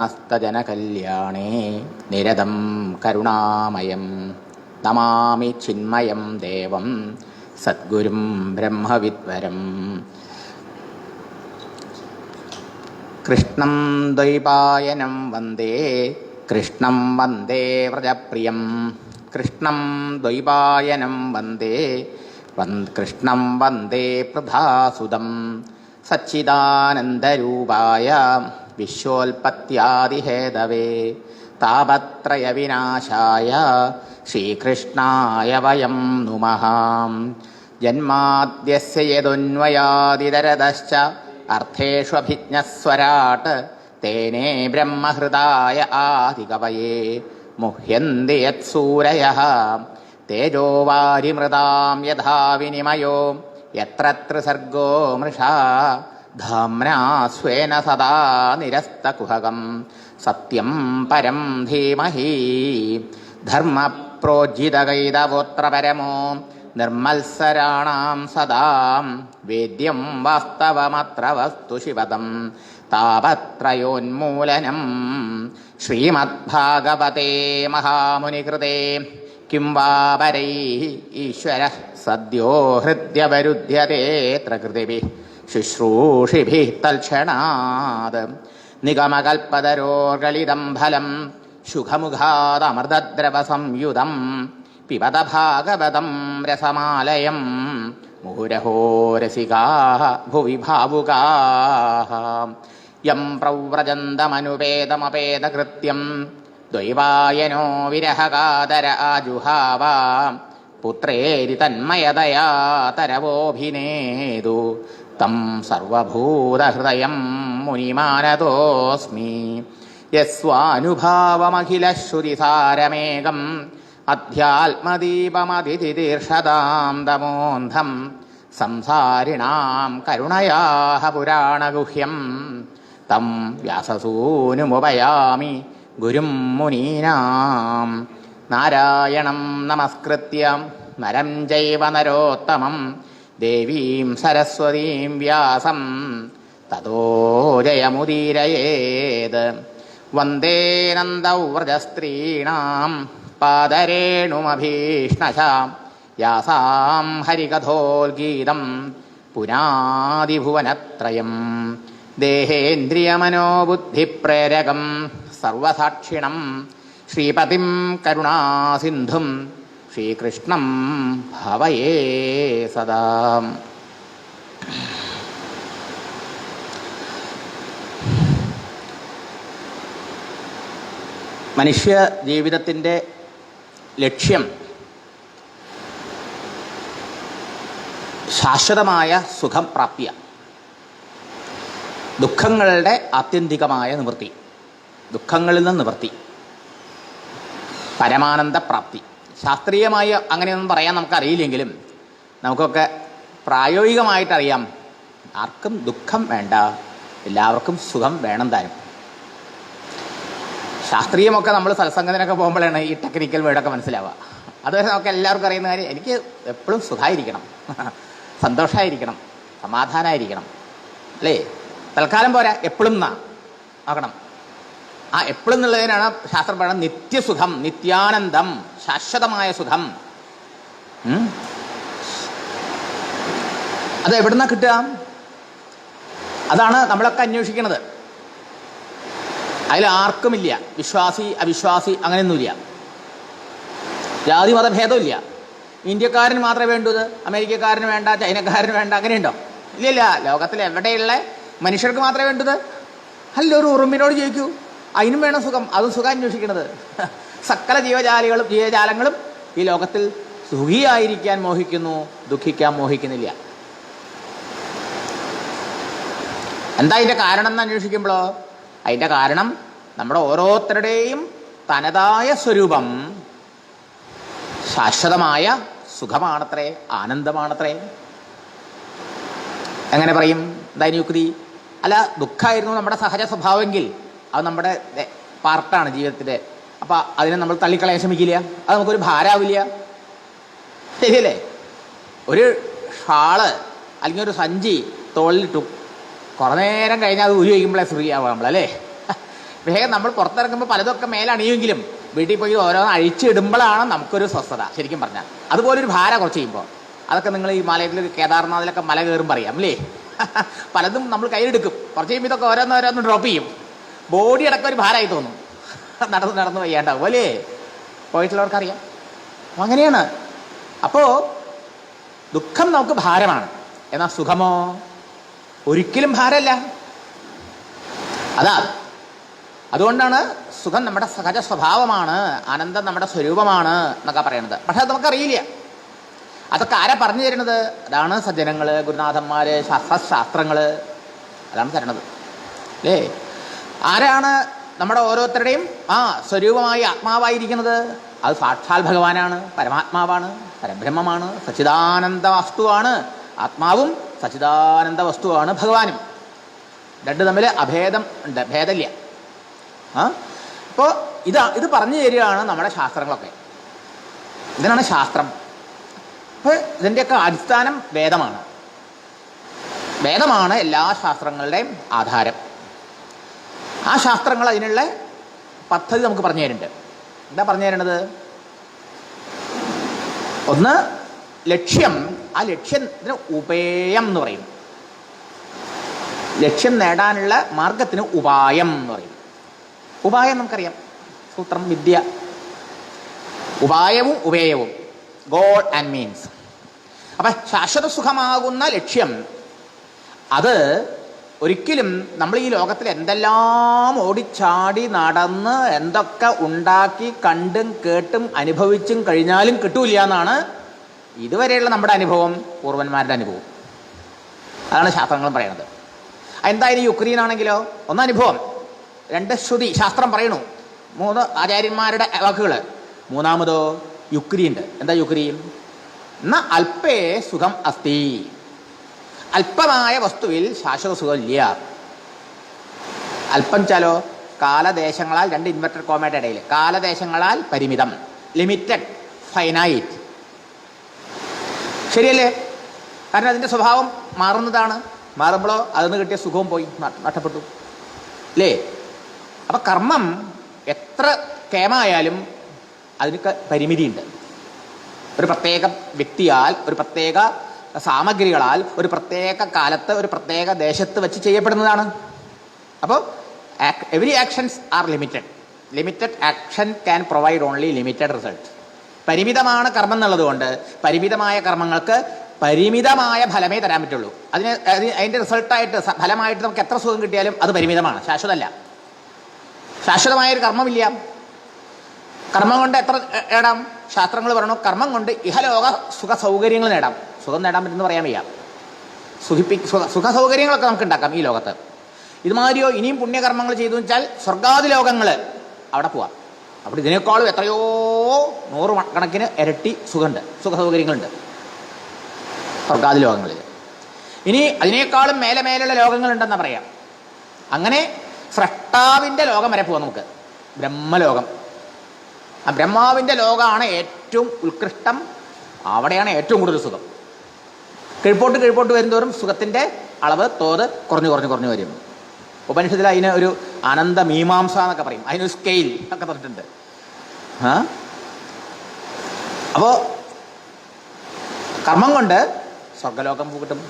അസ്തജനകല്യാണേ നിരതം കരുണാമയം നമാമി ചിന്മയം ദേവം സദ്ഗുരും ബ്രഹ്മവിദ്വരം. കൃഷ്ണം ദ്വൈപായനം വന്ദേ കൃഷ്ണം വന്ദേ വ്രജപ്രിയം. കൃഷ്ണം ദ്വൈപായനം വന്ദേ കൃഷ്ണം വന്ദേ പ്രധാസുതം. സച്ചിദാനന്ദരൂപായ വിശ്വോൽപത്യാദിഹേതവേ താപത്രയവിനാശായ ശ്രീകൃഷ്ണായ വയം നുമഃ. ജന്മാദ്യസ്യ യദുന്വയാദിതരതശ്ച അർത്ഥേഷ്വഭിജ്ഞസ്വരാട് തേനേ ബ്രഹ്മഹൃദായ ആദികവയേ മുഹ്യന്തി യത്സൂരയഃ. തേജോ വാരിമൃതാം യഥാ വിനിമയോ യത്ര ത്രിസർഗോ മൃഷാ ധാമ്നാ സ്വേന സദാ നിരസ്തകുഹകം സത്യം പരം ധീമഹി. ധർമ്മപ്രോജ്ജിതകൈതവോത്ര പരമോ നിർമ്മത്സരാണാം സദാ വേദ്യം വാസ്തവമത്ര വസ്തു ശിവതം താപത്രയോന്മൂലനം. ശ്രീമദ്ഭാഗവതേ മഹാമുനികൃതേ കിം വാ പരൈഃ ഈശ്വരഃ സദ്യോ ഹൃദ്യവരുധ്യതേത്ര കൃതിഭിഃ ശുശ്രൂഷിഭിഃ തൽക്ഷണാത്. നിഗമകൽപ്പതരോർഗളിതം ഫലം ശുഖമുഖാദമൃതദ്രവസംയുതം പിബത ഭാഗവതം രസമാലയം മുഹുരഹോ രസികാഃ ഭുവി ഭാവുകാഃ. യം പ്രവ്രജന്തമനുപേതമപേതകൃത്യം ദ്വൈപായനോ വിരഹകാതര ആജുഹാവ. പുത്രേരി തന്മയതയാ തരവോഭിനേതു തം സർവഭൂതഹൃദയം മുനിമാനതോസ്മി. യസ്വാനുഭാവമഖിലശ്രുതിസാരമേകം അധ്യാത്മദീപമതിതിതീർഷതാം തമോന്ധം സംസാരിണാം കരുണയാഃ പുരാണഗുഹ്യം തം വ്യാസസൂനുമുപയാമി ഗുരും മുനീനാം. നാരായണം നമസ്കൃത്യ നരം ചൈവ നരോത്തമം ദേവീം സരസ്വതീം വ്യാസം തതോ ജയമുദീരയേത്. വന്ദേ നന്ദവ്രജസ്ത്രീണാം പാദരേണുമഭീഷ്ണശ യാസാം ഹരികഥോദ്ഗീതം പുനാദിഭുവനത്രയം. ദേഹേന്ദ്രിയമനോബുദ്ധിപ്രേരകം സർവസാക്ഷിണം ശ്രീപതിം കരുണാസിന്ധും ശ്രീകൃഷ്ണം ഭവയേ സദാ. മനുഷ്യ ജീവിതത്തിൻ്റെ ലക്ഷ്യം ശാശ്വതമായ സുഖം പ്രാപ്യ, ദുഃഖങ്ങളുടെ ആത്യന്തികമായ നിവൃത്തി, ദുഃഖങ്ങളിൽ നിന്ന് നിവൃത്തി, പരമാനന്ദ പ്രാപ്തി. ശാസ്ത്രീയമായി അങ്ങനെയൊന്നും പറയാൻ നമുക്കറിയില്ലെങ്കിലും നമുക്കൊക്കെ പ്രായോഗികമായിട്ടറിയാം, ആർക്കും ദുഃഖം വേണ്ട, എല്ലാവർക്കും സുഖം വേണം താനും. ശാസ്ത്രീയമൊക്കെ നമ്മൾ സത്സംഗത്തിനൊക്കെ പോകുമ്പോഴാണ് ഈ ടെക്നിക്കൽ വേർഡൊക്കെ മനസ്സിലാവുക. അതുവരെ നമുക്ക് എല്ലാവർക്കും അറിയുന്ന കാര്യം, എനിക്ക് എപ്പോഴും സുഖമായിരിക്കണം, സന്തോഷമായിരിക്കണം, സമാധാനമായിരിക്കണം, അല്ലേ? തൽക്കാലം പോരാ, എപ്പോഴും നോക്കണം. ആ എപ്പോഴും എന്നുള്ളതിനാണ് ശാസ്ത്രം പറയുന്നത് നിത്യസുഖം, നിത്യാനന്ദം, ശാശ്വതമായ സുഖം. അത് എവിടുന്നാ കിട്ടുക? അതാണ് നമ്മളൊക്കെ അന്വേഷിക്കുന്നത്. അതിൽ ആർക്കുമില്ല വിശ്വാസി അവിശ്വാസി അങ്ങനെയൊന്നുമില്ല, ജാതി മതഭേദമില്ല. ഇന്ത്യക്കാരന് മാത്രമേ വേണ്ടത്, അമേരിക്കക്കാരന് വേണ്ട, ചൈനക്കാരന് വേണ്ട, അങ്ങനെയുണ്ടോ? ഇല്ലല്ല. ലോകത്തിൽ എവിടെയുള്ള മനുഷ്യർക്ക് മാത്രമേ വേണ്ടത്. അല്ല, ഒരു ഉറുമ്പിനോട് ചോദിക്കൂ, അതിനും വേണം സുഖം. അതും സുഖം അന്വേഷിക്കണത്. സകല ജീവജാലങ്ങളും ഈ ലോകത്തിൽ സുഖിയായിരിക്കാൻ മോഹിക്കുന്നു, ദുഃഖിക്കാൻ മോഹിക്കുന്നില്ല. എന്താ അതിൻ്റെ കാരണം എന്ന് അന്വേഷിക്കുമ്പോഴോ, അതിൻ്റെ കാരണം നമ്മുടെ ഓരോരുത്തരുടെയും തനതായ സ്വരൂപം ശാശ്വതമായ സുഖമാണത്രേ, ആനന്ദമാണത്രേ. എങ്ങനെ പറയും? എന്തായാലും യുക്തി. അല്ല, ദുഃഖമായിരുന്നു നമ്മുടെ സഹജ സ്വഭാവമെങ്കിൽ അത് നമ്മുടെ പാർട്ടാണ് ജീവിതത്തിൻ്റെ. അപ്പം അതിനെ നമ്മൾ തള്ളിക്കളയാൻ ശ്രമിക്കില്ല, അത് നമുക്കൊരു ഭാരാവില്ല, ശരിയല്ലേ? ഒരു ഷാള് അല്ലെങ്കിൽ ഒരു സഞ്ചി തോളിലിട്ടു, കുറേ നേരം കഴിഞ്ഞാൽ അത് ഊരി വയ്ക്കുമ്പോഴേ ഫ്രീ ആവുക നമ്മളല്ലേ. വേഗം നമ്മൾ പുറത്തിറങ്ങുമ്പോൾ പലതൊക്കെ മേലണിയുമെങ്കിലും വീട്ടിൽ പോയി ഓരോന്ന് അഴിച്ചിടുമ്പോഴാണ് നമുക്കൊരു സ്വസ്ഥത ശരിക്കും പറഞ്ഞാൽ. അതുപോലൊരു ഭാരം കുറച്ച് ചെയ്യുമ്പോൾ അതൊക്കെ നിങ്ങൾ ഈ മലയിൽ കേദാർനാഥിലൊക്കെ മല കയറും പറയാം അല്ലേ. പലതും നമ്മൾ കയ്യിലെടുക്കും, കുറച്ച് കഴിയുമ്പോൾ ഇതൊക്കെ ഓരോന്നോരോന്ന് ഡ്രോപ്പ് ചെയ്യും. ബോഡി അടക്കം ഒരു ഭാരമായി തോന്നും, നടന്ന് വയ്യാണ്ടാവും അല്ലേ. പോയിട്ടുള്ളവർക്കറിയാം. അങ്ങനെയാണ്. അപ്പോൾ ദുഃഖം നമുക്ക് ഭാരമാണ്, എന്നാൽ സുഖമോ ഒരിക്കലും ഭാരമല്ല. അതുകൊണ്ടാണ് സുഖം നമ്മുടെ സഹജ സ്വഭാവമാണ്, ആനന്ദം നമ്മുടെ സ്വരൂപമാണ് എന്നൊക്കെ പറയണത്. പക്ഷെ അത് നമുക്കറിയില്ല. അതൊക്കെ ആരാ പറഞ്ഞു തരുന്നത്? അതാണ് സജ്ജനങ്ങൾ, ഗുരുനാഥന്മാർ, ശാസ്ത്രങ്ങൾ, അതാണ് തരണത് അല്ലേ. ആരാണ് നമ്മുടെ ഓരോരുത്തരുടെയും സ്വരൂപമായി ആത്മാവായിരിക്കുന്നത്? അത് സാക്ഷാൽ ഭഗവാനാണ്, പരമാത്മാവാണ്, പരബ്രഹ്മമാണ്, സച്ചിദാനന്ദ വസ്തുവാണ്. ആത്മാവും സച്ചിദാനന്ദ വസ്തുവാണ് ഭഗവാനും. രണ്ട് തമ്മിൽ അഭേദം ഉണ്ട്, ഭേദമില്ല. അപ്പോൾ ഇത് പറഞ്ഞു തരികയാണ് നമ്മുടെ ശാസ്ത്രങ്ങളൊക്കെ. ഇതിനാണ് ശാസ്ത്രം. അപ്പോൾ ഇതിൻ്റെയൊക്കെ അടിസ്ഥാനം വേദമാണ്. വേദമാണ് എല്ലാ ശാസ്ത്രങ്ങളുടെയും ആധാരം. ആ ശാസ്ത്രങ്ങൾ അതിനുള്ള പദ്ധതി നമുക്ക് പറഞ്ഞു തരുന്നുണ്ട്. എന്താ പറഞ്ഞു തരണത്? ഒന്ന് ലക്ഷ്യം. ആ ലക്ഷ്യത്തിന് ഉപായം എന്ന് പറയും. ലക്ഷ്യം നേടാനുള്ള മാർഗത്തിന് ഉപായം എന്ന് പറയും. ഉപായം നമുക്കറിയാം, സൂത്രം, വിദ്യ. ഉപായവും ഉപേയവും, ഗോൾ ആൻഡ് മീൻസ്. അപ്പം ശാശ്വത സുഖമാകുന്ന ലക്ഷ്യം അത് ഒരിക്കലും നമ്മൾ ഈ ലോകത്തിൽ എന്തെല്ലാം ഓടിച്ചാടി നടന്ന് എന്തൊക്കെ ഉണ്ടാക്കി കണ്ടും കേട്ടും അനുഭവിച്ചും കഴിഞ്ഞാലും കിട്ടൂല എന്നാണ് ഇതുവരെയുള്ള നമ്മുടെ അനുഭവം, പൂർവന്മാരുടെ അനുഭവം. അതാണ് ശാസ്ത്രങ്ങളും പറയണത്. എന്തായാലും യുക്രീനാണെങ്കിലോ ഒന്നനുഭവം, രണ്ട് ശ്രുതി, ശാസ്ത്രം പറയണു, മൂന്ന് ആചാര്യന്മാരുടെ വാക്കുകൾ. മൂന്നാമതോ യുക്തിയുണ്ട്. എന്താ യുക്തി? എന്നാ അല്പേ സുഖം അസ്തി. അല്പമായ വസ്തുവിൽ ശാശ്വത സുഖം ഇല്ല. അല്പം ചാലോ കാലദേശങ്ങളാൽ, രണ്ട് ഇൻവെർട്ടഡ് കോമയുടെ ഇടയിൽ, കാലദേശങ്ങളാൽ പരിമിതം, ലിമിറ്റഡ്, ഫൈനൈറ്റ്. ശരിയല്ലേ? കാരണം അതിൻ്റെ സ്വഭാവം മാറുന്നതാണ്. മാറുമ്പോഴോ അതിന് കിട്ടിയ സുഖവും പോയി, നഷ്ടപ്പെട്ടു അല്ലേ. അപ്പം കർമ്മം എത്ര കേമായാലും അതിനൊക്കെ പരിമിതിയുണ്ട്. ഒരു പ്രത്യേക വ്യക്തിയാൽ, ഒരു പ്രത്യേക സാമഗ്രികളാൽ, ഒരു പ്രത്യേക കാലത്ത്, ഒരു പ്രത്യേക ദേശത്ത് വെച്ച് ചെയ്യപ്പെടുന്നതാണ്. അപ്പോൾ every actions are limited. Limited action can provide only limited result. പരിമിതമാണ് കർമ്മം എന്നുള്ളത് കൊണ്ട് പരിമിതമായ കർമ്മങ്ങൾക്ക് പരിമിതമായ ഫലമേ തരാൻ പറ്റുള്ളൂ. അതിൻ്റെ റിസൾട്ടായിട്ട്, ഫലമായിട്ട് നമുക്ക് എത്ര സുഖം കിട്ടിയാലും അത് പരിമിതമാണ്, ശാശ്വതമല്ല. ശാശ്വതമായൊരു കർമ്മമില്ല. കർമ്മം കൊണ്ട് എത്ര നേടാം? ശാസ്ത്രങ്ങൾ പറയണു, കർമ്മം കൊണ്ട് ഇഹലോക സുഖ സൗകര്യങ്ങൾ നേടാം. സുഖം നേടാൻ പറ്റുമെന്ന് പറയാൻ വയ്യ. സുഖ സൗകര്യങ്ങളൊക്കെ നമുക്ക് ഉണ്ടാക്കാം ഈ ലോകത്ത്. ഇതുമാതിരിയോ ഇനിയും പുണ്യകർമ്മങ്ങൾ ചെയ്തു വെച്ചാൽ സ്വർഗാദി ലോകങ്ങൾ, അവിടെ പോവാം. അപ്പോൾ ഇതിനേക്കാളും എത്രയോ 100 കണക്കിന് ഇരട്ടി സുഖമുണ്ട്, സുഖ സൗകര്യങ്ങളുണ്ട് സ്വർഗാദി ലോകങ്ങളിൽ. ഇനി അതിനേക്കാളും മേലെ മേലുള്ള ലോകങ്ങളുണ്ടെന്നാ പറയാം. അങ്ങനെ സ്രഷ്ടാവിൻ്റെ ലോകം വരെ പോവാം നമുക്ക്, ബ്രഹ്മലോകം. ആ ബ്രഹ്മാവിൻ്റെ ലോകമാണ് ഏറ്റവും ഉത്കൃഷ്ടം. അവിടെയാണ് ഏറ്റവും കൂടുതൽ സുഖം. കീഴ്പോട്ട് വരുന്തോറും സുഖത്തിൻ്റെ അളവ്, തോത് കുറഞ്ഞു വരും. ഉപനിഷത്തിൽ അതിന് ഒരു ആനന്ദ മീമാംസ എന്നൊക്കെ പറയും, അതിനൊരു സ്കെയിൽ ഒക്കെ പറഞ്ഞിട്ടുണ്ട്. അപ്പോൾ കർമ്മം കൊണ്ട് സ്വർഗലോകം കിട്ടും,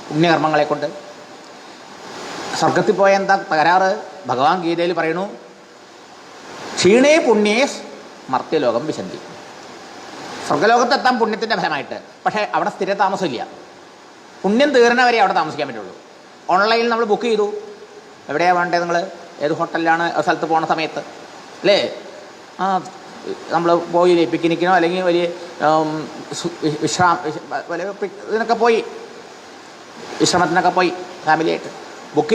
പുണ്യകർമ്മങ്ങളെ കൊണ്ട്. സ്വർഗത്തിൽ പോയ എന്താ തകരാറ്? ഭഗവാൻ ഗീതയിൽ പറയണു, ക്ഷീണേ പുണ്യേ മർത്യലോകം വിശന്തി. സ്വർഗലോകത്തെത്താൻ പുണ്യത്തിൻ്റെ ഫലമായിട്ട്. പക്ഷേ അവിടെ സ്ഥിര താമസമില്ല. പുണ്യം തീർന്നവരെ അവിടെ താമസിക്കാൻ പറ്റുള്ളൂ. ഓൺലൈനിൽ നമ്മൾ ബുക്ക് ചെയ്തു, എവിടെയാണ് വേണ്ടത്, നിങ്ങൾ ഏത് ഹോട്ടലിലാണ് സ്ഥലത്ത് പോകുന്ന സമയത്ത് അല്ലേ, നമ്മൾ പോയി പിക്നിക്കിനോ അല്ലെങ്കിൽ വലിയ ഇതിനൊക്കെ പോയി, വിശ്രമത്തിനൊക്കെ പോയി ഫാമിലിയായിട്ട് ബുക്ക്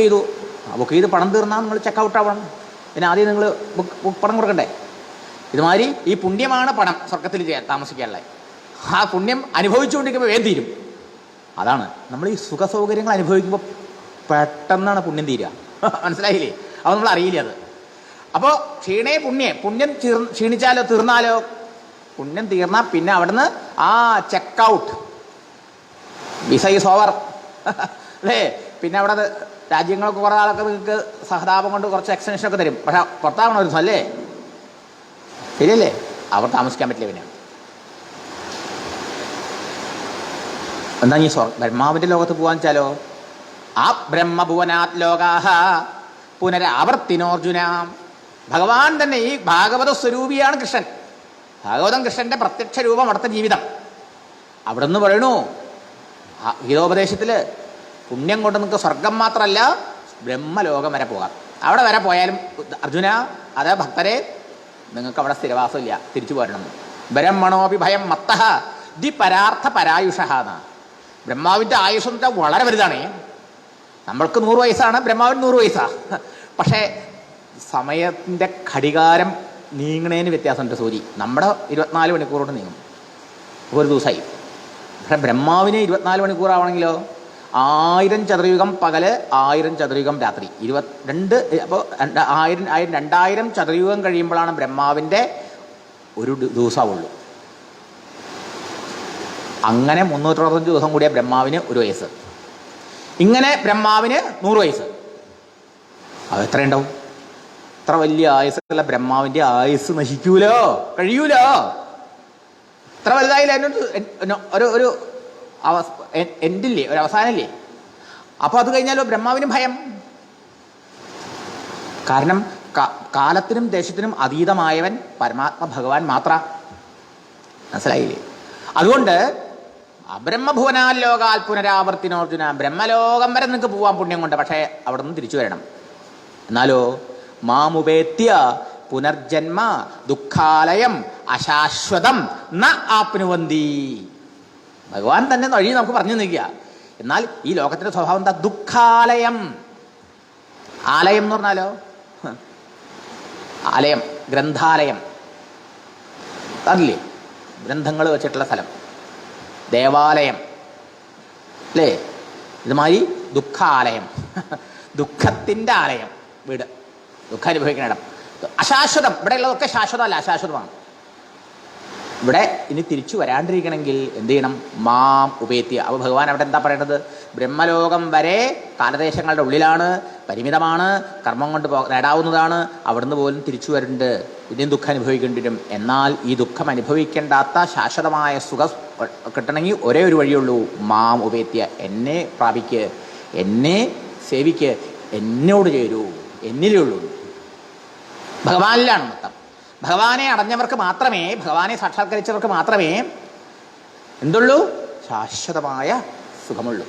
ചെയ്ത് പണം തീർന്നാൽ നിങ്ങൾ ചെക്കൗട്ട് ആവണം. പിന്നെ ആദ്യം നിങ്ങൾ പണം കൊടുക്കണ്ടേ? ഇതുമാതിരി ഈ പുണ്യമാണ് പണം സ്വർഗത്തിൽ താമസിക്കാനുള്ളത്. ആ പുണ്യം അനുഭവിച്ചുകൊണ്ടിരിക്കുമ്പോൾ വേഗം തീരും. അതാണ് നമ്മൾ ഈ സുഖ സൗകര്യങ്ങൾ അനുഭവിക്കുമ്പോൾ പെട്ടെന്നാണ് പുണ്യം തീരുക. മനസ്സിലായില്ലേ? അപ്പോൾ നമ്മൾ അറിയില്ല അത്. അപ്പോൾ ക്ഷീണേ പുണ്യം ക്ഷീണിച്ചാലോ തീർന്നാലോ, പുണ്യം തീർന്നാൽ പിന്നെ അവിടുന്ന് ചെക്കൗട്ട്, വിസ ഈസ് ഓവർ അല്ലേ. പിന്നെ അവിടെ രാജ്യങ്ങളൊക്കെ കുറേ ആളൊക്കെ നിങ്ങൾക്ക് സഹതാപം കൊണ്ട് കുറച്ച് എക്സ്റ്റൻഷനൊക്കെ തരും. പക്ഷെ പുറത്താവണം ഒരു അല്ലേ? ശരിയല്ലേ? അവർ താമസിക്കാൻ പറ്റില്ല. പിന്നെ എന്താ ഈ ബ്രഹ്മാവിൻ്റെ ലോകത്ത് പോകാൻ വെച്ചാലോ? ആ ബ്രഹ്മഭുവനാത് ലോകാഹ പുനരാവർത്തിനോർജുന. ഭഗവാൻ തന്നെ ഈ ഭാഗവത സ്വരൂപിയാണ് കൃഷ്ണൻ. ഭാഗവതം കൃഷ്ണന്റെ പ്രത്യക്ഷ രൂപം, അവിടുത്തെ ജീവിതം. അവിടെ നിന്ന് പറയണു ഗീതോപദേശത്തിൽ പുണ്യം കൊണ്ട് നിങ്ങൾക്ക് സ്വർഗം മാത്രമല്ല ബ്രഹ്മലോകം വരെ പോകാം. അവിടെ വരെ പോയാലും അർജുന, അതെ ഭക്തരെ, നിങ്ങൾക്ക് അവിടെ സ്ഥിരവാസമില്ല, തിരിച്ചു പോരണം. ബ്രഹ്മണോപി ഭയം മത്തഃ ദി പരാർത്ഥ പരായുഷഃ എന്ന. ബ്രഹ്മാവിൻ്റെ ആയുസ് എന്ന് വെച്ചാൽ വളരെ വലുതാണ്. നമ്മൾക്ക് 100 വയസ്സാണ്, ബ്രഹ്മാവിന് 100 വയസ്സാണ്. പക്ഷേ സമയത്തിൻ്റെ ഘടികാരം നീങ്ങണേന് വ്യത്യാസമുണ്ട്. സൂര്യ നമ്മുടെ 24 മണിക്കൂർ കൊണ്ട് നീങ്ങും, ഒരു ദിവസമായി. പക്ഷേ ബ്രഹ്മാവിന് 24 മണിക്കൂറാവണമെങ്കിലോ 1000 ചതുരയുഗം പകല്, 1000 ചതുരയുഗം രാത്രി, 22. അപ്പോൾ 2000 ചതുരയുഗം കഴിയുമ്പോഴാണ് ബ്രഹ്മാവിൻ്റെ ഒരു ദിവസമുള്ളൂ. അങ്ങനെ 365 ദിവസം കൂടിയ ബ്രഹ്മാവിന് 1 വയസ്സ്. ഇങ്ങനെ ബ്രഹ്മാവിന് 100 വയസ്സ്. അത് എത്ര ഉണ്ടാവും? ഇത്ര വലിയ ആയുസ്സുള്ള ബ്രഹ്മാവിൻ്റെ ആയുസ് നശിക്കൂലോ, കഴിയൂലോ? ഇത്ര വലുതായില്ല, ഒരു എൻഡില്ലേ, ഒരു അവസാനമില്ലേ? അപ്പോൾ അത് കഴിഞ്ഞാലോ ബ്രഹ്മാവിന് ഭയം. കാരണം കാലത്തിനും ദേശത്തിനും അതീതമായവൻ പരമാത്മ ഭഗവാൻ മാത്ര. മനസ്സിലായില്ലേ? അതുകൊണ്ട് അബ്രഹ്മഭുവനാൽ ലോകാൽ പുനരാവർത്തിനോർജുന. ബ്രഹ്മലോകം വരെ നിങ്ങൾക്ക് പോവാൻ പുണ്യം കൊണ്ട്, പക്ഷേ അവിടെ നിന്ന് തിരിച്ചു വരണം. എന്നാലോ മാമുപേത്യ പുനർജന്മ ദുഃഖാലയം അശാശ്വതം ന ആപ്നുവന്തി. ഭഗവാൻ തന്നെ വഴി നമുക്ക് പറഞ്ഞു നിൽക്കുക. എന്നാൽ ഈ ലോകത്തിൻ്റെ സ്വഭാവം എന്താ? ദുഃഖാലയം. ആലയം എന്ന് പറഞ്ഞാലോ ആലയം, ഗ്രന്ഥാലയം അറിയില്ലേ? ഗ്രന്ഥങ്ങൾ വെച്ചിട്ടുള്ള സ്ഥലം, ദേവാലയം അല്ലേ? ഇതുമാതിരി ദുഃഖാലയം, ദുഃഖത്തിൻ്റെ ആലയം, വീട്, ദുഃഖം അനുഭവിക്കുന്ന ഇടം. അശാശ്വതം. ഇവിടെ ഉള്ളതൊക്കെ ശാശ്വതമല്ല, അശാശ്വതമാണ്. ഇവിടെ ഇനി തിരിച്ചു വരാണ്ടിരിക്കണമെങ്കിൽ എന്ത് ചെയ്യണം? മാം ഉപേത്യ. അപ്പോൾ ഭഗവാൻ അവിടെ എന്താ പറയേണ്ടത്? ബ്രഹ്മലോകം വരെ കാലദേശങ്ങളുടെ ഉള്ളിലാണ്, പരിമിതമാണ്, കർമ്മം കൊണ്ട് നേടാവുന്നതാണ്. അവിടുന്ന് പോലും തിരിച്ചു വരുന്നുണ്ട്, ഇനിയും ദുഃഖം അനുഭവിക്കേണ്ടി വരും. എന്നാൽ ഈ ദുഃഖം അനുഭവിക്കേണ്ടാത്ത ശാശ്വതമായ സുഖം കിട്ടണമെങ്കിൽ ഒരേ ഒരു വഴിയുള്ളൂ, മാം ഉപേത്യ. എന്നെ പ്രാപിക്ക്, എന്നെ സേവിക്ക്, എന്നോട് ചേരൂ, എന്നിലേ ഉള്ളൂ. ഭഗവാനിലാണ് മൊത്തം. ഭഗവാനെ അടഞ്ഞവർക്ക് മാത്രമേ, ഭഗവാനെ സാക്ഷാത്കരിച്ചവർക്ക് മാത്രമേ എന്തുള്ളൂ? ശാശ്വതമായ സുഖമുള്ളൂ.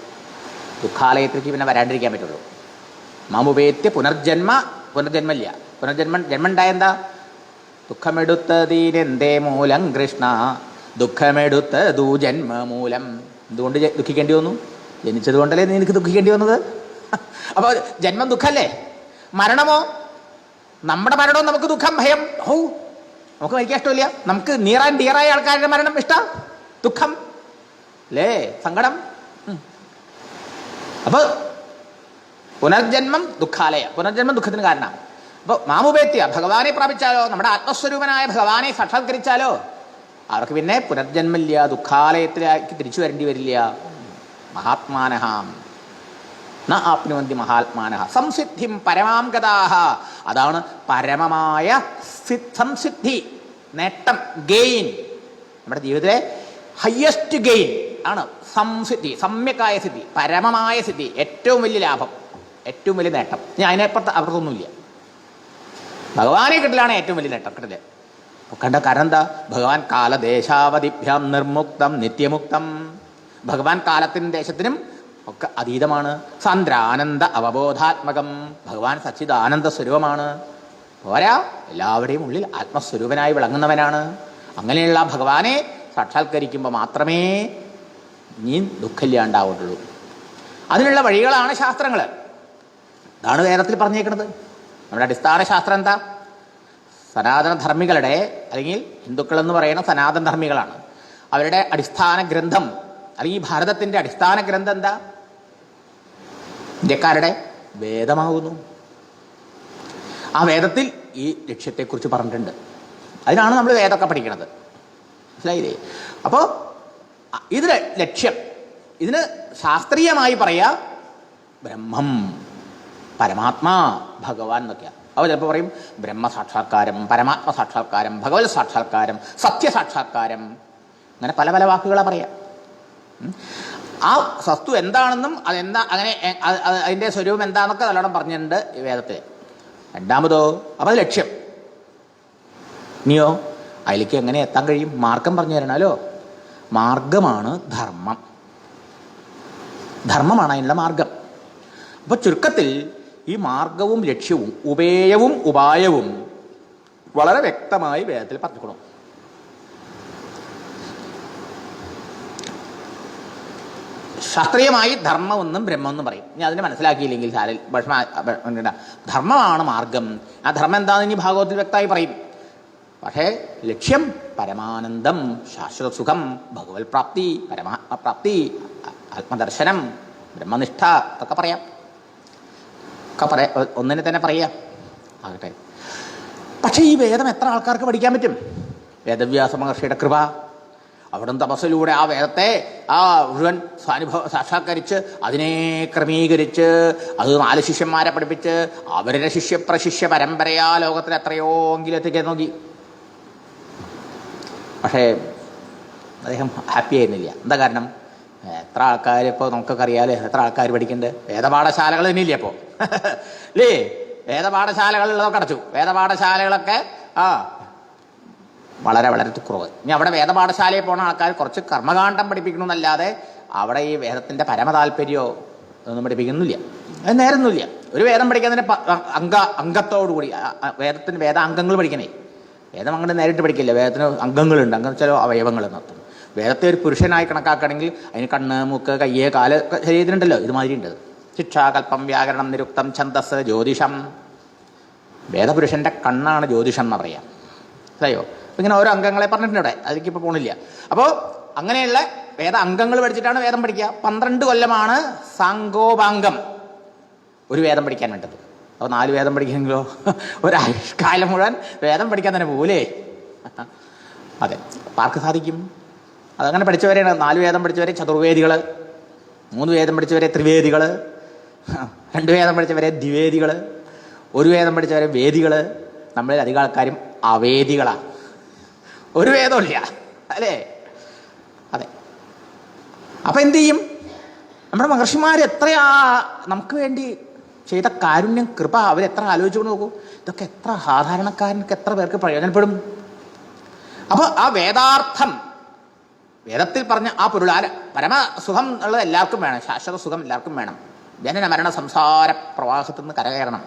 ദുഃഖാലയത്തിലേക്ക് പിന്നെ വരാണ്ടിരിക്കാൻ പറ്റുള്ളൂ. മാമുപേത്യ പുനർജന്മമില്ല. ജന്മം ഉണ്ടായ എന്താ? ദുഃഖമെടുത്തതീനെന്തേ മൂലം കൃഷ്ണ, ദുഃഖമെടുത്തതു ജന്മമൂലം. എന്തുകൊണ്ട് ദുഃഖിക്കേണ്ടി വന്നു? ജനിച്ചത് കൊണ്ടല്ലേ നിനക്ക് ദുഃഖിക്കേണ്ടി വന്നത്? അപ്പോൾ ജന്മം ദുഃഖമല്ലേ? മരണമോ? നമ്മുടെ മരണവും നമുക്ക് ദുഃഖം, ഭയം. നമുക്ക് മരിക്കാൻ ഇഷ്ടമില്ല. നമുക്ക് നിയർ ആൻഡ് ഡിയറായ ആൾക്കാരുടെ മരണം ഇഷ്ടം, ദുഃഖം അല്ലേ? സങ്കടം. അപ്പോൾ പുനർജന്മം ദുഃഖാലയ. പുനർജന്മം ദുഃഖത്തിന് കാരണം. അപ്പോൾ മാമുപേത്യ, ഭഗവാനെ പ്രാപിച്ചാലോ, നമ്മുടെ ആത്മസ്വരൂപനായ ഭഗവാനെ സാക്ഷാത്കരിച്ചാലോ അവർക്ക് പിന്നെ പുനർജന്മില്ല, ദുഃഖാലയത്തിലേക്ക് തിരിച്ചു വരേണ്ടി വരില്ല. മഹാത്മാനഹാം ന ആപ്നുവന്തി മഹാത്മാനഃ സംസിദ്ധിം പരമാം ഗതാഃ. അതാണ് പരമമായ സംസിദ്ധി, നേട്ടം, ഗെയിൻ. നമ്മുടെ ജീവിതത്തിലെ ഹയ്യസ്റ്റ് ഗെയിൻ ആണ് സംസിദ്ധി, സമ്യക്കായ സിദ്ധി, പരമമായ സിദ്ധി, ഏറ്റവും വലിയ ലാഭം, ഏറ്റവും വലിയ നേട്ടം. ഞാൻ അതിനപ്പുറത്ത് അപ്പുറത്തൊന്നുമില്ല. ഭഗവാനെ കിട്ടലാണ് ഏറ്റവും വലിയ നേട്ടം. കിട്ടില്ല കണ്ട കാരണം എന്താ? ഭഗവാൻ കാലദേശാവധിഭ്യാം നിർമുക്തം നിത്യമുക്തം. ഭഗവാൻ കാലത്തിനും ദേശത്തിനും ഒക്കെ അതീതമാണ്. സാന്ദ്രാനന്ദ അവബോധാത്മകം. ഭഗവാൻ സച്ചിദാനന്ദ സ്വരൂപമാണ്. പോരാ, എല്ലാവരുടെയും ഉള്ളിൽ ആത്മസ്വരൂപനായി വിളങ്ങുന്നവനാണ്. അങ്ങനെയുള്ള ഭഗവാനെ സാക്ഷാത്കരിക്കുമ്പോൾ മാത്രമേ നീ ദുഃഖമില്ലാണ്ടാവുള്ളൂ. അതിനുള്ള വഴികളാണ് ശാസ്ത്രങ്ങൾ. ഇതാണ് വേദത്തിൽ പറഞ്ഞേക്കുന്നത്. നമ്മുടെ അടിസ്ഥാന ശാസ്ത്രം എന്താ? സനാതനധർമ്മികളുടെ, അല്ലെങ്കിൽ ഹിന്ദുക്കളെന്ന് പറയുന്ന സനാതനധർമ്മികളാണ്, അവരുടെ അടിസ്ഥാന ഗ്രന്ഥം, അല്ലെങ്കിൽ ഭാരതത്തിൻ്റെ അടിസ്ഥാന ഗ്രന്ഥം എന്താ? ഇന്ത്യക്കാരുടെ വേദമാകുന്നു. ആ വേദത്തിൽ ഈ ലക്ഷ്യത്തെക്കുറിച്ച് പറഞ്ഞിട്ടുണ്ട്. അതിനാണ് നമ്മൾ വേദമൊക്കെ പഠിക്കുന്നത്. മനസ്സിലായില്ലേ? അപ്പോൾ ഇതിന് ലക്ഷ്യം, ഇതിന് ശാസ്ത്രീയമായി പറയാ ബ്രഹ്മം പരമാത്മാ ഭഗവാൻ എന്നൊക്കെയാണ്. അപ്പോൾ ചിലപ്പോൾ പറയും ബ്രഹ്മസാക്ഷാത്കാരം, പരമാത്മ സാക്ഷാത്കാരം, ഭഗവത് സാക്ഷാത്കാരം, സത്യസാക്ഷാത്കാരം, അങ്ങനെ പല പല വാക്കുകളാണ് പറയാം. ആ വസ്തു എന്താണെന്നും അതെന്താ അങ്ങനെ അതിൻ്റെ സ്വരൂപം എന്താണെന്നൊക്കെ നല്ലോണം പറഞ്ഞിട്ടുണ്ട് ഈ വേദത്തിൽ. രണ്ടാമതോ അപ്പോൾ അത് ലക്ഷ്യം. ഇനിയോ അതിലേക്ക് എങ്ങനെ എത്താൻ കഴിയും? മാർഗം പറഞ്ഞു തരണമല്ലോ. മാർഗമാണ് ധർമ്മം. ധർമ്മമാണ് അതിനുള്ള മാർഗം. അപ്പോൾ ചുരുക്കത്തിൽ ഈ മാർഗവും ലക്ഷ്യവും ഉപേയവും ഉപായവും വളരെ വ്യക്തമായി വേദത്തിൽ പറഞ്ഞിരിക്കണം. ശാസ്ത്രീയമായി ധർമ്മമെന്നും ബ്രഹ്മമെന്നും പറയും. ഇനി അതിനെ മനസ്സിലാക്കിയില്ലെങ്കിൽ ധർമ്മമാണ് മാർഗം. ആ ധർമ്മം എന്താണെന്ന് ഇനി ഭാഗവത്തിൽ വ്യക്തമായി പറയും. പക്ഷേ ലക്ഷ്യം പരമാനന്ദം, ശാശ്വത സുഖം, ഭഗവത് പ്രാപ്തി, പരമാത്മപ്രാപ്തി, ആത്മദർശനം, ബ്രഹ്മനിഷ്ഠ ഒക്കെ പറയാം. ഒന്നിനെ തന്നെ പറയാം ആകട്ടെ. പക്ഷേ ഈ വേദം എത്ര ആൾക്കാർക്ക് പഠിക്കാൻ പറ്റും? വേദവ്യാസ മഹർഷിയുടെ കൃപ, അവിടുന്ന് തപസ്സിലൂടെ ആ വേദത്തെ ആ മുഴുവൻ സ്വാനുഭവ സാക്ഷാത്കരിച്ച് അതിനെ ക്രമീകരിച്ച് അത് 4 ശിഷ്യന്മാരെ പഠിപ്പിച്ച് അവരുടെ ശിഷ്യപ്രശിഷ്യ പരമ്പരയാ ലോകത്തിൽ എത്രയോങ്കിലും എത്തിക്കാൻ നോക്കി. പക്ഷേ അദ്ദേഹം ഹാപ്പി ആയിരുന്നില്ല. എന്താ കാരണം? എത്ര ആൾക്കാർ ഇപ്പോൾ നമുക്കൊക്കെ അറിയാമല്ലേ, എത്ര ആൾക്കാർ പഠിക്കുന്നുണ്ട്? വേദപാഠശാലകൾ തന്നെയില്ലേ അപ്പോൾ അല്ലേ? വേദപാഠശാലകളിലൊക്കെ അടച്ചു. വേദപാഠശാലകളൊക്കെ വളരെ വളരെ കുറവ്. ഇനി അവിടെ വേദപാഠശാലയിൽ പോകുന്ന ആൾക്കാർ കുറച്ച് കർമ്മകാണ്ഡം പഠിപ്പിക്കണമെന്നല്ലാതെ അവിടെ ഈ വേദത്തിൻ്റെ പരമതാല്പര്യമോ ഒന്നും പഠിപ്പിക്കുന്നില്ല. അത് നേരൊന്നുമില്ല. ഒരു വേദം പഠിക്കുന്നതിന് അംഗത്തോടുകൂടി വേദാംഗങ്ങൾ പഠിക്കണേ. വേദം അങ്ങനെ നേരിട്ട് പഠിക്കില്ല. വേദത്തിന് അംഗങ്ങളുണ്ട്. അംഗം വെച്ചാൽ അവയവങ്ങൾ നടത്തും. വേദത്തെ ഒരു പുരുഷനായി കണക്കാക്കുകയാണെങ്കിൽ അതിന് കണ്ണ്, മൂക്ക്, കയ്യ്, കാല് ശരീരത്തിനുണ്ടല്ലോ. ഇതുമാതിരി ഉണ്ട്. ശിക്ഷ, കൽപ്പം, വ്യാകരണം, നിരുക്തം, ഛന്ദസ്, ജ്യോതിഷം. വേദപുരുഷൻ്റെ കണ്ണാണ് ജ്യോതിഷം എന്ന് പറയാം. അതെയോ? ഇങ്ങനെ ഓരോ അംഗങ്ങളെ പറഞ്ഞിട്ടുണ്ട് ഇവിടെ. അതിലേക്കിപ്പോൾ പോണില്ല. അപ്പോൾ അങ്ങനെയുള്ള വേദ അംഗങ്ങൾ പഠിച്ചിട്ടാണ് വേദം പഠിക്കുക. 12 കൊല്ലമാണ് സാങ്കോപാംഗം ഒരു വേദം പഠിക്കാൻ വേണ്ടത്. അപ്പോൾ 4 വേദം പഠിക്കണമെങ്കിലോ ഒരായുഷ്കാലം മുഴുവൻ വേദം പഠിക്കാൻ തന്നെ പോലേ. അതെ, ആർക്ക് സാധിക്കും? അതങ്ങനെ പഠിച്ചവരെയാണ് 4 വേദം പഠിച്ചവരെ ചതുർവേദികൾ, 3 വേദം പഠിച്ചവരെ ത്രിവേദികൾ, 2 വേദം പഠിച്ചവരെ ദ്വിവേദികൾ, 1 വേദം പഠിച്ചവരെ വേദികൾ. നമ്മളിൽ അധികം ആൾക്കാരും അവേദികളാണ്. ഒരു വേദമില്ല അല്ലേ? അതെ. അപ്പം എന്തു ചെയ്യും? നമ്മുടെ മഹർഷിമാർ എത്രയാ നമുക്ക് വേണ്ടി ചെയ്ത കാരുണ്യം, കൃപ അവരെത്ര ആലോചിച്ചുകൊണ്ട് നോക്കൂ. ഇതൊക്കെ എത്ര സാധാരണക്കാരനക്ക് എത്ര പേർക്ക് പ്രയോജനപ്പെടും. അപ്പോൾ ആ വേദാർത്ഥം, വേദത്തിൽ പറഞ്ഞ ആ പൊരുൾ, പരമസുഖം ഉള്ളത് എല്ലാവർക്കും വേണം. ശാശ്വത സുഖം എല്ലാവർക്കും വേണം. ജനന മരണ സംസാര പ്രവാഹത്തിൽ നിന്ന് കരകയറണം.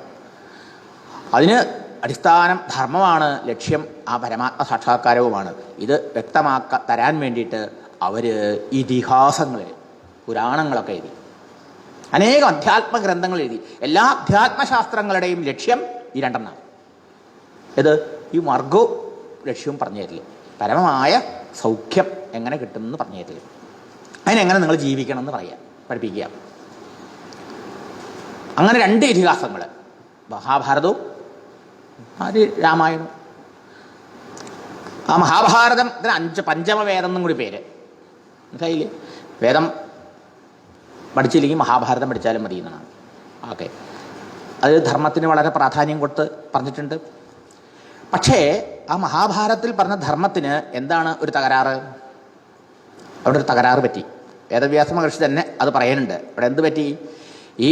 അതിന് അടിസ്ഥാനം ധർമ്മമാണ്, ലക്ഷ്യം ആ പരമാത്മ സാക്ഷാത്കാരവുമാണ്. ഇത് തരാൻ വേണ്ടിയിട്ട് അവർ ഇതിഹാസങ്ങളിൽ പുരാണങ്ങളൊക്കെ എഴുതി, അനേകം അധ്യാത്മ ഗ്രന്ഥങ്ങൾ എഴുതി. എല്ലാ അധ്യാത്മശാസ്ത്രങ്ങളുടെയും ലക്ഷ്യം ഈ 2 എണ്ണമാണ്. ഇത് ഈ മാർഗവും ലക്ഷ്യവും പറഞ്ഞു തരില്ലേ. പരമമായ സൗഖ്യം എങ്ങനെ കിട്ടുമെന്ന് പറഞ്ഞു തരില്ലേ. അതിനെങ്ങനെ നിങ്ങൾ ജീവിക്കണം എന്ന് പറയാം, പഠിപ്പിക്കുക. അങ്ങനെ 2 ഇതിഹാസങ്ങൾ, മഹാഭാരതവും രാമായണം. ആ മഹാഭാരതം ഇതിന് പഞ്ചമവേദം എന്നും കൂടി പേര്. മനസ്സിലായില്ലേ? വേദം പഠിച്ചില്ലെങ്കിൽ മഹാഭാരതം പഠിച്ചാലും മതി എന്നാണ്. ഓക്കെ, അത് ധർമ്മത്തിന് വളരെ പ്രാധാന്യം കൊടുത്ത് പറഞ്ഞിട്ടുണ്ട്. പക്ഷേ ആ മഹാഭാരതത്തിൽ പറഞ്ഞ ധർമ്മത്തിന് എന്താണ് ഒരു തകരാറ്? അവിടെ ഒരു തകരാറ് പറ്റി. വേദവ്യാസ മഹർഷി തന്നെ അത് പറയുന്നുണ്ട്. അവിടെ എന്ത് പറ്റി? ഈ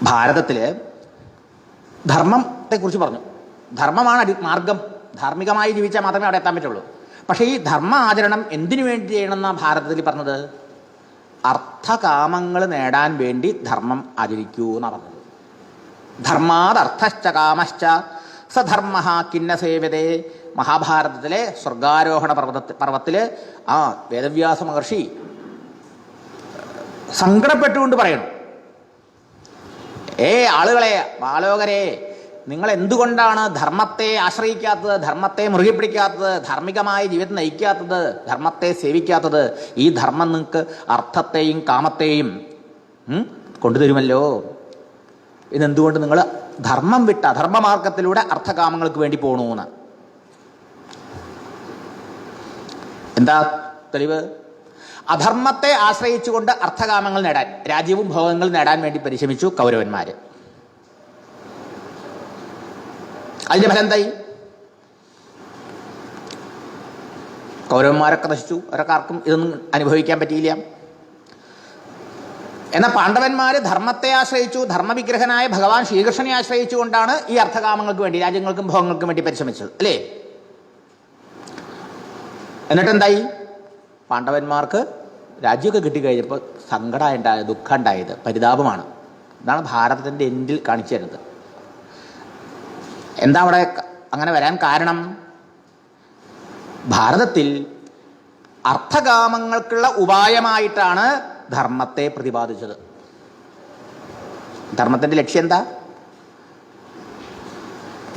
ഭാരതത്തിൽ ധർമ്മത്തെക്കുറിച്ച് പറഞ്ഞു. ധർമ്മമാണ് മാർഗം. ധാർമ്മികമായി ജീവിച്ചാൽ മാത്രമേ അവിടെ എത്താൻ പറ്റുള്ളൂ. പക്ഷേ ഈ ധർമ്മ ആചരണം എന്തിനു വേണ്ടി ചെയ്യണമെന്നാണ് ഭാരതത്തിൽ പറഞ്ഞത്? അർത്ഥകാമങ്ങൾ നേടാൻ വേണ്ടി ധർമ്മം ആചരിക്കൂ എന്നാണ് പറഞ്ഞത്. ധർമാദർത്ഥശ്ച കാമശ്ച സധർമ്മ കിന്ന സേവ്യതേ. മഹാഭാരതത്തിലെ സ്വർഗാരോഹണ പർവ്വത്തിൽ ആ വേദവ്യാസ മഹർഷി സങ്കടപ്പെട്ടുകൊണ്ട് പറയണം, ആളുകളെ, ബാലോകരെ, നിങ്ങൾ എന്തുകൊണ്ടാണ് ധർമ്മത്തെ ആശ്രയിക്കാത്തത്, ധർമ്മത്തെ മുറുകെ പിടിക്കാത്തത്, ധാർമ്മികമായ ജീവിതം നയിക്കാത്തത്, ധർമ്മത്തെ സേവിക്കാത്തത്? ഈ ധർമ്മം നിങ്ങൾക്ക് അർത്ഥത്തെയും കാമത്തെയും കൊണ്ടുതരുമല്ലോ. ഇതെന്തുകൊണ്ട് നിങ്ങൾ ധർമ്മം വിട്ട അധർമ്മമാർഗത്തിലൂടെ അർത്ഥകാമങ്ങൾക്ക് വേണ്ടി പോകണമെന്ന്? എന്താ തെളിവ്? അധർമ്മത്തെ ആശ്രയിച്ചുകൊണ്ട് അർത്ഥകാമങ്ങൾ നേടാൻ, രാജ്യവും ഭോഗങ്ങൾ നേടാൻ വേണ്ടി പരിശ്രമിച്ചു കൗരവന്മാർ. അതിന്റെ ഫലം എന്തായി? കൗരവന്മാരൊക്കെ നശിച്ചു. അവരൊക്കെ ആർക്കും ഇതൊന്നും അനുഭവിക്കാൻ പറ്റിയില്ല. എന്നാൽ പാണ്ഡവന്മാർ ധർമ്മത്തെ ആശ്രയിച്ചു, ധർമ്മവിഗ്രഹനായ ഭഗവാൻ ശ്രീകൃഷ്ണനെ ആശ്രയിച്ചുകൊണ്ടാണ് ഈ അർത്ഥകാമങ്ങൾക്ക് വേണ്ടി, രാജ്യങ്ങൾക്കും ഭോഗങ്ങൾക്കും വേണ്ടി പരിശ്രമിച്ചത് അല്ലേ? എന്നിട്ടെന്തായി? പാണ്ഡവന്മാർക്ക് രാജ്യമൊക്കെ കിട്ടിക്കഴിഞ്ഞപ്പോൾ സങ്കടം ഉണ്ടായത്, ദുഃഖം ഉണ്ടായത്, പരിതാപമാണ്. ഇതാണ് ഭാരതത്തിൻ്റെ എൻഡിൽ കാണിച്ചു തരുന്നത്. എന്താ അവിടെ അങ്ങനെ വരാൻ കാരണം? ഭാരതത്തിൽ അർത്ഥകാമങ്ങൾക്കുള്ള ഉപായമായിട്ടാണ് ധർമ്മത്തെ പ്രതിപാദിച്ചത്. ധർമ്മത്തിൻ്റെ ലക്ഷ്യം എന്താ?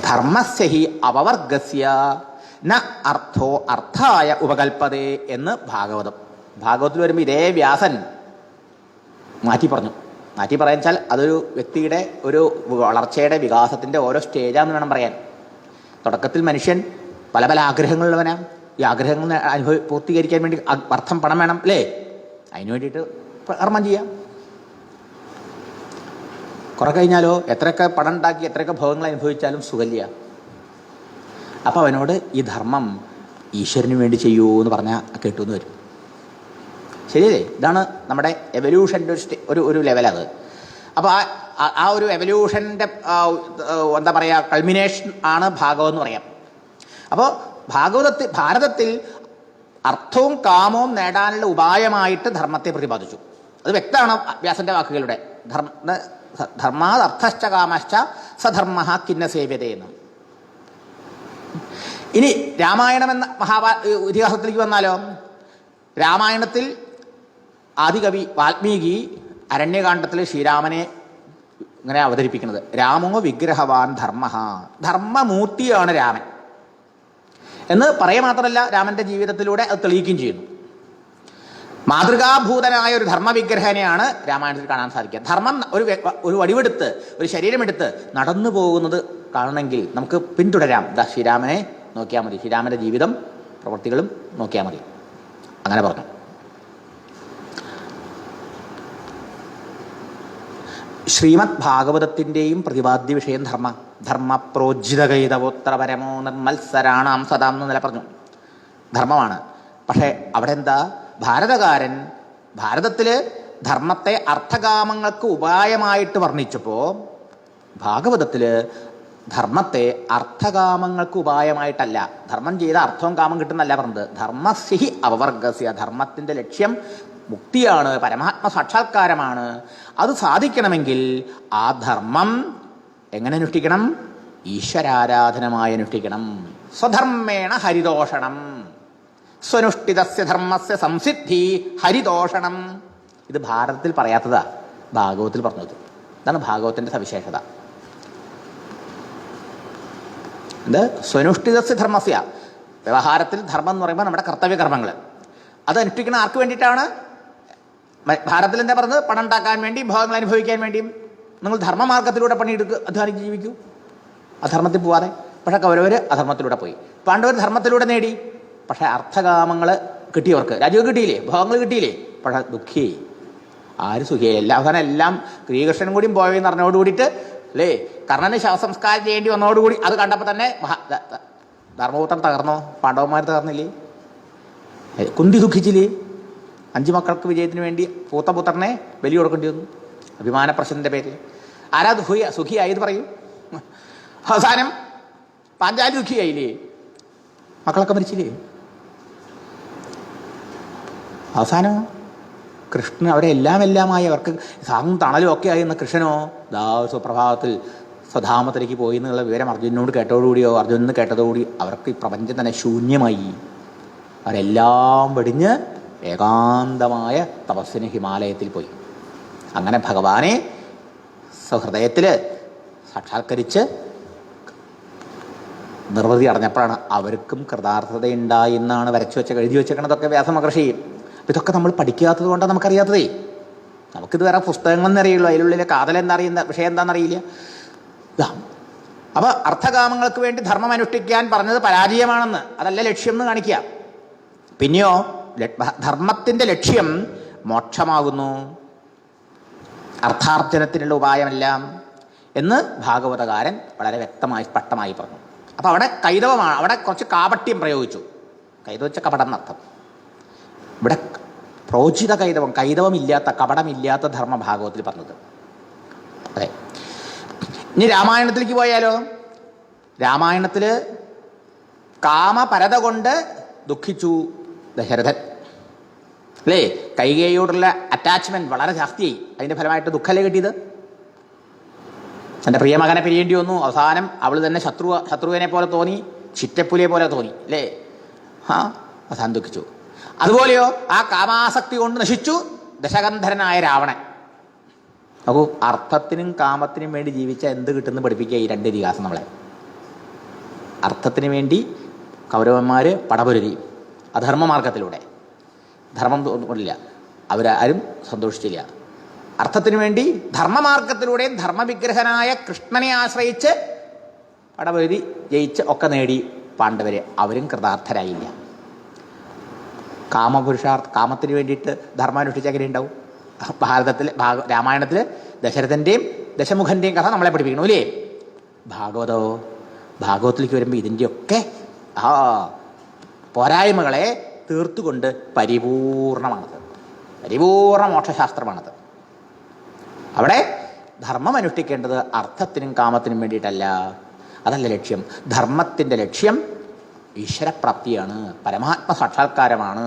ധർമ്മസ്യ ഹി അപവർഗസ്യ ന അർത്ഥോ അർത്ഥായ ഉപകൽപ്പതേ എന്ന് ഭാഗവതം. ഭാഗവതത്തിൽ വരുമ്പോൾ ഇതേ വ്യാസൻ മാറ്റി പറഞ്ഞു. മാറ്റി പറയാച്ചാൽ അതൊരു വ്യക്തിയുടെ ഒരു വളർച്ചയുടെ വികാസത്തിൻ്റെ ഓരോ സ്റ്റേജാന്ന് വേണം പറയാൻ. തുടക്കത്തിൽ മനുഷ്യൻ പല പല ആഗ്രഹങ്ങളുള്ളവനാണ്. ഈ ആഗ്രഹങ്ങൾ പൂർത്തീകരിക്കാൻ വേണ്ടി അർത്ഥം പണം വേണം അല്ലേ? അതിനു വേണ്ടിയിട്ട് കർമ്മം ചെയ്യാം. കുറെ കഴിഞ്ഞാലോ എത്രയൊക്കെ പണം ഉണ്ടാക്കി എത്രയൊക്കെ ഭോഗങ്ങൾ അനുഭവിച്ചാലും സുഖല്യ. അപ്പം അവനോട് ഈ ധർമ്മം ഈശ്വരന് വേണ്ടി ചെയ്യൂ എന്ന് പറഞ്ഞാൽ കേട്ടു എന്ന് വരും. ശരിയല്ലേ? ഇതാണ് നമ്മുടെ എവല്യൂഷൻ്റെ ഒരു ലെവലത്. അപ്പോൾ ആ ഒരു എവല്യൂഷൻ്റെ എന്താ പറയുക കൾമിനേഷൻ ആണ് ഭാഗവതം എന്ന് പറയാം. അപ്പോൾ ഭാരതത്തിൽ അർത്ഥവും കാമവും നേടാനുള്ള ഉപായമായിട്ട് ധർമ്മത്തെ പ്രതിപാദിച്ചു. അത് വ്യക്തമാണ് വ്യാസന്റെ വാക്കുകളുടെ. ധർമാത് അർത്ഥശ്ച കാമശ്ച സധർമ്മ കിന്ന സേവ്യതയെന്ന്. ഇനി രാമായണം എന്ന ഇതിഹാസത്തിലേക്ക് വന്നാലോ? രാമായണത്തിൽ ആദികവി വാൽമീകി അരണ്യകാണ്ഡത്തിൽ ശ്രീരാമനെ ഇങ്ങനെ അവതരിപ്പിക്കുന്നത്, രാമോ വിഗ്രഹവാൻ ധർമ്മ, ധർമ്മമൂർത്തിയാണ് രാമൻ എന്ന് പറയുക മാത്രമല്ല രാമന്റെ ജീവിതത്തിലൂടെ അത് തെളിയിക്കുകയും ചെയ്യുന്നു. മാതൃകാഭൂതനായ ഒരു ധർമ്മവിഗ്രഹനെയാണ് രാമായണത്തിൽ കാണാൻ സാധിക്കുക. ധർമ്മം ഒരു വടിവെടുത്ത് ഒരു ശരീരമെടുത്ത് നടന്നു പോകുന്നത് കാണണമെങ്കിൽ നമുക്ക് പിന്തുടരാം. ശ്രീരാമനെ നോക്കിയാൽ മതി, ശ്രീരാമന്റെ ജീവിതം പ്രവൃത്തികളും നോക്കിയാൽ മതി. അങ്ങനെ പറഞ്ഞു. ശ്രീമദ് ഭാഗവതത്തിൻ്റെയും പ്രതിപാദ്യ വിഷയം ധർമ്മ പ്രോജ്ജിതകൈതവോത്ര പരമോ നിർമത്സരാണാം സദാം എന്ന് നില പറഞ്ഞു. ധർമ്മമാണ്. പക്ഷേ അവിടെ എന്താ? ഭാരതത്തിൽ ധർമ്മത്തെ അർത്ഥകാമങ്ങൾക്ക് ഉപായമായിട്ട് വർണ്ണിച്ചപ്പോൾ ഭാഗവതത്തിൽ ധർമ്മത്തെ അർത്ഥകാമങ്ങൾക്ക് ഉപായമായിട്ടല്ല, ധർമ്മം ചെയ്ത അർത്ഥവും കാമം കിട്ടുന്നല്ല പറഞ്ഞത്. ധർമ്മസ്യ അപവർഗസ്യ, ധർമ്മത്തിൻ്റെ ലക്ഷ്യം മുക്തിയാണ്, പരമാത്മ സാക്ഷാത്കാരമാണ്. അത് സാധിക്കണമെങ്കിൽ ആ ധർമ്മം എങ്ങനെ അനുഷ്ഠിക്കണം? ഈശ്വരാരാധനമായി അനുഷ്ഠിക്കണം. സ്വധർമ്മേണ ഹരിതോഷണം, സ്വനുഷ്ഠിതസ്യ ധർമ്മസ്യ സംസിദ്ധി ഹരിതോഷണം. ഇത് ഭാരതത്തിൽ പറയാത്തതാ, ഭാഗവത്തിൽ പറഞ്ഞത്. ഇതാണ് ഭാഗവത്തിന്റെ സവിശേഷത. ഇത് സ്വനുഷ്ഠിതസ്യ ധർമ്മസ്യ, വ്യവഹാരത്തിൽ ധർമ്മം എന്ന് പറയുമ്പോൾ നമ്മുടെ കർത്തവ്യകർമ്മങ്ങൾ അത് അനുഷ്ഠിക്കുന്ന ആർക്ക് വേണ്ടിയിട്ടാണ്? ഭാരതത്തിൽ എന്താ പറഞ്ഞത്? പണം ഉണ്ടാക്കാൻ വേണ്ടി, ഭോഗങ്ങൾ അനുഭവിക്കാൻ വേണ്ടിയും. നിങ്ങൾ ധർമ്മമാർഗത്തിലൂടെ പണിയെടുക്കുക, അധ്വാനിച്ച് ജീവിക്കൂ, അധർമ്മത്തിൽ പോവാതെ. പക്ഷെ കൗരവർ അധർമ്മത്തിലൂടെ പോയി, പാണ്ഡവർ ധർമ്മത്തിലൂടെ നേടി. പക്ഷെ അർത്ഥകാമങ്ങൾ കിട്ടിയവർക്ക് രാജ്യം കിട്ടിയില്ലേ, ഭോഗങ്ങൾ കിട്ടിയില്ലേ, പക്ഷെ ദുഃഖിയായി, ആര് സുഖിയായി. അവസാനം എല്ലാം ശ്രീകൃഷ്ണനും കൂടിയും പോയെന്ന് പറഞ്ഞോടുകൂടിയിട്ട് അല്ലേ, കർണന് ശവസംസ്കാരം ചെയ്യേണ്ടി വന്നതോടുകൂടി അത് കണ്ടപ്പോൾ തന്നെ ധർമ്മപുത്രൻ തകർന്നോ? പാണ്ഡവന്മാർ തകർന്നില്ലേ? കുന്തി ദുഃഖിച്ചില്ലേ? 5 മക്കൾക്ക് വിജയത്തിന് വേണ്ടി പൂത്തപുത്രനെ ബലി കൊടുക്കേണ്ടി വന്നു അഭിമാനപ്രശ്നത്തിന്റെ പേരിൽ. ആരാ സുഖിയായത് പറയൂ? അവസാനം പാഞ്ചാലി ദുഃഖിയായില്ലേ? മക്കളൊക്കെ മരിച്ചില്ലേ? അവസാനം കൃഷ്ണൻ അവിടെ എല്ലാമായി അവർക്ക് സാങ്ങും തണലും ഒക്കെ ആയി എന്ന കൃഷ്ണനോ സുപ്രഭാതത്തിൽ സ്വധാമത്തിലേക്ക് പോയി എന്നുള്ള വിവരം അർജുനോട് കേട്ടതോടുകൂടിയോ അർജുനന് കേട്ടതോടുകൂടി അവർക്ക് ഈ പ്രപഞ്ചം തന്നെ ശൂന്യമായി. അവരെല്ലാം വെടിഞ്ഞ് ഏകാന്തമായ തപസ്സിന് ഹിമാലയത്തിൽ പോയി. അങ്ങനെ ഭഗവാനെ സഹൃദയത്തിൽ സാക്ഷാത്കരിച്ച് നിർവൃതി അടഞ്ഞപ്പോഴാണ് അവർക്കും കൃതാർത്ഥതയുണ്ടായി എന്നാണ് എഴുതി വെച്ചേക്കണതൊക്കെ വ്യാസമഹർഷി. ഇതൊക്കെ നമ്മൾ പഠിക്കാത്തത് കൊണ്ടാണ് നമുക്കറിയാത്തതേ. നമുക്കിത് വേറെ പുസ്തകങ്ങളെന്ന് അറിയുള്ളൂ, അതിനുള്ളിലെ കാതലെന്നറിയുന്ന വിഷയം എന്താണെന്നറിയില്ല. അപ്പോൾ അർത്ഥകാമങ്ങൾക്ക് വേണ്ടി ധർമ്മം അനുഷ്ഠിക്കാൻ പറഞ്ഞത് പരാജയമാണെന്ന്, അതല്ല ലക്ഷ്യം എന്ന് കാണിക്കുക. പിന്നെയോ ധർമ്മത്തിൻ്റെ ലക്ഷ്യം മോക്ഷമാകുന്നു, അർത്ഥാർജനത്തിനുള്ള ഉപായമെല്ലാം എന്ന് ഭാഗവതകാരൻ വളരെ വ്യക്തമായി സ്പഷ്ടമായി പറഞ്ഞു. അപ്പോൾ അവിടെ കൈതവമാണ്, അവിടെ കുറച്ച് കാപട്യം പ്രയോഗിച്ചു. കൈതവ വെച്ച കപടം എന്നർത്ഥം. ഇവിടെ പ്രോചിത കൈതവം, കൈതവമില്ലാത്ത കപടമില്ലാത്ത ധർമ്മ ഭാഗവത്തിൽ പറഞ്ഞത്. അതെ. ഇനി രാമായണത്തിലേക്ക് പോയാലോ? രാമായണത്തിൽ കാമപരത കൊണ്ട് ദുഃഖിച്ചു ദശരഥൻ, അല്ലേ? കൈകേയിയോടുള്ള അറ്റാച്ച്മെന്റ് വളരെ ജാസ്തിയായി. അതിൻ്റെ ഫലമായിട്ട് ദുഃഖമല്ലേ കിട്ടിയത്? തൻ്റെ പ്രിയ മകനെ പിരിയേണ്ടി വന്നു. അവസാനം അവൾ തന്നെ ശത്രുവിനെ പോലെ തോന്നി, ചിറ്റപ്പുലിയെ പോലെ തോന്നി, അല്ലേ? അവസാനം ദുഃഖിച്ചു. അതുപോലെയോ ആ കാമാസക്തി കൊണ്ട് നശിച്ചു ദശകന്ധരനായ രാവണൻ. നോക്കൂ, അർത്ഥത്തിനും കാമത്തിനും വേണ്ടി ജീവിച്ച എന്ത് കിട്ടുമെന്ന് പഠിപ്പിക്കുക ഈ രണ്ട് ഇതിഹാസം നമ്മളെ. അർത്ഥത്തിന് വേണ്ടി കൗരവന്മാർ പടപൊരുതി അധർമ്മമാർഗത്തിലൂടെ, ധർമ്മം തോന്നില്ല, അവരാരും സന്തോഷിച്ചില്ല. അർത്ഥത്തിനു വേണ്ടി ധർമ്മമാർഗത്തിലൂടെ ധർമ്മവിഗ്രഹനായ കൃഷ്ണനെ ആശ്രയിച്ച് പടപൊരുതി ജയിച്ച് ഒക്കെ നേടി പാണ്ഡവര്, അവരും കൃതാർത്ഥരായില്ല. കാമത്തിന് വേണ്ടിയിട്ട് ധർമ്മം അനുഷ്ഠിച്ച് എങ്ങനെ ഉണ്ടാവും? രാമായണത്തിൽ ദശരഥൻ്റെയും ദശമുഖൻ്റെയും കഥ നമ്മളെ പഠിപ്പിക്കണു, അല്ലേ? ഭാഗവത്തിലേക്ക് വരുമ്പോൾ ഇതിൻ്റെയൊക്കെ പോരായ്മകളെ തീർത്തുകൊണ്ട് പരിപൂർണമാണത്, പരിപൂർണ മോക്ഷശാസ്ത്രമാണത്. അവിടെ ധർമ്മം അനുഷ്ഠിക്കേണ്ടത് അർത്ഥത്തിനും കാമത്തിനും വേണ്ടിയിട്ടല്ല, അതല്ല ലക്ഷ്യം. ധർമ്മത്തിൻ്റെ ലക്ഷ്യം ഈശ്വരപ്രാപ്തിയാണ്, പരമാത്മ സാക്ഷാത്കാരമാണ്.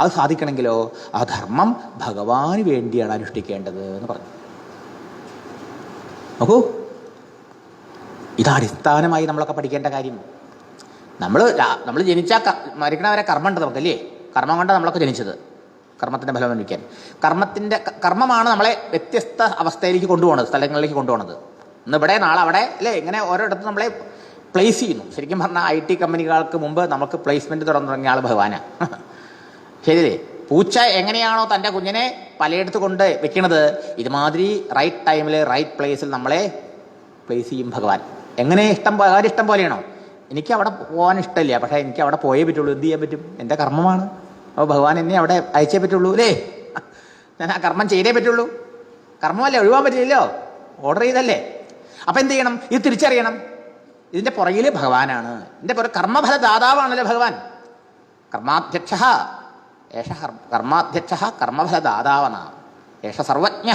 അത് സാധിക്കണമെങ്കിലോ ആ ധർമ്മം ഭഗവാന് വേണ്ടിയാണ് അനുഷ്ഠിക്കേണ്ടത് എന്ന് പറഞ്ഞു. നോക്കൂ, ഇതടിസ്ഥാനമായി നമ്മളൊക്കെ പഠിക്കേണ്ട കാര്യം. നമ്മൾ ജനിച്ചാൽ മരിക്കണവരെ കർമ്മമുണ്ട് നമുക്കല്ലേ? കർമ്മം കൊണ്ടാണ് നമ്മളൊക്കെ ജനിച്ചത്, കർമ്മത്തിൻ്റെ ഫലം അനുഭവിക്കാൻ. കർമ്മമാണ് നമ്മളെ വ്യത്യസ്ത അവസ്ഥയിലേക്ക് കൊണ്ടുപോകുന്നത്, സ്ഥലങ്ങളിലേക്ക് കൊണ്ടുപോകുന്നത്. ഇന്ന് ഇവിടെ നാളെ അവിടെ, അല്ലേ? ഇങ്ങനെ ഓരോയിടത്തും നമ്മളെ പ്ലേസ് ചെയ്യുന്നു. ശരിക്കും പറഞ്ഞാൽ IT കമ്പനികൾക്ക് മുമ്പ് നമുക്ക് പ്ലേസ്മെൻറ്റ് തുടങ്ങിയ ആൾ ഭഗവാനാണ്, ശരിയല്ലേ? പൂച്ച എങ്ങനെയാണോ തൻ്റെ കുഞ്ഞിനെ പലയിടത്ത് കൊണ്ട് വെക്കണത്, ഇതുമാതിരി റൈറ്റ് ടൈമിൽ റൈറ്റ് പ്ലേസിൽ നമ്മളെ പ്ലേസ് ചെയ്യും ഭഗവാൻ. എങ്ങനെ ഭഗവാൻ ഇഷ്ടം പോലെയാണോ? എനിക്ക് അവിടെ പോകാൻ ഇഷ്ടമില്ല, പക്ഷേ എനിക്ക് അവിടെ പോയേ പറ്റുള്ളൂ. എന്ത് ചെയ്യാൻ പറ്റും? എൻ്റെ കർമ്മമാണ്. അപ്പോൾ ഭഗവാൻ എന്നെ അവിടെ അയച്ചേ പറ്റുള്ളൂ, അല്ലേ? ഞാൻ ആ കർമ്മം ചെയ്തേ പറ്റുള്ളൂ. കർമ്മമല്ലേ, ഒഴിവാൻ പറ്റില്ലല്ലോ, ഓർഡർ ചെയ്തല്ലേ. അപ്പം എന്ത് ചെയ്യണം? ഇത് തിരിച്ചറിയണം. ഇതിൻ്റെ പുറകിൽ ഭഗവാനാണ്, ഇതിൻ്റെ പുറകെ കർമ്മഫല ദാതാവാണല്ലോ ഭഗവാൻ. കർമാധ്യക്ഷ കർമ്മഫല ദാതാവന ഏഷ സർവജ്ഞ.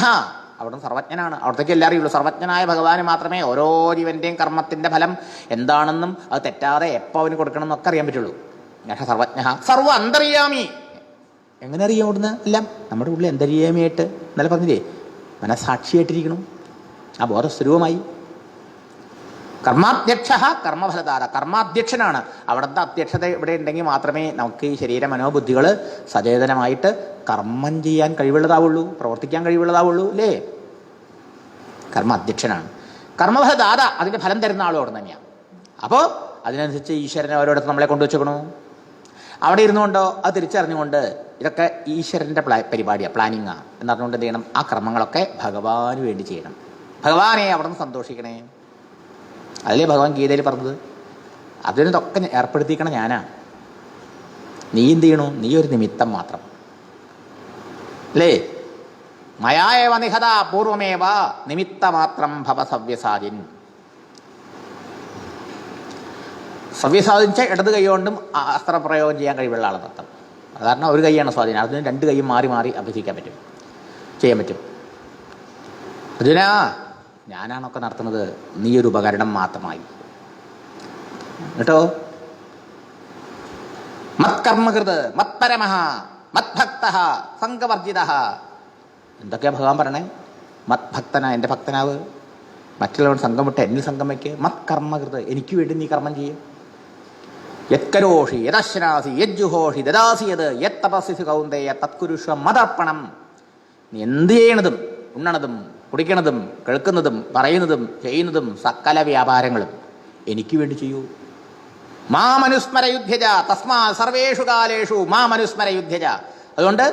അവിടുന്ന് സർവജ്ഞനാണ്, അവിടത്തേക്ക് എല്ലാം അറിയുള്ളൂ. സർവജ്ഞനായ ഭഗവാന് മാത്രമേ ഓരോ ജീവൻ്റെയും കർമ്മത്തിൻ്റെ ഫലം എന്താണെന്നും അത് തെറ്റാതെ എപ്പോൾ അവന് കൊടുക്കണം എന്നൊക്കെ അറിയാൻ പറ്റുള്ളൂ. ഏഷ സർവജ്ഞ സർവ അന്തര്യാമി. എങ്ങനെ അറിയാം അവിടുന്ന്? എല്ലാം നമ്മുടെ ഉള്ളിൽ അന്തര്യാമിയായിട്ട്, ഇന്നലെ പറഞ്ഞില്ലേ, മനസാക്ഷിയായിട്ടിരിക്കണം, ആ ബോധസ്വരൂപമായി. കർമാധ്യക്ഷ കർമ്മഫലദാത, കർമാധ്യക്ഷനാണ്. അവിടുത്തെ അധ്യക്ഷത ഇവിടെ ഉണ്ടെങ്കിൽ മാത്രമേ നമുക്ക് ഈ ശരീര മനോബുദ്ധികൾ സചേതനമായിട്ട് കർമ്മം ചെയ്യാൻ കഴിവുള്ളതാവുള്ളൂ, പ്രവർത്തിക്കാൻ കഴിവുള്ളതാവുള്ളൂ, അല്ലേ? കർമ്മ അധ്യക്ഷനാണ്. കർമ്മഫലദാത, അതിൻ്റെ ഫലം തരുന്ന ആളും അവിടെ തന്നെയാണ്. അപ്പോൾ അതിനനുസരിച്ച് ഈശ്വരനെ ഓരോടത്ത് നമ്മളെ കൊണ്ടുവച്ചേക്കണു. അവിടെ ഇരുന്നുകൊണ്ടോ അത് തിരിച്ചറിഞ്ഞുകൊണ്ട് ഇതൊക്കെ ഈശ്വരൻ്റെ പരിപാടിയാണ്, പ്ലാനിങ്ങാണ് എന്നറിഞ്ഞുകൊണ്ട് എന്ത് ചെയ്യണം? ആ കർമ്മങ്ങളൊക്കെ ഭഗവാന് വേണ്ടി ചെയ്യണം, ഭഗവാനെ അവിടെ നിന്ന് സന്തോഷിക്കണേ. അതിലേ ഭഗവാൻ ഗീതയിൽ പറഞ്ഞത്. അതിനൊക്കെ ഏർപ്പെടുത്തിക്കണം ഞാനാ. നീ എന്ത് ചെയ്യണു? നീ ഒരു നിമിത്തം മാത്രം, അല്ലേ? മയായവ നിഹത പൂർവമേവ നിമിത്തമാത്രം ഭവ സവ്യസാചിൻ. സവ്യസാധിച്ച ഇടത് കൈ കൊണ്ടും അസ്ത്രപ്രയോഗം ചെയ്യാൻ കഴിവുള്ള ആളെന്നർത്ഥം. സാധാരണ ഒരു കൈയാണ് സ്വാധീനം, അതിന് രണ്ട് കൈയും മാറി മാറി അഭ്യസിക്കാൻ പറ്റും, ചെയ്യാൻ പറ്റും. അർജുന, ഞാനാണൊക്കെ നടത്തുന്നത്, നീ ഒരു ഉപകരണം മാത്രമായി കേട്ടോ. മത്കർമ്മകൃത് മത്പരമഃ മത്ഭക്ത സംഘവർജിത. എന്തൊക്കെയാ ഭഗവാൻ പറയണേ? മത്ഭക്തന, എൻ്റെ ഭക്തനാവ്. മറ്റുള്ളവർ സംഘം വിട്ട് എന്നിൽ സംഘം വയ്ക്ക്. മത്കർമ്മകൃത്, എനിക്ക് വേണ്ടി നീ കർമ്മം ചെയ്യും. യത്കരോഷി യദശ്നാസി യജ്ജുഹോഷി ദദാസി യത് യത്തപസ്സി കൗന്ദേയ തത്കുരുഷ്വ മതർപ്പണം. നീ എന്ത് ചെയ്യണതും ഉണ്ണണതും കുടിക്കണതും കേൾക്കുന്നതും പറയുന്നതും ചെയ്യുന്നതും സകല വ്യാപാരങ്ങളും എനിക്ക് വേണ്ടി ചെയ്യൂ. മാമനുസ്മര യുദ്ധ്യജ തസ്മാ സർവേഷു കാലേഷു മാമനുസ്മര യുദ്ധ്യജ. അതുകൊണ്ട്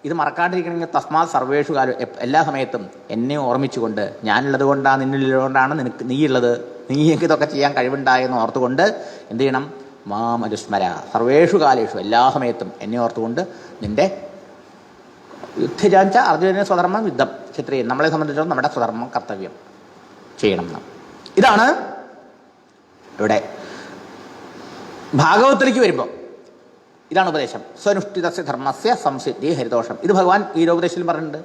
ഇത് മറക്കാണ്ടിരിക്കണമെങ്കിൽ തസ്മാ സർവേഷു കാലം, എല്ലാ സമയത്തും എന്നെ ഓർമ്മിച്ചുകൊണ്ട്, ഞാനുള്ളത് കൊണ്ടാണ്, നിന്നുള്ളത് കൊണ്ടാണ് നീയുള്ളത്, നീ എനിക്ക് ഇതൊക്കെ ചെയ്യാൻ കഴിവുണ്ടായെന്ന് ഓർത്തുകൊണ്ട് എന്ത് ചെയ്യണം? മാം അനുസ്മര സർവേഷു കാലേഷു എല്ലാ സമയത്തും എന്നെ ഓർത്തുകൊണ്ട് നിൻ്റെ യുദ്ധജാച്ച അർജുനന് സ്വധർമ്മം യുദ്ധം ക്ഷത്രിയൻ നമ്മളെ സംബന്ധിച്ചിടത്തോളം നമ്മുടെ സ്വധർമ്മം കർത്തവ്യം ചെയ്യണം എന്ന്. ഇതാണ് ഇവിടെ ഭാഗവത്തിലേക്ക് വരുമ്പോൾ ഇതാണ് ഉപദേശം. സ്വനുഷ്ഠിതസ്യ ധർമ്മസ്യ സംസിദ്ധി ഹരിദോഷം. ഇത് ഭഗവാൻ ഗീതോപദേശത്തിൽ പറഞ്ഞിട്ടുണ്ട്.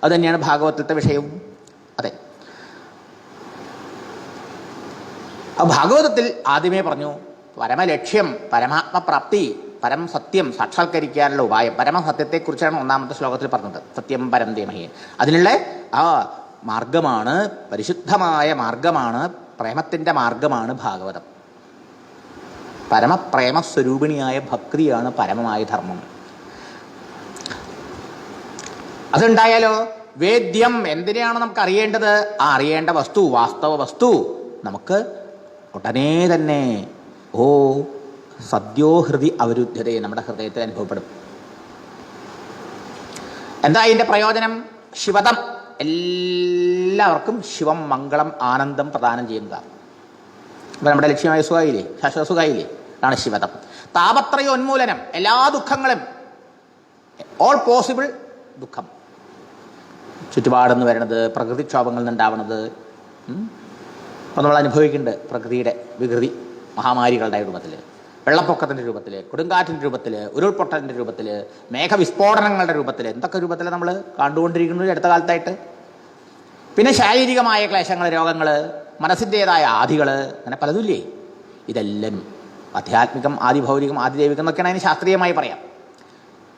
അത് തന്നെയാണ് ഭാഗവതത്തെ വിഷയവും. അതെ, ഭാഗവതത്തിൽ ആദ്യമേ പറഞ്ഞു പരമലക്ഷ്യം പരമാത്മപ്രാപ്തി പരം സത്യം സാക്ഷാത്കരിക്കാനുള്ള ഉപായം. പരമസത്യത്തെക്കുറിച്ചാണ് ഒന്നാമത്തെ ശ്ലോകത്തിൽ പറഞ്ഞത്. സത്യം പരം ധീമഹി. അതിനുള്ള ആ മാർഗമാണ്, പരിശുദ്ധമായ മാർഗമാണ്, പ്രേമത്തിൻ്റെ മാർഗമാണ് ഭാഗവതം. പരമപ്രേമസ്വരൂപിണിയായ ഭക്തിയാണ് പരമമായ ധർമ്മം. അതുണ്ടായാലോ വേദ്യം എന്തിനെയാണ് നമുക്ക് അറിയേണ്ടത്? ആ അറിയേണ്ട വസ്തു, വാസ്തവ വസ്തു നമുക്ക് ഉടനെ തന്നെ സദ്യോ ഹൃദി അവരുദ്ധ്യതയെ നമ്മുടെ ഹൃദയത്തിൽ അനുഭവപ്പെടും. എന്താ അതിൻ്റെ പ്രയോജനം? ശിവതം. എല്ലാവർക്കും ശിവം മംഗളം ആനന്ദം പ്രദാനം ചെയ്യുന്നതാണ്. അപ്പം നമ്മുടെ ലക്ഷ്യമായ സുഖമായില്ലേ, ശാശ്വത സുഖമായില്ലേ? അതാണ് ശിവതം. താപത്രയോന്മൂലനം, എല്ലാ ദുഃഖങ്ങളും, ഓൾ പോസിബിൾ ദുഃഖം, ചുറ്റുപാടെന്ന് വരുന്നത്, പ്രകൃതിക്ഷോഭങ്ങളിൽ നിന്നുണ്ടാവുന്നത്, അപ്പോൾ നമ്മൾ അനുഭവിക്കുന്നുണ്ട് പ്രകൃതിയുടെ വികൃതി, മഹാമാരികളുടെ രൂപത്തിൽ, വെള്ളപ്പൊക്കത്തിൻ്റെ രൂപത്തിൽ, കൊടുങ്കാറ്റിൻ്റെ രൂപത്തിൽ, ഉരുൾപൊട്ടലിൻ്റെ രൂപത്തിൽ, മേഘവിസ്ഫോടനങ്ങളുടെ രൂപത്തിൽ, എന്തൊക്കെ രൂപത്തിൽ നമ്മൾ കണ്ടുകൊണ്ടിരിക്കുന്നത് അടുത്ത കാലത്തായിട്ട്. പിന്നെ ശാരീരികമായ ക്ലേശങ്ങൾ, രോഗങ്ങൾ, മനസ്സിൻ്റേതായ ആദികൾ, അങ്ങനെ പലതുമില്ലേ. ഇതെല്ലാം ആധ്യാത്മികം, ആദിഭൗതികം, ആദിദൈവികം എന്നൊക്കെയാണ് അതിന് ശാസ്ത്രീയമായി പറയാം.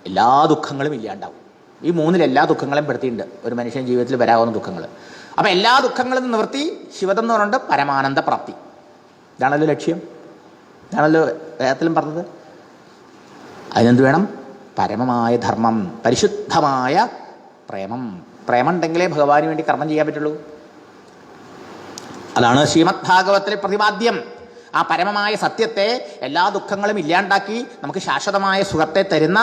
എല്ലാ ദുഃഖങ്ങളും ഇല്ലാണ്ടാവും. ഈ മൂന്നിൽ എല്ലാ ദുഃഖങ്ങളും പെടുത്തിയിട്ടുണ്ട് ഒരു മനുഷ്യൻ ജീവിതത്തിൽ വരാവുന്ന ദുഃഖങ്ങൾ. അപ്പം എല്ലാ ദുഃഖങ്ങളും നിവർത്തി ശിവതം എന്ന് പറഞ്ഞിട്ട് പരമാനന്ദ പ്രാപ്തി. ഇതാണല്ലോ ലക്ഷ്യം. ഇതാണല്ലോ വേദത്തിലും പറഞ്ഞത്. അതിനെന്ത് വേണം? പരമമായ ധർമ്മം, പരിശുദ്ധമായ പ്രേമം. പ്രേമം ഉണ്ടെങ്കിലേ ഭഗവാന് വേണ്ടി കർമ്മം ചെയ്യാൻ പറ്റുള്ളൂ. അതാണ് ശ്രീമദ് ഭാഗവത്തിലെ പ്രതിപാദ്യം. ആ പരമമായ സത്യത്തെ, എല്ലാ ദുഃഖങ്ങളും ഇല്ലാണ്ടാക്കി നമുക്ക് ശാശ്വതമായ സുഖത്തെ തരുന്ന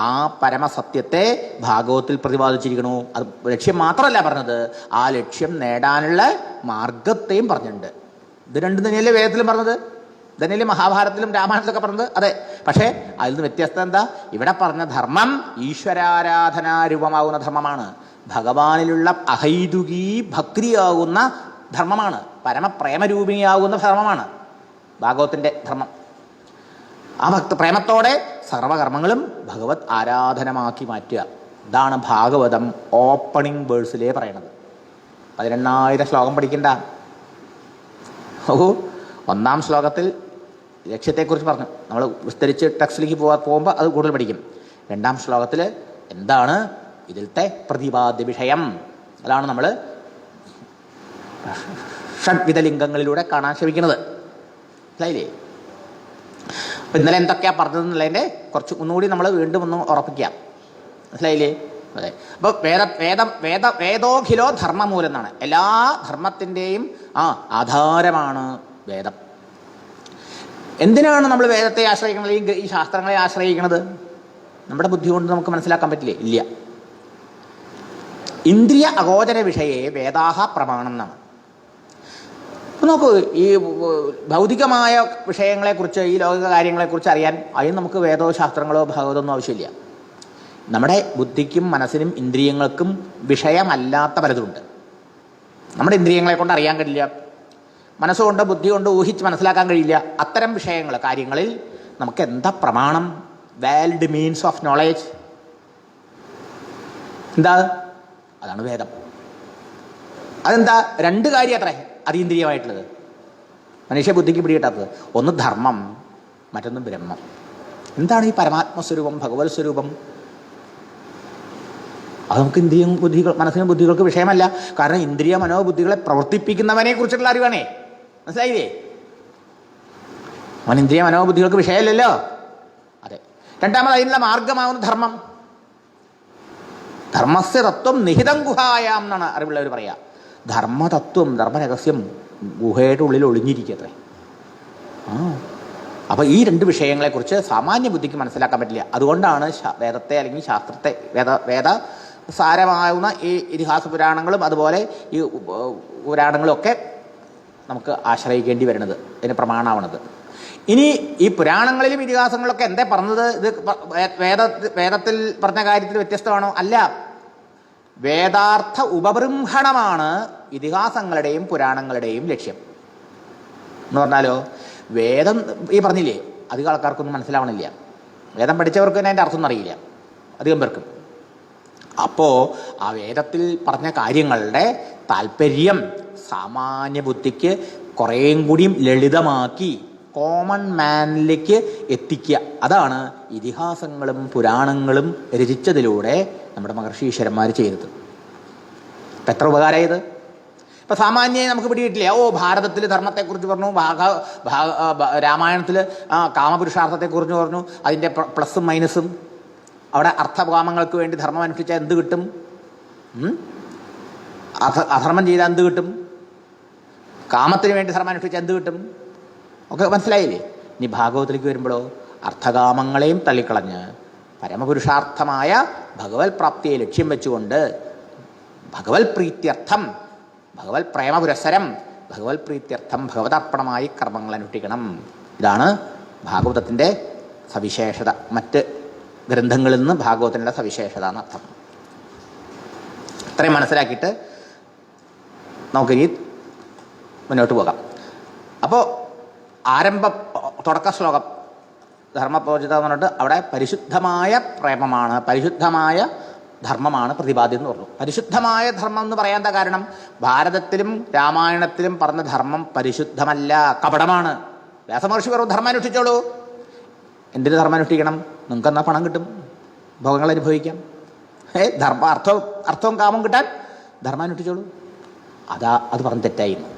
ആ പരമസത്യത്തെ ഭാഗവത്തിൽ പ്രതിപാദിച്ചിരിക്കണു. അത് ലക്ഷ്യം മാത്രമല്ല പറഞ്ഞത്, ആ ലക്ഷ്യം നേടാനുള്ള മാർഗത്തെയും പറഞ്ഞിട്ടുണ്ട്. ഇത് രണ്ടും തന്നെയല്ലേ വേദത്തിലും പറഞ്ഞത്, തന്നെയല്ലേ മഹാഭാരതത്തിലും രാമായണത്തിലൊക്കെ പറഞ്ഞത്. അതെ, പക്ഷേ അതിൽ നിന്ന് വ്യത്യസ്തം എന്താ? ഇവിടെ പറഞ്ഞ ധർമ്മം ഈശ്വരാരാധനാരൂപമാകുന്ന ധർമ്മമാണ്. ഭഗവാനിലുള്ള അഹൈതുകീ ഭക്തിയാകുന്ന ധർമ്മമാണ്. പരമപ്രേമരൂപിണിയാകുന്ന ധർമ്മമാണ് ഭാഗവത്തിൻ്റെ ധർമ്മം. ആ പ്രേമത്തോടെ സർവകർമ്മങ്ങളും ഭഗവത് ആരാധനമാക്കി മാറ്റുക. ഇതാണ് ഭാഗവതം ഓപ്പണിംഗ് വേഴ്സിലേ പറയണത്. 18,000 ശ്ലോകം പഠിക്കണ്ട. ഒന്നാം ശ്ലോകത്തിൽ ലക്ഷ്യത്തെക്കുറിച്ച് പറഞ്ഞു. നമ്മൾ വിസ്തരിച്ച് ടെക്സ്റ്റിലേക്ക് പോകുമ്പോൾ അത് കൂടുതൽ പഠിക്കും. രണ്ടാം ശ്ലോകത്തിൽ എന്താണ് ഇതിലത്തെ പ്രതിപാദ്യ വിഷയം, അതാണ് നമ്മൾ ഷഡ്വിധ ലിംഗങ്ങളിലൂടെ കാണാൻ ശ്രമിക്കുന്നത്. മനസ്സിലായില്ലേ? അപ്പം ഇന്നലെ എന്തൊക്കെയാണ് പറഞ്ഞതെന്നുള്ളതിൻ്റെ കുറച്ച് ഒന്നുകൂടി നമ്മൾ വീണ്ടും ഒന്ന് ഉറപ്പിക്കാം. മനസ്സിലായില്ലേ? അതെ. അപ്പോൾ വേദോഖിലോ ധർമ്മമൂലം എന്നാണ്. എല്ലാ ധർമ്മത്തിൻ്റെയും ആധാരമാണ് വേദം. എന്തിനാണ് നമ്മൾ വേദത്തെ ആശ്രയിക്കുന്നത്, ഈ ശാസ്ത്രങ്ങളെ ആശ്രയിക്കുന്നത്? നമ്മുടെ ബുദ്ധി കൊണ്ട് നമുക്ക് മനസ്സിലാക്കാൻ പറ്റില്ലേ? ഇല്ല. ഇന്ദ്രിയ അഗോചര വിഷയെ വേദാഹ പ്രമാണം എന്നാണ്. നോക്കൂ, ഈ ഭൗതികമായ വിഷയങ്ങളെക്കുറിച്ച്, ഈ ലോക കാര്യങ്ങളെക്കുറിച്ച് അറിയാൻ അതിന് നമുക്ക് വേദോ ശാസ്ത്രങ്ങളോ ഭാഗവതമൊന്നും ആവശ്യമില്ല. നമ്മുടെ ബുദ്ധിക്കും മനസ്സിനും ഇന്ദ്രിയങ്ങൾക്കും വിഷയമല്ലാത്ത പലതുമുണ്ട്. നമ്മുടെ ഇന്ദ്രിയങ്ങളെ കൊണ്ട് അറിയാൻ കഴിയില്ല, മനസ്സുകൊണ്ട് ബുദ്ധി കൊണ്ട് ഊഹിച്ച് മനസ്സിലാക്കാൻ കഴിയില്ല. അത്തരം വിഷയങ്ങൾ, കാര്യങ്ങളിൽ നമുക്ക് എന്താ പ്രമാണം? വാലിഡ് മീൻസ് ഓഫ് നോളേജ് എന്താ? അതാണ് വേദം. അതെന്താ? രണ്ട് കാര്യം അത്രേ അതീന്ദ്രിയമായിട്ടുള്ളത്, മനുഷ്യ ബുദ്ധിക്ക് പിടികിട്ടാത്തത്. ഒന്ന് ധർമ്മം, മറ്റൊന്ന് ബ്രഹ്മം. എന്താണ് ഈ പരമാത്മസ്വരൂപം, ഭഗവത് സ്വരൂപം? അത് നമുക്ക് ഇന്ദ്രിയം ബുദ്ധികൾ, മനസ്സിനും ബുദ്ധികൾക്ക് വിഷയമല്ല. കാരണം ഇന്ദ്രിയ മനോബുദ്ധികളെ പ്രവർത്തിപ്പിക്കുന്നവനെ കുറിച്ചിട്ടുള്ള അറിവാണേ. മനസ്സിലായില്ലേ? അവൻ ഇന്ദ്രിയ മനോബുദ്ധികൾക്ക് വിഷയമല്ലല്ലോ. അതെ. രണ്ടാമത് അതിനുള്ള മാർഗമാകുന്ന ധർമ്മം. ധർമ്മസ്യ തത്വം നിഹിതം ഗുഹായാം എന്നാണ് അറിവുള്ളവർ പറയാ. ധർമ്മതത്വം, ധർമ്മരഹസ്യം ഗുഹയുടെ ഉള്ളിൽ ഒളിഞ്ഞിരിക്കത്രേ. അപ്പോൾ ഈ രണ്ട് വിഷയങ്ങളെക്കുറിച്ച് സാമാന്യ ബുദ്ധിക്ക് മനസ്സിലാക്കാൻ പറ്റില്ല. അതുകൊണ്ടാണ് വേദത്തെ അല്ലെങ്കിൽ ശാസ്ത്രത്തെ, വേദ സാരമാകുന്ന ഈ ഇതിഹാസ പുരാണങ്ങളും അതുപോലെ ഈ പുരാണങ്ങളും ഒക്കെ നമുക്ക് ആശ്രയിക്കേണ്ടി വരുന്നത്, ഇതിന് പ്രമാണമാവണത്. ഇനി ഈ പുരാണങ്ങളിലും ഇതിഹാസങ്ങളിലൊക്കെ എന്താ പറഞ്ഞത്? ഇത് വേദത്തിൽ പറഞ്ഞ കാര്യത്തിൽ വ്യത്യസ്തമാണോ? അല്ല. വേദാർത്ഥ ഉപബൃംഹണമാണ് ഇതിഹാസങ്ങളുടെയും പുരാണങ്ങളുടെയും ലക്ഷ്യം. എന്ന് പറഞ്ഞാലോ, വേദം ഈ പറഞ്ഞില്ലേ, അധികം ആൾക്കാർക്കൊന്നും മനസ്സിലാവണില്ല. വേദം പഠിച്ചവർക്ക് തന്നെ അതിൻ്റെ അർത്ഥം അറിയില്ല, അധികം പേർക്കും. അപ്പോൾ ആ വേദത്തിൽ പറഞ്ഞ കാര്യങ്ങളുടെ താല്പര്യം സാമാന്യ ബുദ്ധിക്ക് കുറേയും കൂടിയും ലളിതമാക്കി കോമൺ മാനിലേക്ക് എത്തിക്കുക. അതാണ് ഇതിഹാസങ്ങളും പുരാണങ്ങളും രചിച്ചതിലൂടെ നമ്മുടെ മഹർഷി ഈശ്വരന്മാർ ചെയ്തത്. ഇപ്പം എത്ര ഉപകാരമായത്! ഇപ്പം സാമാന്യം നമുക്ക് പിടികിട്ടില്ല. ഭാരതത്തിൽ ധർമ്മത്തെക്കുറിച്ച് പറഞ്ഞു, രാമായണത്തിൽ കാമപുരുഷാർത്ഥത്തെക്കുറിച്ച് പറഞ്ഞു, അതിൻ്റെ പ്ലസും മൈനസും. അവിടെ അർത്ഥകാമങ്ങൾക്ക് വേണ്ടി ധർമ്മം അനുഷ്ഠിച്ചാൽ എന്ത് കിട്ടും? അധർമ്മം ചെയ്താൽ എന്ത് കിട്ടും? കാമത്തിന് വേണ്ടി ധർമ്മം അനുഷ്ഠിച്ചാൽ എന്ത് കിട്ടും? ഒക്കെ മനസ്സിലായില്ലേ? ഇനി ഭാഗവതത്തിലേക്ക് വരുമ്പോഴോ, അർത്ഥകാമങ്ങളെയും തള്ളിക്കളഞ്ഞ് പരമപുരുഷാർത്ഥമായ ഭഗവത് പ്രാപ്തിയെ ലക്ഷ്യം വെച്ചുകൊണ്ട് ഭഗവത് പ്രീത്യർത്ഥം, ഭഗവത് പ്രേമപുരസ്സരം, ഭഗവത് പ്രീത്യർത്ഥം ഭഗവതർപ്പണമായി കർമ്മങ്ങൾ അനുഷ്ഠിക്കണം. ഇതാണ് ഭാഗവതത്തിൻ്റെ സവിശേഷത. മറ്റ് ഗ്രന്ഥങ്ങളിൽ നിന്ന് ഭാഗവതത്തിൻ്റെ സവിശേഷത എന്നർത്ഥം. ഇത്രയും മനസ്സിലാക്കിയിട്ട് നമുക്കിനി മുന്നോട്ട് പോകാം. അപ്പോൾ തുടക്ക ശ്ലോകം ധർമ്മപ്രോചിത എന്ന് പറഞ്ഞിട്ട് അവിടെ പരിശുദ്ധമായ പ്രേമമാണ്, പരിശുദ്ധമായ ധർമ്മമാണ് പ്രതിപാദ്യം എന്ന് പറഞ്ഞു. പരിശുദ്ധമായ ധർമ്മം എന്ന് പറയാൻ കാരണം ഭാരതത്തിലും രാമായണത്തിലും പറഞ്ഞ ധർമ്മം പരിശുദ്ധമല്ല, കപടമാണ്. വ്യാസമഹർഷി പറഞ്ഞു ധർമ്മം അനുഷ്ഠിച്ചോളൂ. എന്തിന് ധർമ്മം അനുഷ്ഠിക്കണം? നിങ്ങൾക്ക് എന്നാൽ പണം കിട്ടും, ഭോഗങ്ങൾ അനുഭവിക്കാം. അർത്ഥവും കാമവും കിട്ടാൻ ധർമ്മം അനുഷ്ഠിച്ചോളൂ. അത് പറഞ്ഞ് തെറ്റായിരുന്നു.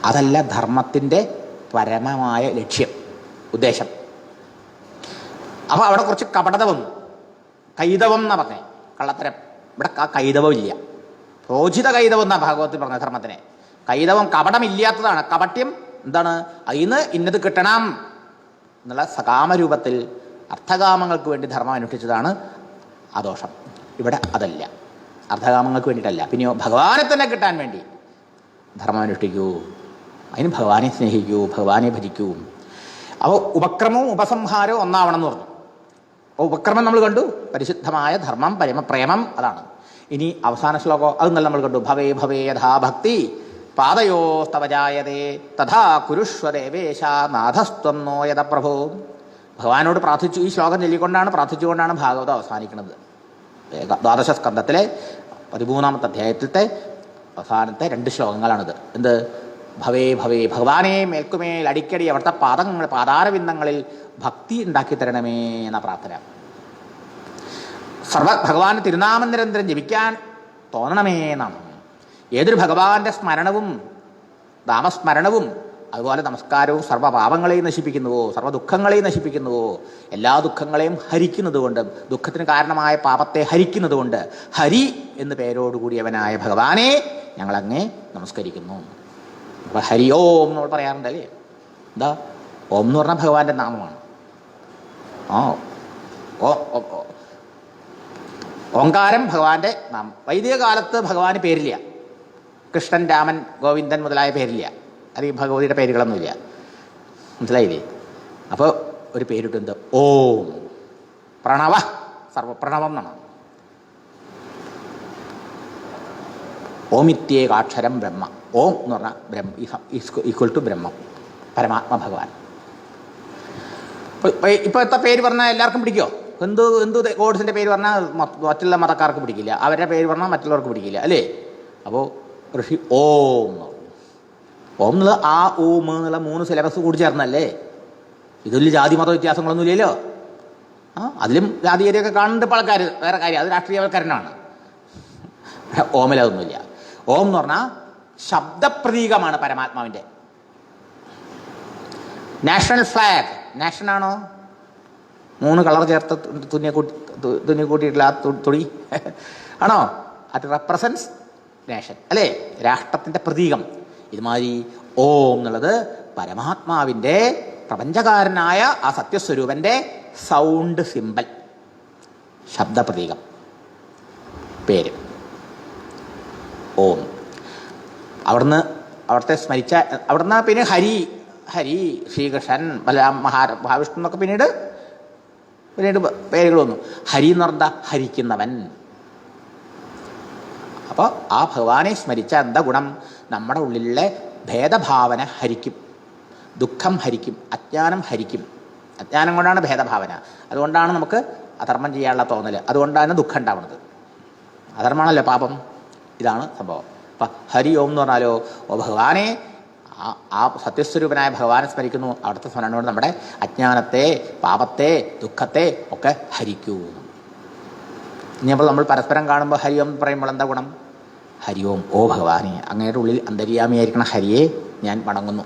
അതല്ല ധർമ്മത്തിൻ്റെ പരമമായ ലക്ഷ്യം, ഉദ്ദേശം. അപ്പോൾ അവിടെ കുറച്ച് കപടത വന്നു. കൈതവം എന്നാ പറഞ്ഞേ, കള്ളത്തരം. ഇവിടെ ആ കൈതവം ഇല്ല. പ്രോചിത കൈതവം എന്നാ ഭാഗവത്തിൽ പറഞ്ഞ ധർമ്മത്തിനെ. കൈതവം കപടമില്ലാത്തതാണ്. കപട്യം എന്താണ്? അതിന് ഇന്നത് കിട്ടണം എന്നുള്ള സകാമരൂപത്തിൽ അർത്ഥകാമങ്ങൾക്ക് വേണ്ടി ധർമ്മം അനുഷ്ഠിച്ചതാണ് ആ ദോഷം. ഇവിടെ അതല്ല, അർത്ഥകാമങ്ങൾക്ക് വേണ്ടിയിട്ടല്ല. പിന്നെയോ ഭഗവാനെ തന്നെ കിട്ടാൻ വേണ്ടി ധർമ്മം അനുഷ്ഠിക്കൂ, അതിന് ഭഗവാനെ സ്നേഹിക്കൂ, ഭഗവാനെ ഭജിക്കൂ. അപ്പോൾ ഉപക്രമവും ഉപസംഹാരവും ഒന്നാവണം എന്ന് പറഞ്ഞു. അപ്പോൾ ഉപക്രമം നമ്മൾ കണ്ടു, പരിശുദ്ധമായ ധർമ്മം, പ്രേമം, അതാണ്. ഇനി അവസാന ശ്ലോകം അത് നല്ല നമ്മൾ കണ്ടു. ഭവേ ഭവേ യഥാ ഭക്തി പാദയോസ്തവജായതേ തഥാ കുരുഷ്വ ദേവേശ നാഥസ്ത്വം നോ യഥ പ്രഭോ. ഭഗവാനോട് പ്രാർത്ഥിച്ചു. ഈ ശ്ലോകം ചൊല്ലിക്കൊണ്ടാണ്, പ്രാർത്ഥിച്ചുകൊണ്ടാണ് ഭാഗവതം അവസാനിക്കുന്നത്. ദ്വാദശ സ്കന്ധത്തിലെ 13-ാമത്തെ അധ്യായത്തിലത്തെ അവസാനത്തെ 2 ശ്ലോകങ്ങളാണിത്. എന്ത്? ഭവേ ഭവേ, ഭഗവാനെ മേൽക്കുമേൽ അടിക്കടി അവിടുത്തെ പാതാരവിന്ദങ്ങളിൽ ഭക്തി ഉണ്ടാക്കി തരണമേ എന്ന പ്രാർത്ഥന. ഭഗവാന്റെ തിരുനാമം നിരന്തരം ജപിക്കാൻ തോന്നണമേ എന്നാണ്. ഏതൊരു ഭഗവാന്റെ സ്മരണവും നാമസ്മരണവും അതുപോലെ നമസ്കാരവും സർവ്വപാപങ്ങളെയും നശിപ്പിക്കുന്നുവോ, സർവ്വ ദുഃഖങ്ങളെയും നശിപ്പിക്കുന്നുവോ, എല്ലാ ദുഃഖങ്ങളെയും ഹരിക്കുന്നതുകൊണ്ട്, ദുഃഖത്തിന് കാരണമായ പാപത്തെ ഹരിക്കുന്നതുകൊണ്ട് ഹരി എന്ന് പേരോടുകൂടിയവനായ ഭഗവാനെ ഞങ്ങളങ്ങേ നമസ്കരിക്കുന്നു. അപ്പം ഹരി ഓം നമ്മൾ പറയാറുണ്ടല്ലേ. എന്താ? ഓം എന്ന് പറഞ്ഞാൽ ഭഗവാന്റെ നാമമാണ്. ഓങ്കാരം ഭഗവാന്റെ നാമം. വൈദിക കാലത്ത് ഭഗവാന് പേരില്ല. കൃഷ്ണൻ, രാമൻ, ഗോവിന്ദൻ മുതലായ പേരില്ല. അല്ലെങ്കിൽ ഭഗവതിയുടെ പേരുകളൊന്നുമില്ല. മനസ്സിലായില്ലേ? അപ്പോൾ ഒരു പേരിട്ടുണ്ട് ഓം. പ്രണവ, സർവപ്രണവം എന്നാണ്. ഓമിത്യേകാക്ഷരം ബ്രഹ്മ. ഓം എന്ന് പറഞ്ഞാൽ ഈക്വൽ ടു ബ്രഹ്മം, പരമാത്മ ഭഗവാൻ. ഇപ്പോഴത്തെ പേര് പറഞ്ഞാൽ എല്ലാവർക്കും പിടിക്കുമോ? ഹിന്ദു ഗോഡ്സിൻ്റെ പേര് പറഞ്ഞാൽ മറ്റുള്ള മതക്കാർക്ക് പിടിക്കില്ല, അവരുടെ പേര് പറഞ്ഞാൽ മറ്റുള്ളവർക്ക് പിടിക്കില്ല, അല്ലേ? അപ്പോൾ ഋഷി ഓം എന്ന് പറഞ്ഞു. ഓം എന്നുള്ള ആ ഊം എന്നുള്ള 3 സിലബസ് കൂടി ചേർന്നല്ലേ. ഇതിൽ ജാതി മത വ്യത്യാസങ്ങളൊന്നും ഇല്ലല്ലോ. അതിലും ജാതീയരെയൊക്കെ കാണുന്നുണ്ട് ഇപ്പോൾ ആൾക്കാർ, വേറെ കാര്യം, അത് രാഷ്ട്രീയവൽക്കരണമാണ്. ഓമിലതൊന്നുമില്ല. ഓം എന്ന് പറഞ്ഞാൽ ശബ്ദപ്രതീകമാണ് പരമാത്മാവിൻ്റെ. നാഷണൽ ഫ്ലാഗ്, നാഷനാണോ? 3 കളർ ചേർത്ത് തുന്നി കൂട്ടിയിട്ടുള്ള ആ തുണി ആണോ? അത് റെപ്രസെൻറ്റ്സ് നേഷൻ, അല്ലേ? രാഷ്ട്രത്തിൻ്റെ പ്രതീകം. ഇതുമാതിരി ഓം എന്നുള്ളത് പരമാത്മാവിൻ്റെ, പ്രപഞ്ചകാരനായ ആ സത്യസ്വരൂപൻ്റെ സൗണ്ട് സിമ്പൽ, ശബ്ദപ്രതീകം, പേര് ഓം. അവിടുത്തെ സ്മരിച്ച, അവിടുന്ന് പിന്നെ ഹരി, ഹരി, ശ്രീകൃഷ്ണൻ, ബലരാം, മഹാവിഷ്ണു എന്നൊക്കെ പിന്നീട് പേരുകൾ വന്നു. ഹരി എന്ന് പറഞ്ഞാൽ ഹരിക്കുന്നവൻ. അപ്പോൾ ആ ഭഗവാനെ സ്മരിച്ച എന്താ ഗുണം? നമ്മുടെ ഉള്ളിലെ ഭേദഭാവന ഹരിക്കും, ദുഃഖം ഹരിക്കും, അജ്ഞാനം ഹരിക്കും. അജ്ഞാനം കൊണ്ടാണ് ഭേദഭാവന. അതുകൊണ്ടാണ് നമുക്ക് അധർമ്മം ചെയ്യാനുള്ള തോന്നൽ, അതുകൊണ്ടാണ് ദുഃഖം ഉണ്ടാവുന്നത്. അധർമ്മമാണല്ലോ പാപം. ഇതാണ് സംഭവം. അപ്പം ഹരി ഓം എന്ന് പറഞ്ഞാലോ, ഓ ഭഗവാനെ, ആ സത്യസ്വരൂപനായ ഭഗവാനെ സ്മരിക്കുന്നു. അവിടുത്തെ സ്മരണ കൊണ്ട് നമ്മുടെ അജ്ഞാനത്തെ, പാപത്തെ, ദുഃഖത്തെ ഒക്കെ ഹരിക്കൂ. ഇനിയപ്പോൾ നമ്മൾ പരസ്പരം കാണുമ്പോൾ ഹരി ഓം പറയുമ്പോൾ എന്താ ഗുണം? ഹരി ഓം, ഓ ഭഗവാനെ, അങ്ങയുടെ ഉള്ളിൽ അന്തര്യാമിയായിരിക്കണ ഹരിയെ ഞാൻ വണങ്ങുന്നു.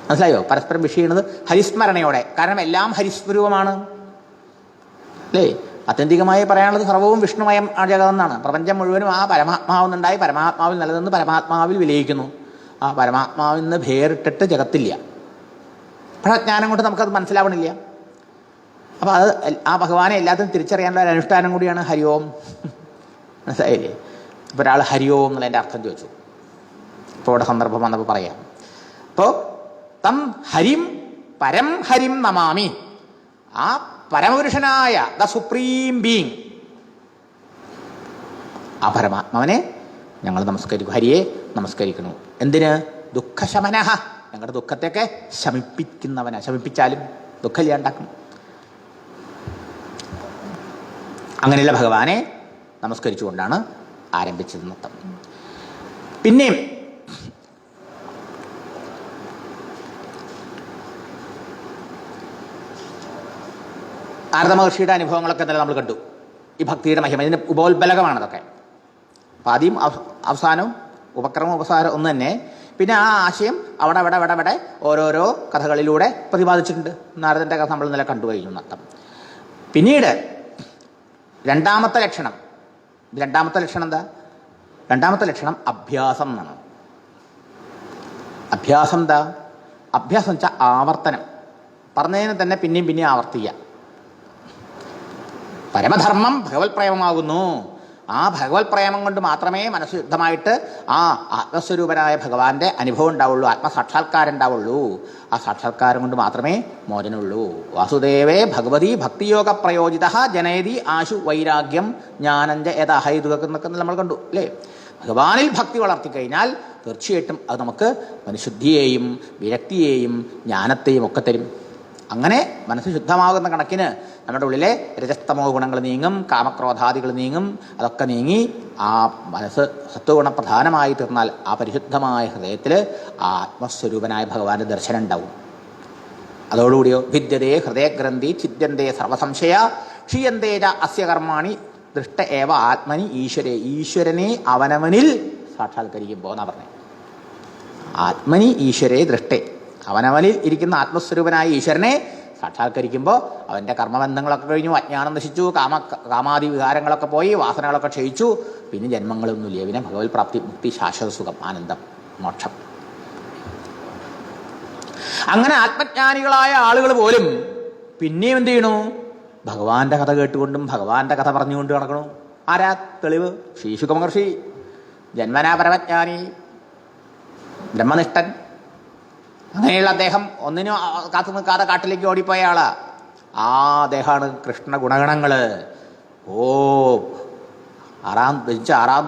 മനസ്സിലായോ? പരസ്പരം വിഷ് ചെയ്യുന്നത് ഹരിസ്മരണയോടെ. കാരണം എല്ലാം ഹരിസ്വരൂപമാണ് അല്ലേ? ആത്യന്തികമായി പറയാനുള്ളത് സർവവും വിഷ്ണുമയം ജഗതെന്നാണ്. പ്രപഞ്ചം മുഴുവനും ആ പരമാത്മാവെന്നുണ്ടായി, പരമാത്മാവിൽ നിലനിന്ന് പരമാത്മാവിൽ വിലയിക്കുന്നു. ആ പരമാത്മാവിൽ നിന്ന് വേറിട്ടിട്ട് ജഗത്തില്ല. പ്രജ്ഞാനം കൊണ്ട് നമുക്കത് മനസ്സിലാവണില്ല. അപ്പോൾ അത് ആ ഭഗവാനെ എല്ലാത്തിനും തിരിച്ചറിയാനുള്ള ഒരു അനുഷ്ഠാനം കൂടിയാണ് ഹരി ഓം. മനസ്സിലായില്ലേ? ഇപ്പോൾ ഒരാൾ ഹരി ഓം എന്നുള്ളതിൻ്റെ അർത്ഥം ചോദിച്ചു. ഇപ്പോൾ ഇവിടെ സന്ദർഭം വന്നപ്പോൾ പറയാം. അപ്പോൾ തം ഹരിം പരം ഹരിം നമാമി, ആ പരമപുരുഷനായ ദ സുപ്രീം ബീങ്, ആ പരമാത്മാവിനെ ഞങ്ങൾ നമസ്കരിക്കും, ഹരിയെ നമസ്കരിക്കുന്നു. എന്തിന്? ദുഃഖശമനഃ, ഞങ്ങളുടെ ദുഃഖത്തെയൊക്കെ ശമിപ്പിക്കുന്നവനാ. ശമിപ്പിച്ചാലും ദുഃഖമില്ലാണ്ടാക്കും. അങ്ങനെയുള്ള ഭഗവാനെ നമസ്കരിച്ചുകൊണ്ടാണ് ആരംഭിച്ചത് നൃത്തം. പിന്നെയും നാരദ മഹർഷിയുടെ അനുഭവങ്ങളൊക്കെ തന്നെ നമ്മൾ കണ്ടു. ഈ ഭക്തിയുടെ മഹിമ, ഇതിൻ്റെ ഉപോത്ബലകമാണ് അതൊക്കെ. അപ്പം ആദ്യം അവസാനവും ഉപക്രമം ഉപസാരം ഒന്ന് തന്നെ. പിന്നെ ആ ആശയം അവിടെ ഓരോരോ കഥകളിലൂടെ പ്രതിപാദിച്ചിട്ടുണ്ട്. നാരദൻ്റെ കഥ നമ്മൾ ഇന്നലെ കണ്ടു കഴിഞ്ഞു നൃത്തം. പിന്നീട് രണ്ടാമത്തെ ലക്ഷണം എന്താ? രണ്ടാമത്തെ ലക്ഷണം അഭ്യാസം എന്നാണ്. അഭ്യാസം എന്താ? അഭ്യാസം വെച്ചാൽ ആവർത്തനം. പറഞ്ഞതിന് തന്നെ പിന്നെയും ആവർത്തിക്കുക. പരമധർമ്മം ഭഗവത് പ്രേമമാകുന്നു. ആ ഭഗവത് പ്രേമം കൊണ്ട് മാത്രമേ മനഃശുദ്ധമായിട്ട് ആ ആത്മസ്വരൂപനായ ഭഗവാന്റെ അനുഭവം ഉണ്ടാവുള്ളൂ, ആത്മസാക്ഷാത്കാരം ഉണ്ടാവുള്ളൂ. ആ സാക്ഷാത്കാരം കൊണ്ട് മാത്രമേ മോചനമുള്ളൂ. വാസുദേവേ ഭഗവതി ഭക്തിയോഗ പ്രയോജിത ജനയതി ആശു വൈരാഗ്യം ജ്ഞാനഞ്ച യഥാഹൈതുക എന്നൊക്കെ നമ്മൾ കണ്ടു അല്ലേ? ഭഗവാനിൽ ഭക്തി വളർത്തിക്കഴിഞ്ഞാൽ തീർച്ചയായിട്ടും അത് നമുക്ക് മനഃശുദ്ധിയെയും വിരക്തിയെയും ജ്ഞാനത്തെയും ഒക്കെ തരും. അങ്ങനെ മനസ്സ് ശുദ്ധമാകുന്ന കണക്കിന് നമ്മുടെ ഉള്ളിലെ രജസ്തമോ ഗുണങ്ങൾ നീങ്ങും, കാമക്രോധാദികൾ നീങ്ങും. അതൊക്കെ നീങ്ങി ആ മനസ്സ് സത്വഗുണപ്രധാനമായി തീർന്നാൽ ആ പരിശുദ്ധമായ ഹൃദയത്തിൽ ആ ആത്മസ്വരൂപനായ ഭഗവാന്റെ ദർശനം ഉണ്ടാവും. അതോടുകൂടിയോ ഭിദ്യതേ ഹൃദയഗ്രന്ഥി ഛിദ്യന്തേ സർവസംശയ ക്ഷീയന്തേജ അസ്യ കർമാണി ദൃഷ്ട ഏവ ആത്മനി ഈശ്വരേ, ഈശ്വരനെ അവനവനിൽ സാക്ഷാത്കരിക്കുമ്പോൾ എന്നാ പറഞ്ഞത്. ആത്മനി ഈശ്വരേ ദൃഷ്ടേ, അവനവനിൽ ഇരിക്കുന്ന ആത്മസ്വരൂപനായ ഈശ്വരനെ സാക്ഷാത്കരിക്കുമ്പോൾ അവൻ്റെ കർമ്മബന്ധങ്ങളൊക്കെ കഴിഞ്ഞു, അജ്ഞാനം നശിച്ചു, കാമാദി വികാരങ്ങളൊക്കെ പോയി, വാസനകളൊക്കെ ക്ഷയിച്ചു, പിന്നെ ജന്മങ്ങളൊന്നുമില്ല. പിന്നെ ഭഗവത് പ്രാപ്തി, മുക്തി, ശാശ്വത സുഖം, ആനന്ദം, മോക്ഷം. അങ്ങനെ ആത്മജ്ഞാനികളായ ആളുകൾ പോലും പിന്നെയും എന്ത് ചെയ്യണു? ഭഗവാന്റെ കഥ കേട്ടുകൊണ്ടും ഭഗവാന്റെ കഥ പറഞ്ഞുകൊണ്ട് നടക്കണു. ആരാ തെളിവ്? ശ്രീശുക മഹർഷി, ജന്മനാ പരമജ്ഞാനി, ബ്രഹ്മനിഷ്ഠൻ. അങ്ങനെയുള്ള അദ്ദേഹം ഒന്നിനും കാത്തു നിൽക്കാതെ കാട്ടിലേക്ക് ഓടിപ്പോയ ആളാ. ആ അദ്ദേഹമാണ് കൃഷ്ണ ഗുണഗണങ്ങള്. ആറാം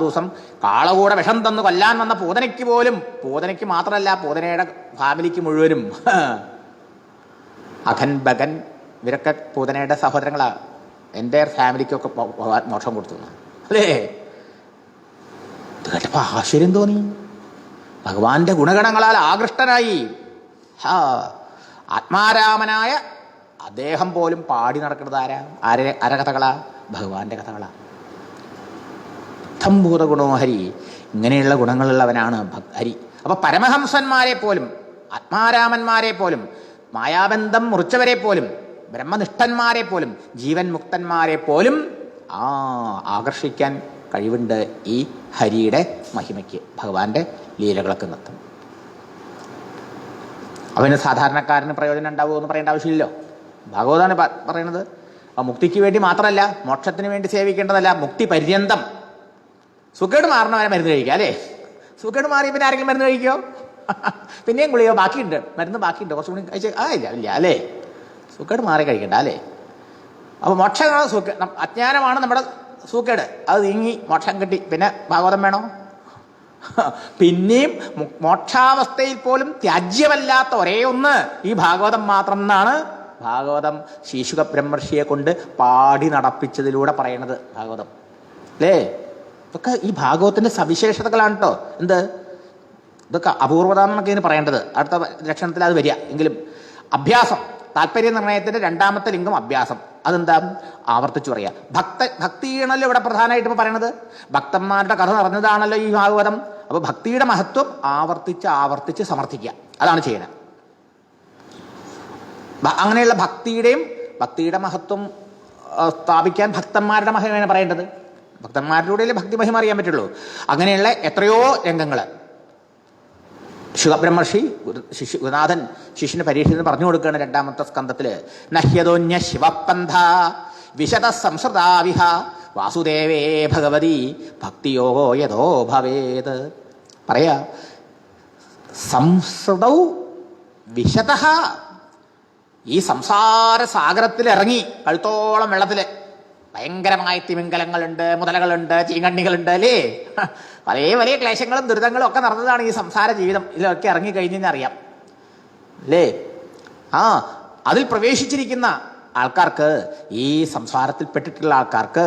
ദിവസം കാളകൂടെ വിഷം തന്നു കൊല്ലാൻ വന്ന പൂതനയ്ക്ക് പോലും, പൂതനയ്ക്ക് മാത്രമല്ല പൂതനയുടെ ഫാമിലിക്ക് മുഴുവനും, അഖൻ ബഗൻ ഇവരൊക്കെ പൂതനയുടെ സഹോദരങ്ങളാ. എൻ്റെ ഫാമിലിക്കൊക്കെ മോക്ഷം കൊടുത്തു അല്ലേ? ഇത് കേട്ടപ്പോൾ ആശ്ചര്യം തോന്നി. ഭഗവാന്റെ ഗുണഗണങ്ങളാൽ ആകൃഷ്ടനായി. ആത്മാരാമനായ അദ്ദേഹം പോലും പാടി നടക്കുന്നത് ആര കഥകളാ? ഭഗവാന്റെ കഥകളാ. ഭൂത ഗുണോ ഹരി, ഇങ്ങനെയുള്ള ഗുണങ്ങളുള്ളവനാണ് ഹരി. അപ്പൊ പരമഹംസന്മാരെ പോലും, ആത്മാരാമന്മാരെ പോലും, മായാബന്ധം മുറിച്ചവരെ പോലും, ബ്രഹ്മനിഷ്ഠന്മാരെ പോലും, ജീവൻ മുക്തന്മാരെ പോലും ആകർഷിക്കാൻ കഴിവുണ്ട് ഈ ഹരിയുടെ മഹിമയ്ക്ക്, ഭഗവാന്റെ ലീലകളൊക്കെ നിർത്തും. അവന് സാധാരണക്കാരന് പ്രയോജനം ഉണ്ടാവുമെന്ന് പറയേണ്ട ആവശ്യമില്ലല്ലോ. ഭാഗവതാണ് പറയുന്നത്. ആ മുക്തിക്ക് വേണ്ടി മാത്രമല്ല, മോക്ഷത്തിന് വേണ്ടി സേവിക്കേണ്ടതല്ല, മുക്തി പര്യന്തം. സുഖേട് മാറണവരെ മരുന്ന് കഴിക്കുക അല്ലേ? സുഖേട് മാറി പിന്നെ ആരെങ്കിലും മരുന്ന് കഴിക്കോ? പിന്നെയും ഗുളിക ബാക്കിയുണ്ട്, മരുന്ന് ബാക്കിയുണ്ട്, കുറച്ചുകൂടി കഴിച്ച് ഇല്ല അല്ലേ, സൂക്കേട് മാറി കഴിക്കണ്ട അല്ലേ. അപ്പോൾ മോക്ഷമാണ് അജ്ഞാനമാണ് നമ്മുടെ സൂക്കേട്, അത് നീങ്ങി മോക്ഷം കിട്ടി, പിന്നെ ഭാഗവതം വേണോ? പിന്നെയും മോക്ഷാവസ്ഥയിൽ പോലും ത്യാജ്യമല്ലാത്ത ഒരേ ഒന്ന് ഈ ഭാഗവതം മാത്രം എന്നാണ് ഭാഗവതം ശീശുക ബ്രഹ്മർഷിയെ കൊണ്ട് പാടി നടപ്പിച്ചതിലൂടെ പറയണത് ഭാഗവതം അല്ലേ. ഇതൊക്കെ ഈ ഭാഗവതത്തിന്റെ സവിശേഷതകളാണ് കേട്ടോ. എന്ത് ഇതൊക്കെ അപൂർവത എന്നൊക്കെ ഇതിന് പറയേണ്ടത്, അടുത്ത ലക്ഷണത്തിൽ അത് വരിക. എങ്കിലും അഭ്യാസം, താല്പര്യ നിർണയത്തിന്റെ രണ്ടാമത്തെ ലിംഗം അഭ്യാസം. അതെന്താ? ആവർത്തിച്ചു പറയുക. ഭക്തിയാണല്ലോ ഇവിടെ പ്രധാനമായിട്ട് ഇപ്പോൾ പറയണത്. ഭക്തന്മാരുടെ കഥ പറഞ്ഞതാണല്ലോ ഈ ഭാഗവതം. അപ്പോൾ ഭക്തിയുടെ മഹത്വം ആവർത്തിച്ച് സമർത്ഥിക്കുക, അതാണ് ചെയ്യുന്നത്. അങ്ങനെയുള്ള ഭക്തിയുടെ മഹത്വം സ്ഥാപിക്കാൻ ഭക്തന്മാരുടെ മഹിമയാണ് പറയേണ്ടത്. ഭക്തന്മാരിലൂടെയല്ലേ ഭക്തി മഹിമ അറിയാൻ പറ്റുള്ളൂ. അങ്ങനെയുള്ള എത്രയോ രംഗങ്ങൾ ശുഖബ്രഹ്മർഷി ഗുരുനാഥൻ ശിഷ്യന് പരീക്ഷയിൽ പറഞ്ഞു കൊടുക്കുകയാണ് രണ്ടാമത്തെ സ്കന്ധത്തില്. നഹ്യതോന്യ ശിവപന്ഥ വിശദ സംസൃതാവിഹ വാസുദേവേ ഭഗവതി ഭക്തിയോഗോ യഥോ ഭവേത്. പറയാ, സംസൃതൗ വിശദ, ഈ സംസാര സാഗരത്തിൽ ഇറങ്ങി കഴുത്തോളം വെള്ളത്തില് ഭയങ്കരമായ തിമിംഗലങ്ങളുണ്ട്, മുതലകളുണ്ട്, ചീങ്കണ്ണികളുണ്ട് അല്ലേ. വലിയ ക്ലേശങ്ങളും ദുരിതങ്ങളും ഒക്കെ നടന്നതാണ് ഈ സംസാര ജീവിതം. ഇതിലൊക്കെ ഇറങ്ങിക്കഴിഞ്ഞെന്ന് അറിയാം അല്ലേ. അതിൽ പ്രവേശിച്ചിരിക്കുന്ന ആൾക്കാർക്ക്, ഈ സംസാരത്തിൽപ്പെട്ടിട്ടുള്ള ആൾക്കാർക്ക്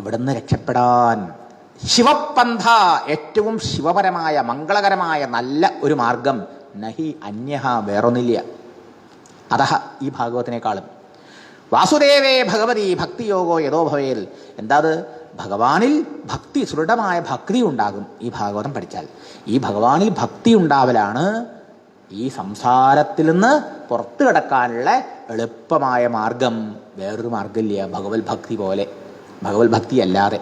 ഇവിടുന്ന് രക്ഷപ്പെടാൻ ശിവപന്ഥ, ഏറ്റവും ശിവപരമായ മംഗളകരമായ നല്ല ഒരു മാർഗം, നഹി അന്യഹ, വേറൊന്നില്ല. അതഹ, ഈ ഭാഗവത്തിനേക്കാളും. വാസുദേവേ ഭഗവതി ഭക്തിയോഗോ യഥോ ഭവേൽ. എന്താത്? ഭഗവാനിൽ ഭക്തി, ദൃഢമായ ഭക്തി ഉണ്ടാകും ഈ ഭാഗവതം പഠിച്ചാൽ. ഈ ഭഗവാനിൽ ഭക്തി ഉണ്ടാവലാണ് ഈ സംസാരത്തിൽ നിന്ന് പുറത്തു കിടക്കാനുള്ള എളുപ്പമായ മാർഗം. വേറൊരു മാർഗമില്ല ഭഗവത് ഭക്തി പോലെ, ഭഗവത് ഭക്തി അല്ലാതെ.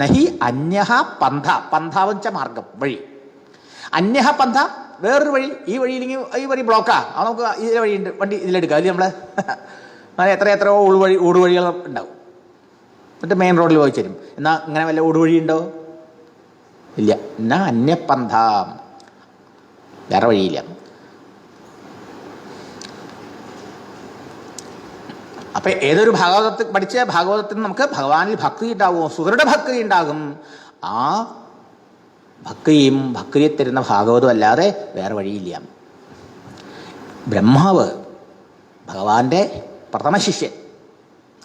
നഹി അന്യഹ പന്ഥ, പന്ഥാവച്ച മാർഗം, വഴി. അന്യഹ പന്ഥ, വേറൊരു വഴി. ഈ വഴിയില്ലെങ്കിൽ ഈ വഴി ബ്ലോക്കാ, നമുക്ക് ഇതിലെ വഴിയുണ്ട്, വണ്ടി ഇതിലെടുക്കാം അല്ലേ. നമ്മള് എത്രയോ ഊടുവഴികൾ ഉണ്ടാവും, എന്നിട്ട് മെയിൻ റോഡിൽ പോയി ചേരും. എന്നാ ഇങ്ങനെ വല്ല ഊടുവഴി ഉണ്ടോ? ഇല്ല. എന്നാ അന്യപന്ഥ, വേറെ വഴിയില്ല. അപ്പൊ ഏതൊരു ഭാഗവതത്തിൽ പഠിച്ച ഭാഗവതത്തിന് നമുക്ക് ഭഗവാനിൽ ഭക്തി ഉണ്ടാകും, സുദൃഢ ഭക്തി ഉണ്ടാകും. ആ ഭക്തിയെ തരുന്ന ഭാഗവതം അല്ലാതെ വേറെ വഴിയില്ല. ബ്രഹ്മാവ് ഭഗവാന്റെ പ്രഥമ ശിഷ്യൻ.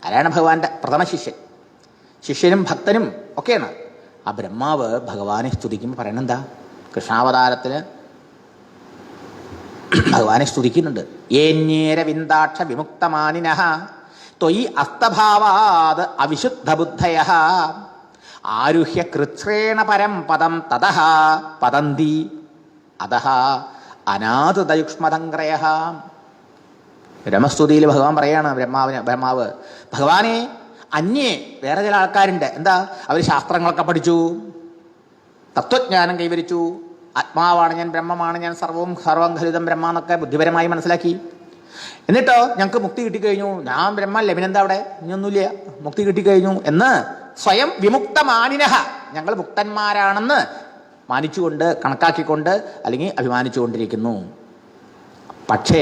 ആരാണ് ഭഗവാന്റെ പ്രഥമ ശിഷ്യൻ? ശിഷ്യനും ഭക്തനും ഒക്കെയാണ്. ആ ബ്രഹ്മാവ് ഭഗവാനെ സ്തുതിക്കുമ്പോൾ പറയണെന്താ? കൃഷ്ണാവതാരത്തിന് ഭഗവാനെ സ്തുതിക്കുന്നുണ്ട്. ഏന്യേര വിന്ദാക്ഷ വിമുക്തമാനിനഃ ത്വയി അസ്തഭാവാത് അവിശുദ്ധ ബുദ്ധയഃ ആരുഹ്യ കൃച്ഛ്രേണ പരം പദം തതഃ പതന്തി അതഃ അനാഥതയുക്ഷ്മതങ്ക്രയഃ. ബ്രഹ്മസ്തുതിയിൽ ഭഗവാൻ പറയാണ്, ബ്രഹ്മാവ് ഭഗവാനെ അന്യേ വേറെ ചില ആൾക്കാരുണ്ട്. എന്താ? അവർ ശാസ്ത്രങ്ങളൊക്കെ പഠിച്ചു, തത്വജ്ഞാനം കൈവരിച്ചു, ആത്മാവാണ് ഞാൻ, ബ്രഹ്മമാണ് ഞാൻ, സർവം ഖലിതം ബ്രഹ്മ എന്നൊക്കെ ബുദ്ധിപരമായി മനസ്സിലാക്കി. എന്നിട്ടോ ഞങ്ങൾക്ക് മുക്തി കിട്ടിക്കഴിഞ്ഞു, ഞാൻ ബ്രഹ്മല്ലേ, പിന്നെന്താ അവിടെ, ഇനിയൊന്നുമില്ല, മുക്തി കിട്ടിക്കഴിഞ്ഞു എന്ന് സ്വയം വിമുക്തമാനിനഃ, ഞങ്ങൾ മുക്തന്മാരാണെന്ന് മാനിച്ചുകൊണ്ട്, കണക്കാക്കിക്കൊണ്ട് അല്ലെങ്കിൽ അഭിമാനിച്ചുകൊണ്ടിരിക്കുന്നു. പക്ഷേ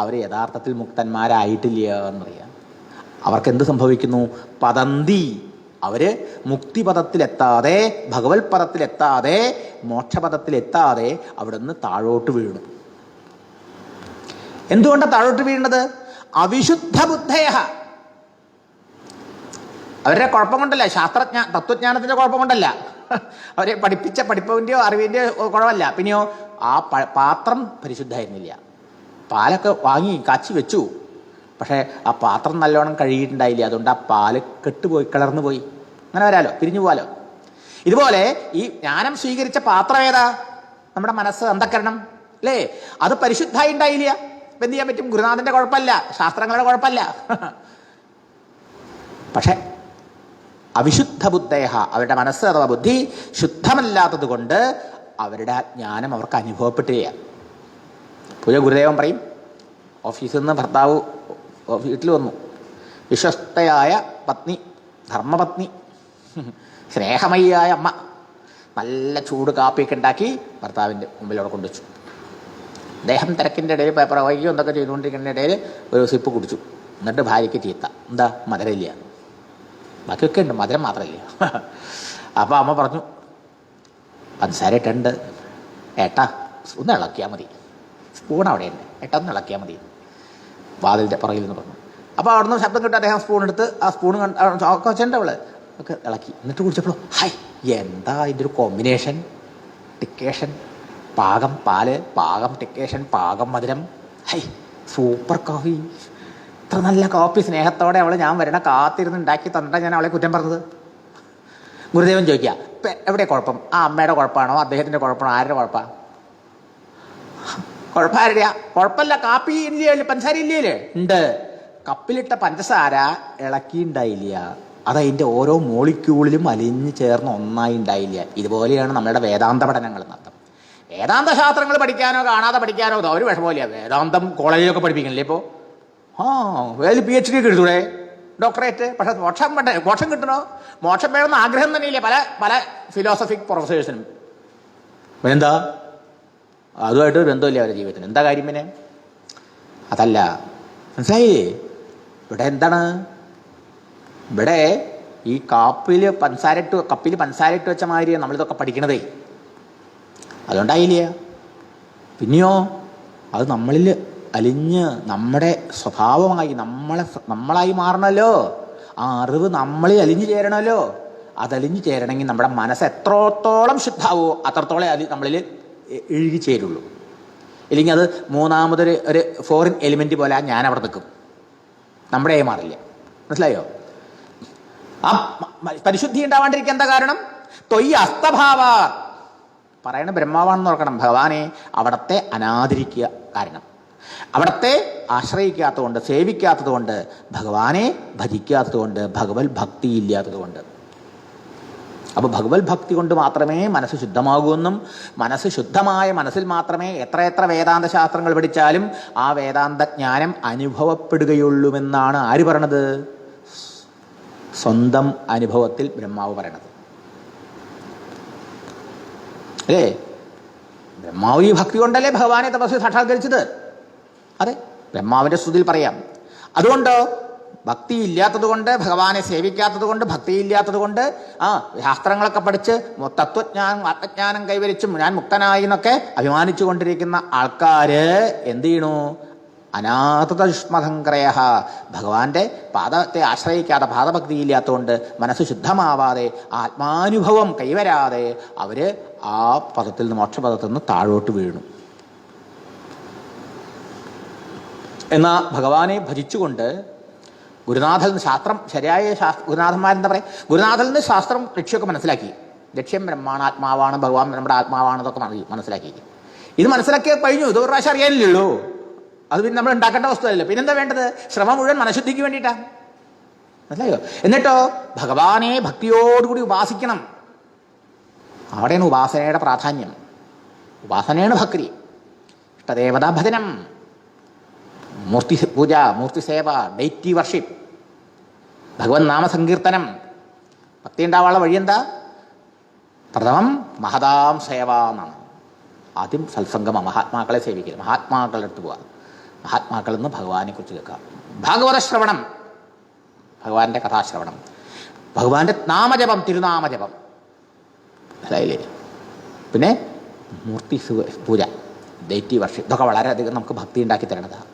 അവർ യഥാർത്ഥത്തിൽ മുക്തന്മാരായിട്ടില്ല എന്നറിയാം. അവർക്കെന്ത് സംഭവിക്കുന്നു? പതന്തി, അവര് മുക്തിപദത്തിലെത്താതെ, ഭഗവത് പദത്തിലെത്താതെ, മോക്ഷപദത്തിലെത്താതെ അവിടുന്ന് താഴോട്ട് വീണു. എന്തുകൊണ്ടാണ് താഴോട്ട് വീഴുന്നത്? അവിശുദ്ധ ബുദ്ധയ. അവരുടെ കുഴപ്പം കൊണ്ടല്ല, തത്വജ്ഞാനത്തിന്റെ കുഴപ്പം കൊണ്ടല്ല, അവരെ പഠിപ്പിച്ച പഠിപ്പിന്റെയോ അറിവിന്റെയോ കുഴപ്പമല്ല. പിന്നെയോ ആ പാത്രം പരിശുദ്ധമായിരുന്നില്ല. പാലൊക്കെ വാങ്ങി കാച്ചി വെച്ചു, പക്ഷേ ആ പാത്രം നല്ലോണം കഴുകിയിട്ടുണ്ടായില്ല. അതുകൊണ്ട് ആ പാല് കെട്ടുപോയി, കിളർന്നു പോയി. അങ്ങനെ വരാലോ, പിരിഞ്ഞു പോകാലോ. ഇതുപോലെ ഈ ജ്ഞാനം സ്വീകരിച്ച പാത്രം ഏതാ? നമ്മുടെ മനസ്സ്, അന്ധക്കരണം അല്ലേ? അത് പരിശുദ്ധമായി ഉണ്ടായില്ല. ഇപ്പം എന്ത് ചെയ്യാൻ പറ്റും? ഗുരുനാഥന്റെ കുഴപ്പമല്ല, ശാസ്ത്രങ്ങളുടെ കുഴപ്പമല്ല. പക്ഷെ അവിശുദ്ധ ബുദ്ധയ, അവരുടെ മനസ്സ് അഥവാ ബുദ്ധി ശുദ്ധമല്ലാത്തത് കൊണ്ട് അവരുടെ ജ്ഞാനം അവർക്ക് അനുഭവപ്പെട്ടില്ല. പൂജ ഗുരുദേവൻ പറയും, ഓഫീസിൽ നിന്ന് ഭർത്താവ് വീട്ടിൽ വന്നു, വിശ്വസ്തയായ പത്നി, ധർമ്മപത്നി, സ്നേഹമയിയായ അമ്മ, നല്ല ചൂട് കാപ്പിയൊക്കെ ഉണ്ടാക്കി ഭർത്താവിൻ്റെ മുമ്പിൽ അവിടെ കൊണ്ടുവച്ചു. അദ്ദേഹം തിരക്കിൻ്റെ ഇടയിൽ പേപ്പർ വായിക്കുകയോ എന്തൊക്കെ ചെയ്തുകൊണ്ടിരിക്കുന്ന ഇടയിൽ ഒരു സിപ്പ് കുടിച്ചു. എന്നിട്ട് ഭാര്യയ്ക്ക് ചീത്ത, എന്താ മധുരമില്ല, ബാക്കിയൊക്കെ ഉണ്ട്, മധുരം മാത്രമില്ല. അപ്പോൾ അമ്മ പറഞ്ഞു, പഞ്ചസാര ഇട്ടുണ്ട് ഏട്ടാ, ഒന്ന് ഇളക്കിയാൽ മതി, സ്പൂൺ അവിടെയുണ്ട്, ഏട്ടാ ഒന്ന് ഇളക്കിയാൽ മതി, വാതിലിൻ്റെ പുറകിൽ നിന്ന് പറഞ്ഞു. അപ്പോൾ അവിടെ നിന്ന് ശബ്ദം കിട്ടും. അദ്ദേഹം സ്പൂൺ എടുത്ത് ആ സ്പൂൺ വെച്ചിട്ടുണ്ട് അവള് ഒക്കെ ഇളക്കി. എന്നിട്ട് കുടിച്ചപ്പോൾ ഹായ്, എന്താ ഇതിൻ്റെ ഒരു കോമ്പിനേഷൻ, ടിക്കേഷൻ പാകം പാല്, പാകം ടിക്കേഷൻ, പാകം മധുരം, ഹൈ സൂപ്പർ കോഫി, ഇത്ര നല്ല കോഫി സ്നേഹത്തോടെ അവൾ ഞാൻ വരണ കാത്തിരുന്ന് ഉണ്ടാക്കി തന്നിട്ടാണ് ഞാൻ അവളെ കുറ്റം പറഞ്ഞത്. ഗുരുദേവൻ ചോദിക്കുക, ഇപ്പം എവിടെ കുഴപ്പം? ആ അമ്മയുടെ കുഴപ്പമാണോ, അദ്ദേഹത്തിൻ്റെ കുഴപ്പമാണോ, ആരുടെ കുഴപ്പമാണ്? കുഴപ്പമാരുടെയാ? കുഴപ്പമില്ല, കാപ്പി ഇല്ലേ, പഞ്ചസാര ഇല്ലേ? ഉണ്ട്. കപ്പിലിട്ട പഞ്ചസാര ഇളക്കിണ്ടായില്ല, അതതിൻ്റെ ഓരോ മോളിക്യൂളിലും അലിഞ്ഞു ചേർന്ന് ഒന്നായി ഉണ്ടായില്ല. ഇതുപോലെയാണ് നമ്മളുടെ വേദാന്ത പഠനങ്ങൾ എന്നർത്ഥം. വേദാന്ത ശാസ്ത്രങ്ങൾ പഠിക്കാനോ കാണാതെ പഠിക്കാനോ ഒരു വിഷമമില്ല. വേദാന്തം കോളേജിലൊക്കെ പഠിപ്പിക്കണില്ലേ ഇപ്പോൾ? PhD ഒക്കെ എടുത്തൂടെ, ഡോക്ടറേറ്റ്. പക്ഷെ മോക്ഷം കിട്ടണോ? മോക്ഷം വേണമെന്ന് ആഗ്രഹം തന്നെയില്ലേ പല പല ഫിലോസഫിക് പ്രൊഫസേഴ്സിനും. എന്താ അതുമായിട്ട് ഒരു ബന്ധമില്ല അവരുടെ ജീവിതത്തിന്. എന്താ കാര്യം പിന്നെ? അതല്ല, മനസ്സിലായില്ലേ? ഇവിടെ എന്താണ്, ഇവിടെ ഈ കപ്പിൽ പഞ്ചസാര ഇട്ട് വെച്ച മാതിരി നമ്മളിതൊക്കെ പഠിക്കണതേ. അതുകൊണ്ടായില്ല. പിന്നെയോ അത് നമ്മളിൽ അലിഞ്ഞ് നമ്മുടെ സ്വഭാവമായി നമ്മളായി മാറണമല്ലോ. ആ അറിവ് നമ്മളിൽ അലിഞ്ഞു ചേരണമല്ലോ. അതലിഞ്ഞു ചേരണമെങ്കിൽ നമ്മുടെ മനസ്സ് എത്രത്തോളം ശുദ്ധാവോ അത്രത്തോളം അത് നമ്മളിൽ ഇഴുകി ചേരുള്ളൂ. ഇല്ലെങ്കിൽ അത് മൂന്നാമതൊരു ഫോറിൻ എലിമെന്റ് പോലെ ഞാൻ അവിടെ നിൽക്കും, നമ്മുടെ മാറില്ല. മനസ്സിലായോ? ആ പരിശുദ്ധി ഉണ്ടാവാണ്ടിരിക്കുക എന്താ കാരണം? തൊയ് അസ്തഭാവ പറയണ ബ്രഹ്മാവാണെന്ന് ഓർക്കണം. ഭഗവാനെ അവിടത്തെ അനാദരിക്കുക കാരണം, അവിടത്തെ ആശ്രയിക്കാത്തത് കൊണ്ട്, സേവിക്കാത്തത് കൊണ്ട്, ഭഗവാനെ ഭജിക്കാത്തത് കൊണ്ട്, ഭഗവത് ഭക്തി ഇല്ലാത്തത് കൊണ്ട്. അപ്പോൾ ഭഗവത് ഭക്തി കൊണ്ട് മാത്രമേ മനസ്സ് ശുദ്ധമാകുമെന്നും, മനസ്സ് ശുദ്ധമായ മനസ്സിൽ മാത്രമേ എത്ര വേദാന്ത ശാസ്ത്രങ്ങൾ പഠിച്ചാലും ആ വേദാന്ത ജ്ഞാനം അനുഭവപ്പെടുകയുള്ളൂവെന്നാണ് ആര് പറയണത്? സ്വന്തം അനുഭവത്തിൽ ബ്രഹ്മാവ് പറയണത് അല്ലേ? ബ്രഹ്മാവ് ഈ ഭക്തി കൊണ്ടല്ലേ ഭഗവാനെ തപസ്യ സാക്ഷാത്കരിച്ചത്. അതെ, ബ്രഹ്മാവിൻ്റെ സ്തുതിയിൽ പറയാം. അതുകൊണ്ട് ഭക്തി ഇല്ലാത്തത് കൊണ്ട്, ഭഗവാനെ സേവിക്കാത്തത് കൊണ്ട്, ഭക്തിയില്ലാത്തത് കൊണ്ട്, ശാസ്ത്രങ്ങളൊക്കെ പഠിച്ച് ആത്മജ്ഞാനം കൈവരിച്ചും ഞാൻ മുക്തനായി എന്നൊക്കെ അഭിമാനിച്ചു കൊണ്ടിരിക്കുന്ന ആൾക്കാര് എന്ത് ചെയ്യണു? അനാഥതയുഷ്മധംക്രയ, ഭഗവാന്റെ പാദത്തെ ആശ്രയിക്കാതെ, പാദഭക്തി ഇല്ലാത്തതുകൊണ്ട് മനസ്സ് ശുദ്ധമാവാതെ, ആത്മാനുഭവം കൈവരാതെ അവര് ആ പദത്തിൽ നിന്ന്, മോക്ഷപദത്തിൽ നിന്ന് താഴോട്ട് വീണു. എന്നാൽ ഭഗവാനെ ഭജിച്ചുകൊണ്ട് ഗുരുനാഥൽ നിന്ന് ശാസ്ത്രം, ശരിയായ ഗുരുനാഥന്മാരെന്താ പറയുക, ഗുരുനാഥൽ നിന്ന് ശാസ്ത്രം ലക്ഷ്യമൊക്കെ മനസ്സിലാക്കി. ലക്ഷ്യം ബ്രഹ്മാണ്, ആത്മാവാണ്, ഭഗവാൻ നമ്മുടെ ആത്മാവാണെന്നൊക്കെ മനസ്സിലാക്കി. ഇത് മനസ്സിലാക്കിയ കഴിഞ്ഞു. ഇത് ഒരു പ്രാവശ്യം അറിയാനില്ലല്ലോ. അത് പിന്നെ നമ്മൾ ഉണ്ടാക്കേണ്ട വസ്തുവല്ലോ. പിന്നെന്താ വേണ്ടത്? ശ്രമം മുഴുവൻ മനഃശുദ്ധിക്ക് വേണ്ടിയിട്ടാ. മനസ്സിലായോ? എന്നിട്ടോ ഭഗവാനെ ഭക്തിയോടുകൂടി ഉപാസിക്കണം. അവിടെയാണ് ഉപാസനയുടെ പ്രാധാന്യം. ഉപാസനയാണ് ഭക്തി. ഇഷ്ടദേവതാ ഭജനം, മൂർത്തി പൂജ, മൂർത്തി സേവ, ഡെയ്റ്റി വർഷിപ്പ്, ഭഗവത് നാമസങ്കീർത്തനം. ഭക്തി ഉണ്ടാവാനുള്ള വഴി എന്താ? പ്രഥമം മഹതാം സേവ എന്നാണ്. ആദ്യം സത്സംഗമ, മഹാത്മാക്കളെ സേവിക്കുക, മഹാത്മാക്കളുടെ അടുത്ത് പോവുക, മഹാത്മാക്കളിൽ നിന്ന് ഭഗവാനെ കുറിച്ച് കേൾക്കുക, ഭാഗവത ശ്രവണം, ഭഗവാന്റെ കഥാശ്രവണം, ഭഗവാന്റെ നാമജപം, തിരുനാമജപം. അതായില്ലേ? പിന്നെ മൂർത്തി പൂജ, ഡെയ്റ്റി വർഷിപ്പ്, ഇതൊക്കെ വളരെയധികം നമുക്ക് ഭക്തി ഉണ്ടാക്കി തരണതാണ്.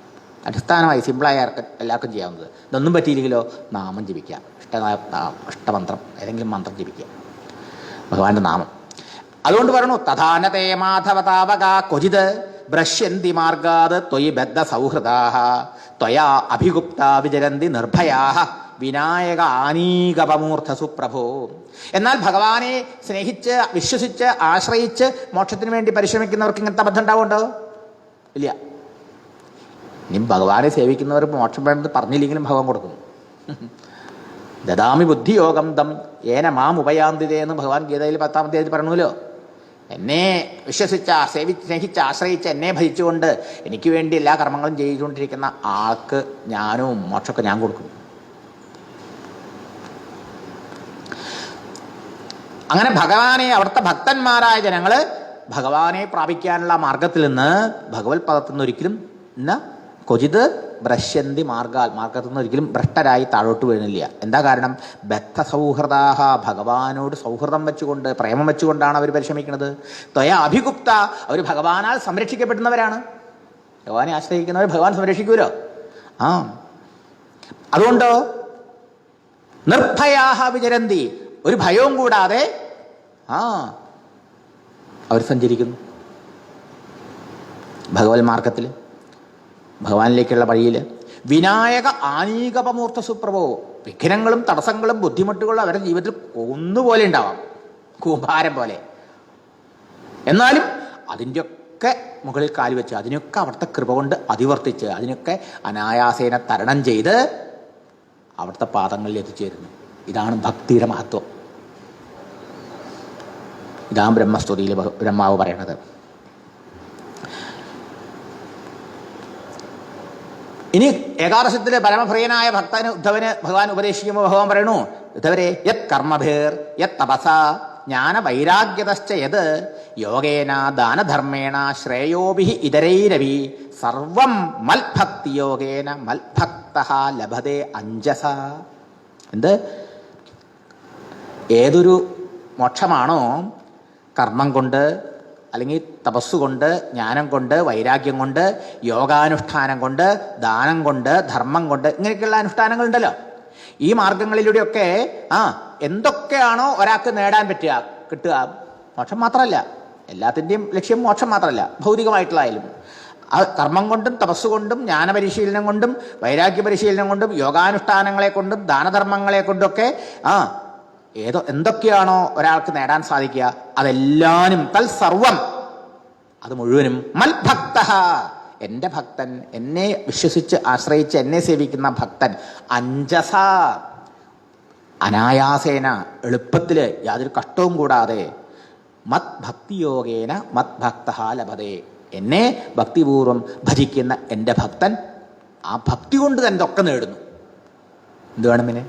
അടിസ്ഥാനമായി സിമ്പിളായ എല്ലാവർക്കും ചെയ്യാവുന്നത്. ഇതൊന്നും പറ്റിയില്ലെങ്കിലോ നാമം ജപിക്കുക, ഇഷ്ടമന്ത്രം, ഏതെങ്കിലും മന്ത്രം ജപിക്കുക, ഭഗവാന്റെ നാമം. അതുകൊണ്ട് പറയണു, തഥാനതേ മാധവ താവക ക്വചിത് ബ്രശ്യന്തി മാർഗാത് ത്വയി ബദ്ധ സൗഹൃദാഃ ത്വയാ അഭിഗുപ്താ വിചരന്തി നിർഭയാഃ വിനായക ആനീകപമൂർധ സുപ്രഭോ. എന്നാൽ ഭഗവാനെ സ്നേഹിച്ച്, വിശ്വസിച്ച്, ആശ്രയിച്ച് മോക്ഷത്തിന് വേണ്ടി പരിശ്രമിക്കുന്നവർക്ക് ഇങ്ങനത്തെ അബദ്ധം ഉണ്ടാവുണ്ടോ? ഇല്ല. ഇനി ഭഗവാനെ സേവിക്കുന്നവർ മോക്ഷം വേണ്ടത് പറഞ്ഞില്ലെങ്കിലും ഭഗവാൻ കൊടുക്കും. ദദാമി ബുദ്ധിയോഗം തം ഏന മാം ഉപയാന്തിതേ എന്ന് ഭഗവാൻ ഗീതയിൽ 10-ാം അധ്യായത്തിൽ പറഞ്ഞല്ലോ. എന്നെ വിശ്വസിച്ച, സ്നേഹിച്ച്, ആശ്രയിച്ച്, എന്നെ ഭജിച്ചുകൊണ്ട് എനിക്ക് വേണ്ടി എല്ലാ കർമ്മങ്ങളും ചെയ്തുകൊണ്ടിരിക്കുന്ന ആൾക്ക് ജ്ഞാനവും മോക്ഷമൊക്കെ ഞാൻ കൊടുക്കും. അങ്ങനെ ഭഗവാനെ, അവിടുത്തെ ഭക്തന്മാരായ ജനങ്ങൾ ഭഗവാനെ പ്രാപിക്കാനുള്ള മാർഗത്തിൽ നിന്ന്, ഭഗവത് പദത്തിൽ നിന്ന് ഒരിക്കലും ക്വചിത് ഭ്രശ്യന്തി മാർഗത്തിൽ നിന്ന് ഒരിക്കലും ഭ്രഷ്ടരായി താഴോട്ട് വീഴുന്നില്ല. എന്താ കാരണം? ബദ്ധ സൗഹൃദാഹ, ഭഗവാനോട് സൗഹൃദം വെച്ചുകൊണ്ട്, പ്രേമം വെച്ചുകൊണ്ടാണ് അവർ പരിശ്രമിക്കുന്നത്. ത്വയ അഭിഗുപ്ത, അവർ ഭഗവാനാൽ സംരക്ഷിക്കപ്പെടുന്നവരാണ്. ഭഗവാനെ ആശ്രയിക്കുന്നവർ ഭഗവാൻ സംരക്ഷിക്കൂലോ. അതുകൊണ്ടോ നിർഭയാഹ വിചരന്തി, ഒരു ഭയവും കൂടാതെ അവർ സഞ്ചരിക്കുന്നു ഭഗവത് മാർഗത്തിൽ, ഭഗവാനിലേക്കുള്ള വഴിയിൽ. വിനായക ആനീകപമൂർത്ത സുപ്രഭോ, വിഘ്നങ്ങളും തടസ്സങ്ങളും ബുദ്ധിമുട്ടുകളും അവരുടെ ജീവിതത്തിൽ ഒന്നുപോലെ ഉണ്ടാവാം, കൂമ്പാരം പോലെ. എന്നാലും അതിൻ്റെയൊക്കെ മുകളിൽ കാലുവെച്ച്, അതിനൊക്കെ അവിടുത്തെ കൃപ കൊണ്ട് അതിവർത്തിച്ച്, അതിനൊക്കെ അനായാസേന തരണം ചെയ്ത് അവിടുത്തെ പാദങ്ങളിൽ എത്തിച്ചേരുന്നു. ഇതാണ് ഭക്തിയുടെ മഹത്വം. ഇതാണ് ബ്രഹ്മസ്തുതിയിൽ ബ്രഹ്മാവ് പറയണത്. ഇനി ഏകാദശത്തിൽ പരമപ്രിയനായ ഭക്തന് ഉദ്ധവന് ഭഗവാൻ ഉപദേശിക്കുമ്പോൾ ഭഗവാൻ പറയണു, ഉദ്ധവരെ യത് കർമ്മഭിർ യത് തപസ ജ്ഞാന വൈരാഗ്യതശ്ച യത് യോഗേന ദാനധർമ്മേണ ശ്രേയോഭി ഇതരൈരവി സർവം മൽഭക്തി യോഗേന മൽഭക്തഃ ലഭതേ അഞ്ജസ. എന്ത്? ഏതൊരു മോക്ഷമാണോ കർമ്മം കൊണ്ട്, അല്ലെങ്കിൽ തപസ്സുകൊണ്ട്, ജ്ഞാനം കൊണ്ട്, വൈരാഗ്യം കൊണ്ട്, യോഗാനുഷ്ഠാനം കൊണ്ട്, ദാനം കൊണ്ട്, ധർമ്മം കൊണ്ട്, ഇങ്ങനെയൊക്കെയുള്ള അനുഷ്ഠാനങ്ങളുണ്ടല്ലോ, ഈ മാർഗങ്ങളിലൂടെയൊക്കെ എന്തൊക്കെയാണോ ഒരാൾക്ക് നേടാൻ പറ്റുക, കിട്ടുക, മോക്ഷം മാത്രമല്ല, എല്ലാത്തിൻ്റെയും ലക്ഷ്യം മോക്ഷം മാത്രമല്ല, ഭൗതികമായിട്ടുള്ളതായാലും ആ കർമ്മം കൊണ്ടും തപസ്സുകൊണ്ടും ജ്ഞാനപരിശീലനം കൊണ്ടും വൈരാഗ്യ പരിശീലനം കൊണ്ടും യോഗാനുഷ്ഠാനങ്ങളെ കൊണ്ടും ദാനധർമ്മങ്ങളെ കൊണ്ടൊക്കെ എന്തൊക്കെയാണോ ഒരാൾക്ക് നേടാൻ സാധിക്കുക, അതെല്ലാനും തൽസർവം, അത് മുഴുവനും മൽഭക്ത, എൻ്റെ ഭക്തൻ, എന്നെ വിശ്വസിച്ച് ആശ്രയിച്ച് എന്നെ സേവിക്കുന്ന ഭക്തൻ, അഞ്ജസ, അനായാസേന, എളുപ്പത്തിൽ, യാതൊരു കഷ്ടവും കൂടാതെ, മത് ഭക്തിയോഗേന മത് ഭക്ത ലഭതേ, എന്നെ ഭക്തിപൂർവം ഭജിക്കുന്ന എൻ്റെ ഭക്തൻ ആ ഭക്തി കൊണ്ട് തന്നെ ഒക്കെ നേടുന്നു. എന്ത് വേണം പിന്നെ?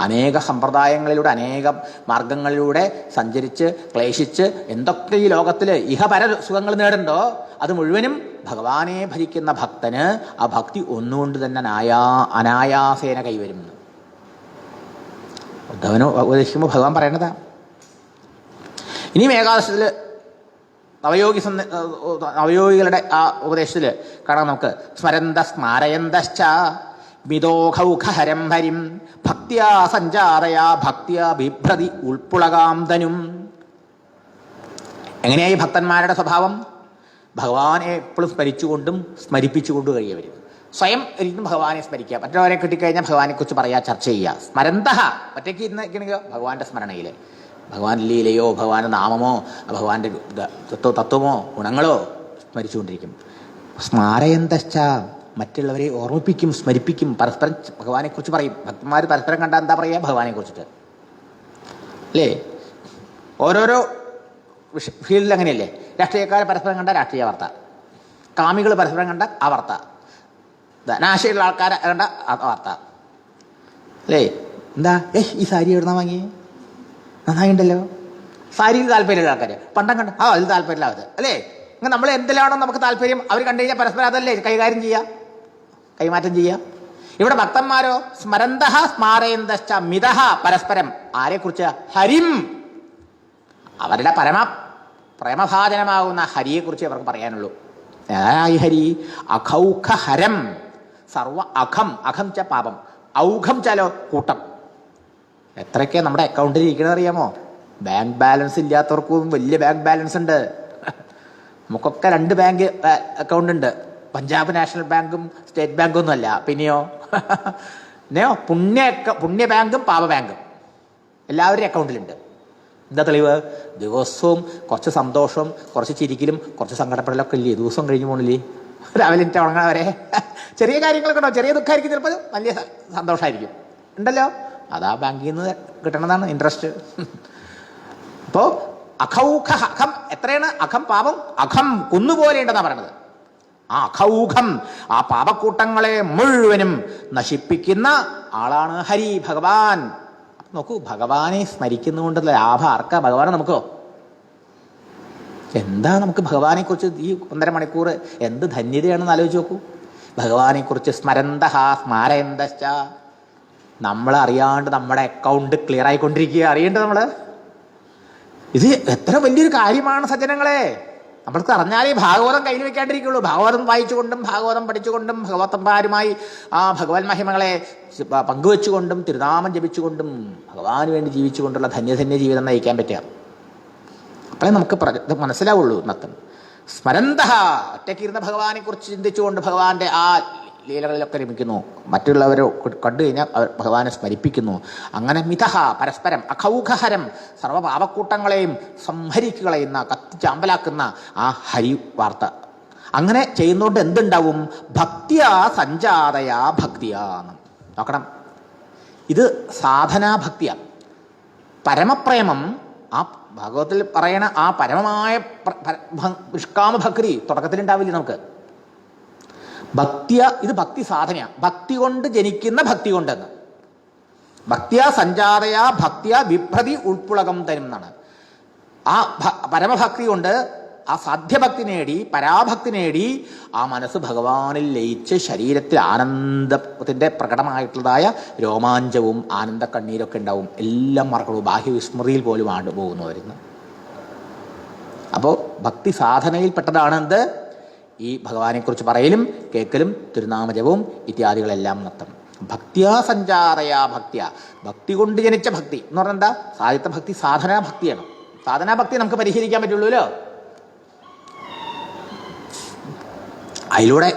അനേക സമ്പ്രദായങ്ങളിലൂടെ, അനേകം മാർഗങ്ങളിലൂടെ സഞ്ചരിച്ച് ക്ലേശിച്ച് എന്തൊക്കെ ഈ ലോകത്തിൽ ഇഹപര സുഖങ്ങൾ നേടുന്നുണ്ടോ അത് മുഴുവനും ഭഗവാനെ ഭജിക്കുന്ന ഭക്തന് ആ ഭക്തി ഒന്നുകൊണ്ട് തന്നെ അനായാസേന കൈവരുമെന്ന് ഉദ്ധവന് ഉപദേശിക്കുമ്പോൾ ഭഗവാൻ പറയണതാ. ഇനിയും ഏകാദശത്തിൽ നവയോഗികളുടെ ആ ഉപദേശത്തിൽ കാണാം നമുക്ക്. സ്മരന്ത സ്മാരയന്തശ്ച മിതോഘൗഘഹരം ഹരിം ഭക്തിയാ സഞ്ചാരയാ ഭക്തിയാ ബിഭ്രതി ഉൾപ്പുളകാം തനും. എങ്ങനെയായി ഭക്തന്മാരുടെ സ്വഭാവം? ഭഗവാനെ എപ്പോഴും സ്മരിച്ചുകൊണ്ടും സ്മരിപ്പിച്ചുകൊണ്ടും കഴിയവർ. സ്വയം ഒരിക്കലും ഭഗവാനെ സ്മരിക്കുക, മറ്റുള്ളവരെ കിട്ടിക്കഴിഞ്ഞാൽ ഭഗവാനെക്കുറിച്ച് പറയുക, ചർച്ച ചെയ്യുക. സ്മരന്തഃ, ഒറ്റയ്ക്ക് ഇരുന്നിരിക്കണെങ്കിൽ ഭഗവാന്റെ സ്മരണയിൽ, ഭഗവാന്റെ ലീലയോ ഭഗവാന്റെ നാമമോ ഭഗവാന്റെ തത്വമോ ഗുണങ്ങളോ സ്മരിച്ചുകൊണ്ടിരിക്കും. സ്മാരയന്തശ്ച, മറ്റുള്ളവരെ ഓർമ്മിപ്പിക്കും, സ്മരിപ്പിക്കും, പരസ്പരം ഭഗവാനെക്കുറിച്ച് പറയും. ഭക്തന്മാർ പരസ്പരം കണ്ടാൽ എന്താ പറയുക? ഭഗവാനെ കുറിച്ചിട്ട് അല്ലേ? ഓരോരോ ഫീൽഡിൽ അങ്ങനെയല്ലേ? രാഷ്ട്രീയക്കാർ പരസ്പരം കണ്ട രാഷ്ട്രീയ വാർത്ത, കാമികൾ പരസ്പരം കണ്ട ആ വാർത്ത, ധനാശയുള്ള ആൾക്കാരെ കണ്ട ആ വാർത്ത അല്ലേ? എന്താ ഈ സാരി എവിടുന്ന വാങ്ങി? നന്നായിണ്ടല്ലോ. സാരിയിൽ താല്പര്യമുള്ള ആൾക്കാർ പണ്ടം കണ്ട അതിൽ താല്പര്യമില്ലാതെ അല്ലേ? അങ്ങനെ നമ്മൾ എന്തിലാണോ നമുക്ക് താല്പര്യം അവർ കണ്ടു കഴിഞ്ഞാൽ പരസ്പരം അതല്ലേ കൈകാര്യം ചെയ്യുക, കൈമാറ്റം ചെയ്യുക. ഇവിടെ ഭക്തന്മാരോ സ്മരന്തഃ സ്മാരയന്തശ്ച മിതഃ, പരസ്പരം ആരെക്കുറിച്ച്? ഹരിം, അവരുടെ പ്രേമഭാജനമാകുന്ന ഹരിയെക്കുറിച്ച് അവർക്ക് പറയാനുള്ളൂ. ഈ ഹരി അഖൗഖഹരം, സർവ അഖം, അഖം ച പാപം, ഔഖം ചാലോ കൂട്ടം. എത്രയൊക്കെ നമ്മുടെ അക്കൗണ്ടിൽ ഇരിക്കണമെന്ന് അറിയാമോ? ബാങ്ക് ബാലൻസ് ഇല്ലാത്തവർക്കും വലിയ ബാങ്ക് ബാലൻസ് ഉണ്ട്. നമുക്കൊക്കെ 2 ബാങ്ക് അക്കൗണ്ട് ഉണ്ട്. പഞ്ചാബ് നാഷണൽ ബാങ്കും സ്റ്റേറ്റ് ബാങ്കും ഒന്നുമല്ല. പിന്നെയോ പുണ്യ ബാങ്കും പാപ ബാങ്കും എല്ലാവരുടെയും അക്കൗണ്ടിലുണ്ട്. എന്താ തെളിവ്? ദിവസവും കുറച്ച് സന്തോഷവും കുറച്ച് ചിരിക്കലും കുറച്ച് സങ്കടപ്പെടലൊക്കെ ഇല്ലേ? ദിവസം കഴിഞ്ഞു പോണില്ലേ? രാവിലെ എനിക്ക് ഉണങ്ങണ വരെ ചെറിയ കാര്യങ്ങളൊക്കെ ഉണ്ടാവും. ചെറിയ ദുഃഖമായിരിക്കും, ചിലപ്പോൾ വലിയ സന്തോഷമായിരിക്കും ഉണ്ടല്ലോ. അതാ ബാങ്കിൽ നിന്ന് കിട്ടണതാണ് ഇൻട്രസ്റ്റ്. അപ്പോൾ അഖം എത്രയാണ്? അഖം പാപം, അഖം കുന്നുപോലെയുണ്ടെന്നാണ് പറയണത്. ആ അഖൗഖം, ആ പാപക്കൂട്ടങ്ങളെ മുഴുവനും നശിപ്പിക്കുന്ന ആളാണ് ഹരി ഭഗവാൻ. നോക്കൂ, ഭഗവാനെ സ്മരിക്കുന്നതുകൊണ്ടുള്ള ലാഭം ആർക്കാ? ഭഗവാനെ നമുക്കോ? എന്താ നമുക്ക് ഭഗവാനെക്കുറിച്ച് ഈ 1.5 മണിക്കൂർ എന്ത് ധന്യതയാണെന്ന് ആലോചിച്ച് നോക്കൂ. ഭഗവാനെക്കുറിച്ച് സ്മരന്തഹ സ്മാരയന്തശ്ച. നമ്മൾ അറിയാണ്ട് നമ്മുടെ അക്കൗണ്ട് ക്ലിയർ ആയിക്കൊണ്ടിരിക്കുക. അറിയേണ്ടത് നമ്മൾ ഇത് എത്ര വലിയൊരു കാര്യമാണ് സജ്ജനങ്ങളെ. നമ്മൾക്ക് അറിഞ്ഞാലേ ഭാഗവതം കയ്യിൽ വെക്കാണ്ടിരിക്കുള്ളൂ. ഭാഗവതം വായിച്ചുകൊണ്ടും ഭാഗവതം പഠിച്ചുകൊണ്ടും ഭഗവതന്മാരുമായി ഭഗവത് മഹിമകളെ പങ്കുവെച്ചുകൊണ്ടും തിരുനാമം ജപിച്ചുകൊണ്ടും ഭഗവാന് വേണ്ടി ജീവിച്ചുകൊണ്ടുള്ള ധന്യധന്യ ജീവിതം നയിക്കാൻ പറ്റുക. അപ്പോഴേ നമുക്ക് മനസ്സിലാവുള്ളൂ. നത്തം സ്മരന്തഹ, ഒറ്റയ്ക്കിരുന്ന ഭഗവാനെക്കുറിച്ച് ചിന്തിച്ചുകൊണ്ട് ഭഗവാന്റെ ആ ലീലകളിലൊക്കെ രമിക്കുന്നു. മറ്റുള്ളവരെ കണ്ടു കഴിഞ്ഞാൽ അവർ ഭഗവാനെ സ്മരിപ്പിക്കുന്നു. അങ്ങനെ മിതഹ, പരസ്പരം അഖൗഖഹരം, സർവ്വപാപക്കൂട്ടങ്ങളെയും സംഹരിക്കുകയുന്ന കത്തിച്ചാമ്പലാക്കുന്ന ആ ഹരി വാർത്ത. അങ്ങനെ ചെയ്യുന്നതുകൊണ്ട് എന്തുണ്ടാവും? ഭക്തിയാ സഞ്ജാതയാ ഭക്തിയാന്ന്. നോക്കണം, ഇത് സാധനാഭക്തിയാണ്. പരമപ്രേമം, ആ ഭാഗവത്തിൽ പറയണ ആ പരമമായ നിഷ്കാമ ഭക്തി തുടക്കത്തിലുണ്ടാവില്ല നമുക്ക്. ഭക്തിയ, ഇത് ഭക്തി സാധനയാണ്. ഭക്തി കൊണ്ട് ജനിക്കുന്ന ഭക്തി കൊണ്ടെന്ന്. ഭക്തിയ സഞ്ജാതയ ഭക്തിയ വിഭ്രതി ഉൾപ്പുളകം തരും എന്നാണ്. ആ പരമഭക്തി കൊണ്ട് ആ സാധ്യഭക്തി നേടി, പരാഭക്തി നേടി ആ മനസ്സ് ഭഗവാനിൽ ലയിച്ച് ശരീരത്തിൽ ആനന്ദത്തിൻ്റെ പ്രകടമായിട്ടുള്ളതായ രോമാഞ്ചവും ആനന്ദ കണ്ണീരൊക്കെ ഉണ്ടാവും. എല്ലാം മറക്കണം, ബാഹ്യവിസ്മൃതിയിൽ പോലും ആണ്ട് പോകുന്നവരുന്ന്. അപ്പോൾ ഭക്തി സാധനയിൽപ്പെട്ടതാണ് എന്ത്? ഈ ഭഗവാനെക്കുറിച്ച് പറയലും കേൾക്കലും തിരുനാമജപവും ഇത്യാദികളെല്ലാം നത്തം. ഭക്തിയാ സഞ്ചാരയാ ഭക്തിയ, ഭക്തി കൊണ്ട് ജനിച്ച ഭക്തി എന്ന് പറഞ്ഞാൽ എന്താ? സാഹിത്യഭക്തി സാധനാഭക്തിയാണ്. സാധനാഭക്തി നമുക്ക് പരിഹരിക്കാൻ പറ്റുള്ളൂല്ലോ. അതിലൂടെ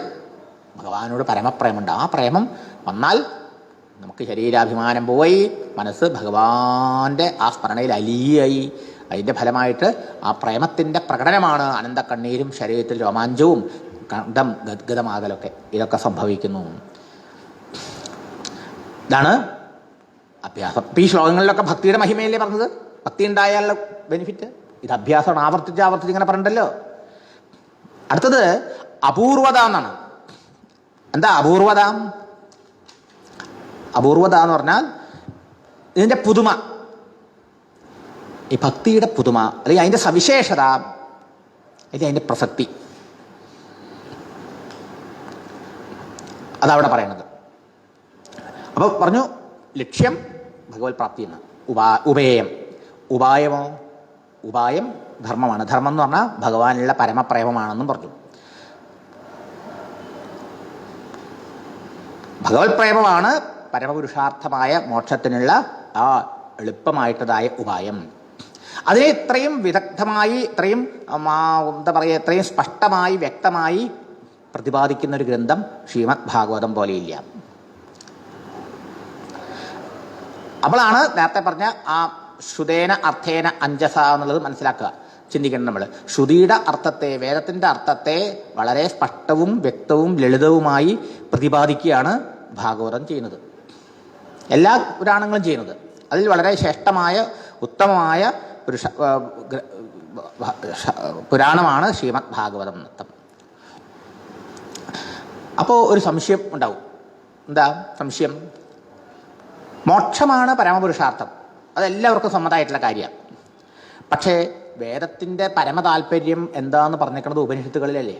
ഭഗവാനോട് പരമപ്രേമുണ്ട്. ആ പ്രേമം വന്നാൽ നമുക്ക് ശരീരാഭിമാനം പോയി, മനസ്സ് ഭഗവാന്റെ ആ സ്മരണയിൽ അലിയായി. അതിൻ്റെ ഫലമായിട്ട് ആ പ്രേമത്തിൻ്റെ പ്രകടനമാണ് ആനന്ദ കണ്ണീരും ശരീരത്തിൽ രോമാഞ്ചവും കണ്ഠം ഗദ്ഗതമാകലൊക്കെ. ഇതൊക്കെ സംഭവിക്കുന്നു. ഇതാണ് അഭ്യാസം. ഈ ശ്ലോകങ്ങളിലൊക്കെ ഭക്തിയുടെ മഹിമയല്ലേ പറഞ്ഞത്? ഭക്തി ഉണ്ടായാലുള്ള ബെനിഫിറ്റ്. ഇത് അഭ്യാസമാണ്. ആവർത്തിച്ച് ഇങ്ങനെ പറഞ്ഞിട്ടല്ലോ. അടുത്തത് അപൂർവത എന്നാണ്. എന്താ അപൂർവത? അപൂർവത എന്ന് പറഞ്ഞാൽ ഇതിൻ്റെ പുതുമ, ഈ ഭക്തിയുടെ പുതുമ, അല്ലെങ്കിൽ അതിൻ്റെ സവിശേഷത, അല്ലെങ്കിൽ അതിൻ്റെ പ്രസക്തി, അതവിടെ പറയണത്. അപ്പോൾ പറഞ്ഞു ലക്ഷ്യം ഭഗവത് പ്രാപ്തി എന്ന്. ഉപേയം, ഉപായമോ? ഉപായം ധർമ്മമാണ്. ധർമ്മം എന്ന് പറഞ്ഞാൽ ഭഗവാനുള്ള പരമപ്രേമമാണെന്നും പറഞ്ഞു. ഭഗവത് പ്രേമമാണ് പരമപുരുഷാർത്ഥമായ മോക്ഷത്തിനുള്ള ആ എളുപ്പമായിട്ടതായ ഉപായം. അതിനെ ഇത്രയും വിദഗ്ധമായി, ഇത്രയും എന്താ പറയുക, ഇത്രയും സ്പഷ്ടമായി വ്യക്തമായി പ്രതിപാദിക്കുന്ന ഒരു ഗ്രന്ഥം ശ്രീമദ് ഭാഗവതം പോലെയില്ല. അപ്പോഴാണ് നേരത്തെ പറഞ്ഞ ആ ശ്രുതേന അർത്ഥേന അഞ്ജസ എന്നുള്ളത് മനസ്സിലാക്കുക, ചിന്തിക്കണം നമ്മൾ. ശ്രുതിയുടെ അർത്ഥത്തെ, വേദത്തിൻ്റെ അർത്ഥത്തെ വളരെ സ്പഷ്ടവും വ്യക്തവും ലളിതവുമായി പ്രതിപാദിക്കുകയാണ് ഭാഗവതം ചെയ്യുന്നത്. എല്ലാ പുരാണങ്ങളും ചെയ്യുന്നത്. അതിൽ വളരെ ശ്രേഷ്ഠമായ ഉത്തമമായ പുരാണമാണ് ശ്രീമദ് ഭാഗവതം. അപ്പോൾ ഒരു സംശയം ഉണ്ടാവും. എന്താ സംശയം? മോക്ഷമാണ് പരമപുരുഷാർത്ഥം, അതെല്ലാവർക്കും സമ്മതമായിട്ടുള്ള കാര്യമാണ്. പക്ഷേ വേദത്തിൻ്റെ പരമതാൽപര്യം എന്താണെന്ന് പറഞ്ഞിരിക്കുന്നത് ഉപനിഷത്തുകളിലല്ലേ?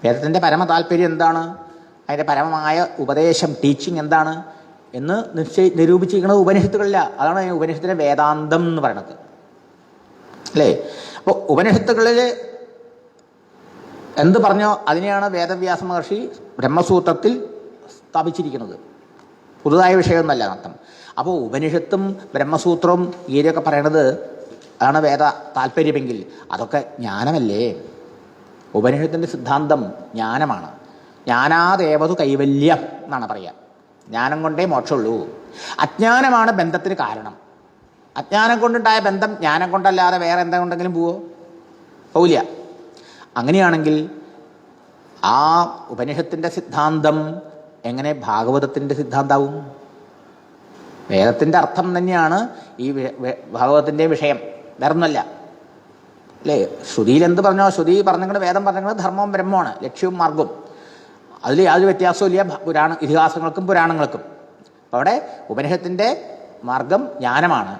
വേദത്തിൻ്റെ പരമതാൽപര്യം എന്താണ്? അതിൻ്റെ പരമമായ ഉപദേശം, ടീച്ചിങ് എന്താണ് എന്ന് നിരൂപിച്ചിരിക്കുന്നത് ഉപനിഷത്തുകളില്ല. അതാണ് ഉപനിഷത്തിൻ്റെ വേദാന്തം എന്ന് പറയുന്നത്, അല്ലേ? അപ്പോൾ ഉപനിഷത്തുകളിൽ എന്ത് പറഞ്ഞോ അതിനെയാണ് വേദവ്യാസ മഹർഷി ബ്രഹ്മസൂത്രത്തിൽ സ്ഥാപിച്ചിരിക്കുന്നത്. പുതുതായ വിഷയമൊന്നുമല്ല അർത്ഥം. അപ്പോൾ ഉപനിഷത്തും ബ്രഹ്മസൂത്രവും ഗീതയൊക്കെ പറയണത് അതാണ് വേദ താല്പര്യമെങ്കിൽ അതൊക്കെ ജ്ഞാനമല്ലേ? ഉപനിഷത്തിൻ്റെ സിദ്ധാന്തം ജ്ഞാനമാണ്. ജ്ഞാനാദേവതു കൈവല്യം എന്നാണ് പറയുക. ജ്ഞാനം കൊണ്ടേ മോക്ഷമുള്ളൂ. അജ്ഞാനമാണ് ബന്ധത്തിന് കാരണം. അജ്ഞാനം കൊണ്ടുണ്ടായ ബന്ധം ജ്ഞാനം കൊണ്ടല്ലാതെ വേറെ എന്തെങ്കിലും പോവില്ല. അങ്ങനെയാണെങ്കിൽ ആ ഉപനിഷത്തിൻ്റെ സിദ്ധാന്തം എങ്ങനെ ഭാഗവതത്തിൻ്റെ സിദ്ധാന്താവും? വേദത്തിൻ്റെ അർത്ഥം തന്നെയാണ് ഈ ഭാഗവതത്തിൻ്റെ വിഷയം, വേറൊന്നുമല്ല, അല്ലേ? ശ്രുതിയിൽ എന്ത് പറഞ്ഞോ, ശ്രുതി പറഞ്ഞത്, വേദം പറഞ്ഞത് ധർമ്മവും ബ്രഹ്മമാണ്, ലക്ഷ്യവും മാർഗവും. അതിൽ യാതൊരു വ്യത്യാസവും ഇല്ല ഇതിഹാസങ്ങൾക്കും പുരാണങ്ങൾക്കും. അപ്പോൾ അവിടെ ഉപനിഷത്തിൻ്റെ മാർഗം ജ്ഞാനമാണ്.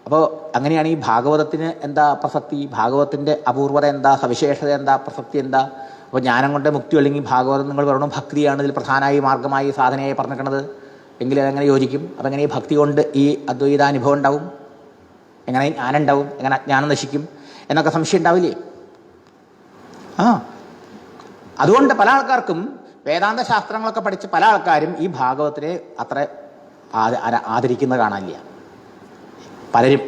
അപ്പോൾ അങ്ങനെയാണ് ഈ ഭാഗവതത്തിന് എന്താ പ്രസക്തി, ഭാഗവതത്തിൻ്റെ അപൂർവത എന്താ, സവിശേഷത എന്താ, പ്രസക്തി എന്താ? അപ്പോൾ ജ്ഞാനം കൊണ്ട് മുക്തി അല്ലെങ്കിൽ ഭാഗവതം നിങ്ങൾ പറയണം ഭക്തിയാണ് ഇതിൽ പ്രധാനമായി മാർഗമായി സാധനയായി പറഞ്ഞിരിക്കുന്നത് എങ്കിൽ അതെങ്ങനെ യോജിക്കും? അപ്പം എങ്ങനെ ഈ ഭക്തി കൊണ്ട് ഈ അദ്വൈതാനുഭവം ഉണ്ടാവും? എങ്ങനെ ജ്ഞാനം ഉണ്ടാവും? എങ്ങനെ അജ്ഞാനം നശിക്കും എന്നൊക്കെ സംശയം ഉണ്ടാവില്ലേ? അതുകൊണ്ട് പല ആൾക്കാർക്കും വേദാന്ത ശാസ്ത്രങ്ങളൊക്കെ പഠിച്ച് പല ആൾക്കാരും ഈ ഭാഗവത്തിനെ അത്ര ആദരിക്കുന്നത് കാണാനില്ല. പലരും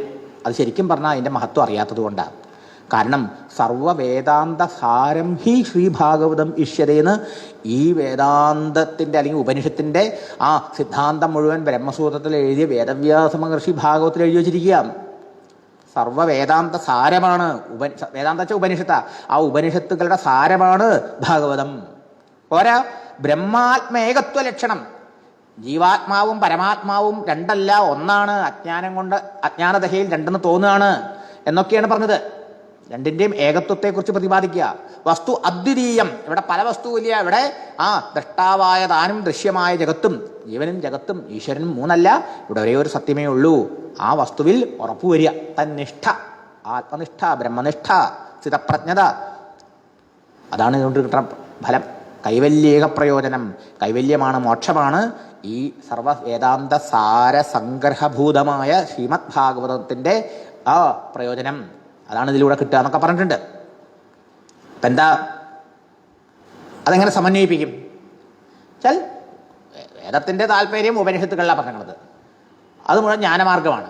അത് ശരിക്കും പറഞ്ഞാൽ അതിൻ്റെ മഹത്വം അറിയാത്തത് കൊണ്ടാണ്. കാരണം സർവവേദാന്ത സാരം ഹി ശ്രീഭാഗവതം ഇഷ്യതേന്ന് ഈ വേദാന്തത്തിൻ്റെ അല്ലെങ്കിൽ ഉപനിഷത്തിൻ്റെ സിദ്ധാന്തം മുഴുവൻ ബ്രഹ്മസൂത്രത്തിൽ എഴുതിയ വേദവ്യാസ മഹർഷി ഭാഗവത്തിൽ എഴുതി വച്ചിരിക്കുക. സർവവേദാന്ത സാരമാണ് വേദാന്ത വെച്ചാൽ ഉപനിഷത്ത, ആ ഉപനിഷത്തുകളുടെ സാരമാണ് ഭാഗവതം. പോരാ, ബ്രഹ്മാത്മേകത്വ ലക്ഷണം, ജീവാത്മാവും പരമാത്മാവും രണ്ടല്ല ഒന്നാണ്, അജ്ഞാനം കൊണ്ട് അജ്ഞാനദശയിൽ രണ്ടെന്ന് തോന്നുകയാണ് എന്നൊക്കെയാണ് പറഞ്ഞത്. രണ്ടിൻ്റെയും ഏകത്വത്തെക്കുറിച്ച് പ്രതിപാദിക്കുക. വസ്തു അദ്വിതീയം, ഇവിടെ പല വസ്തുവില്ല, ഇവിടെ ദ്രഷ്ടാവായ താനും ദൃശ്യമായ ജഗത്തും ജീവനും ജഗത്തും ഈശ്വരനും മൂന്നല്ല, ഇവിടെ ഒരേ ഒരു സത്യമേ ഉള്ളൂ. ആ വസ്തുവിൽ ഉറപ്പുവരിക, തന്നിഷ്ഠ, ആത്മനിഷ്ഠ, ബ്രഹ്മനിഷ്ഠ, സ്ഥിതപ്രജ്ഞത, അതാണ് ഇതുകൊണ്ട് കിട്ടുന്ന ഫലം. കൈവല്യേക പ്രയോജനം, കൈവല്യമാണ്, മോക്ഷമാണ് ഈ സർവവേദാന്ത സാര സംഗ്രഹഭൂതമായ ശ്രീമദ് ഭാഗവതത്തിൻ്റെ പ്രയോജനം. അതാണ് ഇതിലൂടെ കിട്ടുക എന്നൊക്കെ പറഞ്ഞിട്ടുണ്ട്. അപ്പം എന്താ, അതെങ്ങനെ സമന്വയിപ്പിക്കും വെച്ചാൽ വേദത്തിൻ്റെ താല്പര്യം ഉപനിഷത്തുകളിലാണ് പറഞ്ഞത്, അത് മുഴുവൻ ജ്ഞാനമാർഗമാണ്.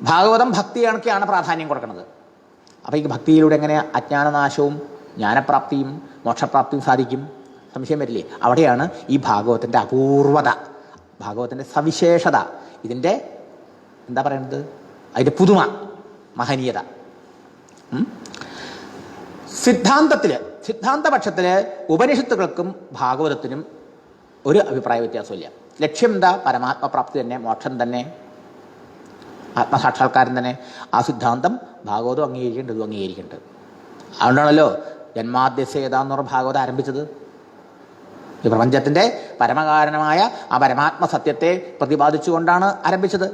ഭാഗവതം ഭക്തിയാണൊക്കെയാണ് പ്രാധാന്യം കൊടുക്കുന്നത്. അപ്പോൾ ഈ ഭക്തിയിലൂടെ എങ്ങനെ അജ്ഞാനനാശവും ജ്ഞാനപ്രാപ്തിയും മോക്ഷപ്രാപ്തിയും സാധിക്കും? സംശയം വരില്ലേ? അവിടെയാണ് ഈ ഭാഗവതത്തിൻ്റെ അപൂർവത, ഭാഗവതത്തിൻ്റെ സവിശേഷത, ഇതിൻ്റെ എന്താ പറയുന്നത്, അതിൻ്റെ പുതുമ, മഹനീയത. സിദ്ധാന്തപക്ഷത്തിൽ ഉപനിഷത്തുകൾക്കും ഭാഗവതത്തിനും ഒരു അഭിപ്രായ വ്യത്യാസമില്ല. ലക്ഷ്യം എന്താ? പരമാത്മപ്രാപ്തി തന്നെ, മോക്ഷം തന്നെ, ആത്മസാക്ഷാത്കാരം തന്നെ. ആ സിദ്ധാന്തം ഭാഗവതം അംഗീകരിക്കേണ്ടത്, ഇതും അംഗീകരിക്കേണ്ടത്. അതുകൊണ്ടാണല്ലോ ജന്മാദ്യസ്യേതാന്ന് പറഞ്ഞ ഭാഗവതം ആരംഭിച്ചത്. ഈ പ്രപഞ്ചത്തിൻ്റെ പരമകാരണമായ ആ പരമാത്മ സത്യത്തെ പ്രതിപാദിച്ചുകൊണ്ടാണ് ആരംഭിച്ചത്.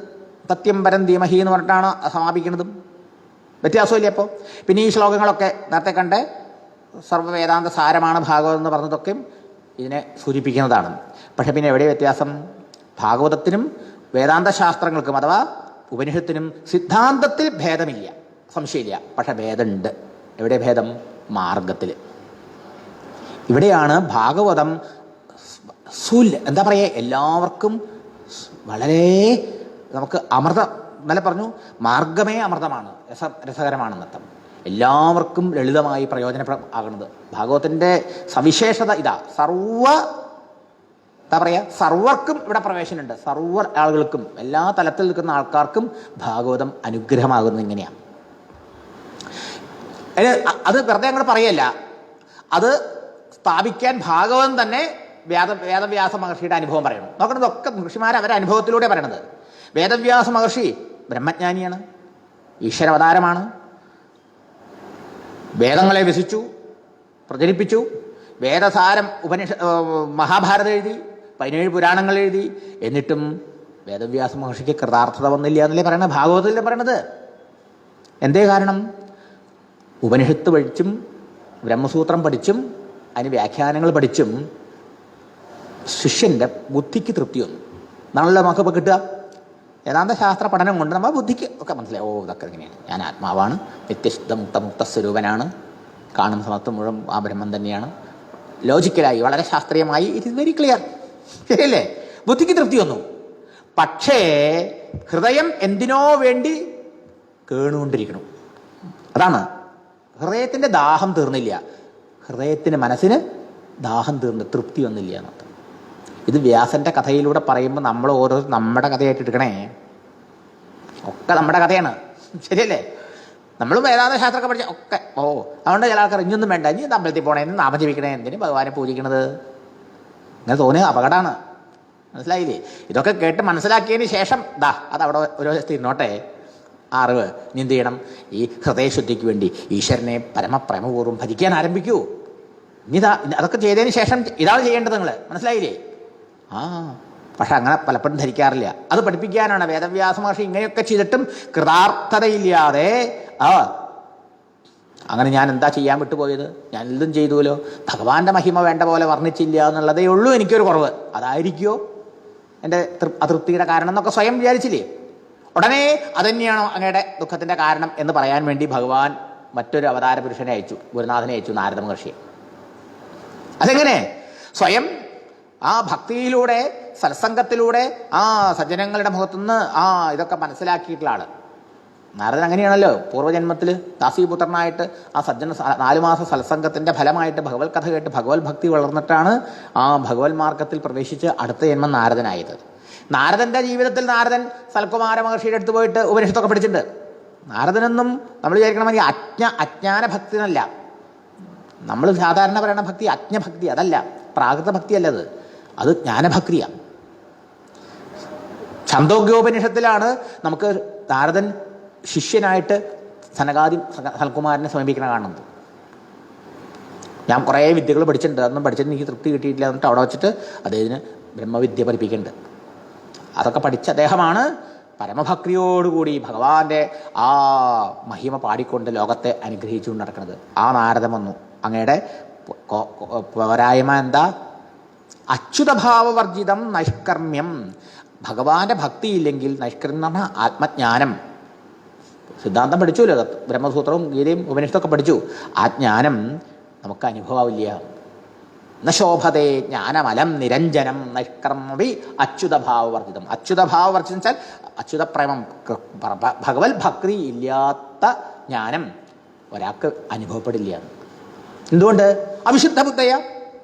സത്യം പരം ധീമഹി എന്ന് പറഞ്ഞിട്ടാണ് സമാപിക്കുന്നതും. വ്യത്യാസമില്ല. അപ്പോൾ പിന്നെ ഈ ശ്ലോകങ്ങളൊക്കെ നേരത്തെ കണ്ട് സർവ്വവേദാന്ത സാരമാണ് ഭാഗവതം എന്ന് പറഞ്ഞതൊക്കെ ഇതിനെ സൂചിപ്പിക്കുന്നതാണ്. പക്ഷെ പിന്നെ എവിടെ വ്യത്യാസം? ഭാഗവതത്തിനും വേദാന്ത ശാസ്ത്രങ്ങൾക്കും അഥവാ ഉപനിഷത്തിനും സിദ്ധാന്തത്തിൽ ഭേദമില്ല, സംശയമില്ല. പക്ഷെ ഭേദമുണ്ട്. എവിടെ ഭേദം? മാർഗത്തിൽ. ഇവിടെയാണ് ഭാഗവതം എന്താ പറയുക, എല്ലാവർക്കും വളരെ നമുക്ക് അമൃതം, ഇന്നലെ പറഞ്ഞു മാർഗമേ അമൃതമാണ്, രസകരമാണെന്നർത്ഥം. എല്ലാവർക്കും ലളിതമായി പ്രയോജനപ്രദമാകുന്നത് ഭാഗവതത്തിൻ്റെ സവിശേഷത ഇതാ. എന്താ പറയുക, സർവർക്കും ഇവിടെ പ്രവേശനമുണ്ട്. സർവ ആളുകൾക്കും, എല്ലാ തലത്തിൽ നിൽക്കുന്ന ആൾക്കാർക്കും ഭാഗവതം അനുഗ്രഹമാകുന്നത് ഇങ്ങനെയാണ്. അത് വെറുതെ അങ്ങോട്ട് പറയല്ല, അത് സ്ഥാപിക്കാൻ ഭാഗവതം തന്നെ വേദവ്യാസ മഹർഷിയുടെ അനുഭവം പറയണം. നോക്കണം, ഇതൊക്കെ ഋഷിമാർ അവരുടെ അനുഭവത്തിലൂടെ പറയണത്. വേദവ്യാസ മഹർഷി ബ്രഹ്മജ്ഞാനിയാണ്, ഈശ്വരാവതാരമാണ്, വേദങ്ങളെ വ്യസിച്ചു, പ്രചരിപ്പിച്ചു, വേദസാരം മഹാഭാരതം എഴുതി, 17 പുരാണങ്ങൾ എഴുതി. എന്നിട്ടും വേദവ്യാസ മഹർഷിക്ക് കൃതാർത്ഥത വന്നില്ല എന്നല്ലേ പറയണത്, ഭാഗവതത്തിലെ പറയണത്. എന്തേ കാരണം? ഉപനിഷത്ത് പഠിച്ചും ബ്രഹ്മസൂത്രം പഠിച്ചും അതിന് വ്യാഖ്യാനങ്ങൾ പഠിച്ചും ശിഷ്യൻ്റെ ബുദ്ധിക്ക് തൃപ്തി വന്നു. എന്നാണല്ലോ നമുക്കിപ്പോൾ കിട്ടുക. വേദാന്ത ശാസ്ത്ര പഠനം കൊണ്ട് നമ്മൾ ബുദ്ധിക്ക് ഒക്കെ മനസ്സിലായി, ഓ ഇതൊക്കെ എങ്ങനെയാണ്, ഞാൻ ആത്മാവാണ്, നിത്യശുദ്ധ മുക്ത സ്വരൂപനാണ്, കാണുന്ന സമയത്ത് മുഴുവൻ ആ ബ്രഹ്മം തന്നെയാണ്. ലോജിക്കലായി, വളരെ ശാസ്ത്രീയമായി, ഇറ്റ് ഇസ് വെരി ക്ലിയർ. ശരിയല്ലേ? ബുദ്ധിക്ക് തൃപ്തി വന്നു. പക്ഷേ ഹൃദയം എന്തിനോ വേണ്ടി കേണുകൊണ്ടിരിക്കണം. അതാണ്, ഹൃദയത്തിൻ്റെ ദാഹം തീർന്നില്ല, ഹൃദയത്തിന് മനസ്സിന് ദാഹം തീർന്ന് തൃപ്തി വന്നില്ല എന്നർത്ഥം. ഇത് വ്യാസന്റെ കഥയിലൂടെ പറയുമ്പോൾ നമ്മൾ ഓരോ നമ്മുടെ കഥയായിട്ട് എടുക്കണേ. ഒക്കെ നമ്മുടെ കഥയാണ്, ശരിയല്ലേ? നമ്മൾ വേദാന്ത ശാസ്ത്രമൊക്കെ പഠിച്ച ഒക്കെ അതുകൊണ്ട് ചില ആൾക്കാർ ഇനിയൊന്നും വേണ്ട, ഇനി അമ്പലത്തിൽ പോണേ, നാമം ജപിക്കണേ, എന്തിന് ഭഗവാനെ പൂജിക്കണത്, ഇങ്ങനെ തോന്നിയ അപകടമാണ്. മനസ്സിലായില്ലേ? ഇതൊക്കെ കേട്ട് മനസ്സിലാക്കിയതിന് ശേഷം അതവിടെ ഒരു ഇരുന്നോട്ടെ. ആ അറിവ് ഇനി എന്ത് ചെയ്യണം? ഈ ഹൃദയശുദ്ധിക്ക് വേണ്ടി ഈശ്വരനെ പരമപ്രേമപൂർവ്വം ഭജിക്കാൻ ആരംഭിക്കൂ. ഇനി അതൊക്കെ ചെയ്തതിന് ശേഷം ഇതാണ് ചെയ്യേണ്ടത്. നിങ്ങൾ മനസ്സിലായില്ലേ? പക്ഷെ അങ്ങനെ പലപ്പോഴും ധരിക്കാറില്ല. അത് പഠിപ്പിക്കാനാണ് വേദവ്യാസ മഹർഷി ഇങ്ങനെയൊക്കെ ചെയ്തിട്ടും കൃതാർത്ഥതയില്ലാതെ അങ്ങനെ ഞാൻ എന്താ ചെയ്യാൻ വിട്ടുപോയത്, ഞാൻ എന്തും ചെയ്തുവല്ലോ, ഭഗവാന്റെ മഹിമ വേണ്ട പോലെ വർണ്ണിച്ചില്ല എന്നുള്ളതേ ഉള്ളൂ എനിക്കൊരു കുറവ്, അതായിരിക്കുമോ എൻ്റെ അതൃപ്തിയുടെ കാരണം എന്നൊക്കെ സ്വയം വിചാരിച്ചില്ലേ. ഉടനെ അതന്നെയാണോ അങ്ങയുടെ ദുഃഖത്തിൻ്റെ കാരണം എന്ന് പറയാൻ വേണ്ടി ഭഗവാൻ മറ്റൊരു അവതാര പുരുഷനെ അയച്ചു, ഗുരുനാഥനെ അയച്ചു, നാരദ മഹർഷിയെ. അതെങ്ങനെ? സ്വയം ആ ഭക്തിയിലൂടെ സത്സംഗത്തിലൂടെ സജ്ജനങ്ങളുടെ മുഖത്തുനിന്ന് ഇതൊക്കെ മനസ്സിലാക്കിയിട്ടുള്ള ആള് നാരദൻ. അങ്ങനെയാണല്ലോ പൂർവ്വജന്മത്തിൽ ദാസീപുത്രനായിട്ട് ആ സജ്ജന 4 മാസ സത്സംഗത്തിൻ്റെ ഫലമായിട്ട് ഭഗവത് കഥ കേട്ട് ഭഗവത് ഭക്തി വളർന്നിട്ടാണ് ഭഗവത് മാർഗത്തിൽ പ്രവേശിച്ച് അടുത്ത ജന്മം നാരദനായത്. നാരദൻ്റെ ജീവിതത്തിൽ നാരദൻ സൽകുമാര മഹർഷിയുടെ അടുത്ത് പോയിട്ട് ഉപനിഷത്തൊക്കെ പഠിച്ചിട്ടുണ്ട്. നാരദനൊന്നും നമ്മൾ വിചാരിക്കണമെങ്കിൽ അജ്ഞാന ഭക്തി എന്നല്ല. നമ്മൾ സാധാരണ പറയുന്ന ഭക്തി അജ്ഞഭക്തി, അതല്ല, പ്രാകൃത ഭക്തിയല്ല, അത് ജ്ഞാനഭക്തിയാണ്. ഛാന്തോഗ്യോപനിഷത്തിലാണ് നമുക്ക് നാരദൻ ശിഷ്യനായിട്ട് സനകാദി സൽകുമാരനെ സമീപിക്കണ കാണുന്നത്. ഞാൻ കുറേ വിദ്യകൾ പഠിച്ചിട്ടുണ്ട്, അതൊന്നും പഠിച്ചിട്ട് എനിക്ക് തൃപ്തി കിട്ടിയിട്ടില്ല എന്നിട്ട് അവിടെ വെച്ചിട്ട് അദ്ദേഹത്തിന് ബ്രഹ്മവിദ്യ പഠിപ്പിക്കുന്നുണ്ട്. അതൊക്കെ പഠിച്ച അദ്ദേഹമാണ് പരമഭക്തിയോടുകൂടി ഭഗവാന്റെ മഹിമ പാടിക്കൊണ്ട് ലോകത്തെ അനുഗ്രഹിച്ചുകൊണ്ട് നടക്കുന്നത്. നാരദം വന്നു. അങ്ങയുടെ പോരായ്മ എന്താ? അച്യുതഭാവവർജിതം നൈഷ്കർമ്മ്യം. ഭഗവാന്റെ ഭക്തിയില്ലെങ്കിൽ നൈഷ്കർമ്മ്യം എന്ന് പറഞ്ഞാൽ ആത്മജ്ഞാനം. സിദ്ധാന്തം പഠിച്ചുല്ലോ, ബ്രഹ്മസൂത്രവും ഗീതയും ഉപനിഷത്തൊക്കെ പഠിച്ചു. ആ ജ്ഞാനം നമുക്ക് അനുഭവമില്ല. ന ശോഭതേ ജ്ഞാനമലം നിരഞ്ജനം നൈഷ്കർമ്മവി അച്യുതഭാവവർജിതം. അച്യുതഭാവവർജിതം വെച്ചാൽ അച്യുതപ്രേമം, ഭഗവത് ഭക്തി ഇല്ലാത്ത ജ്ഞാനം ഒരാൾക്ക് അനുഭവപ്പെടില്ല. എന്തുകൊണ്ട്? അവിശുദ്ധ ബുദ്ധയ.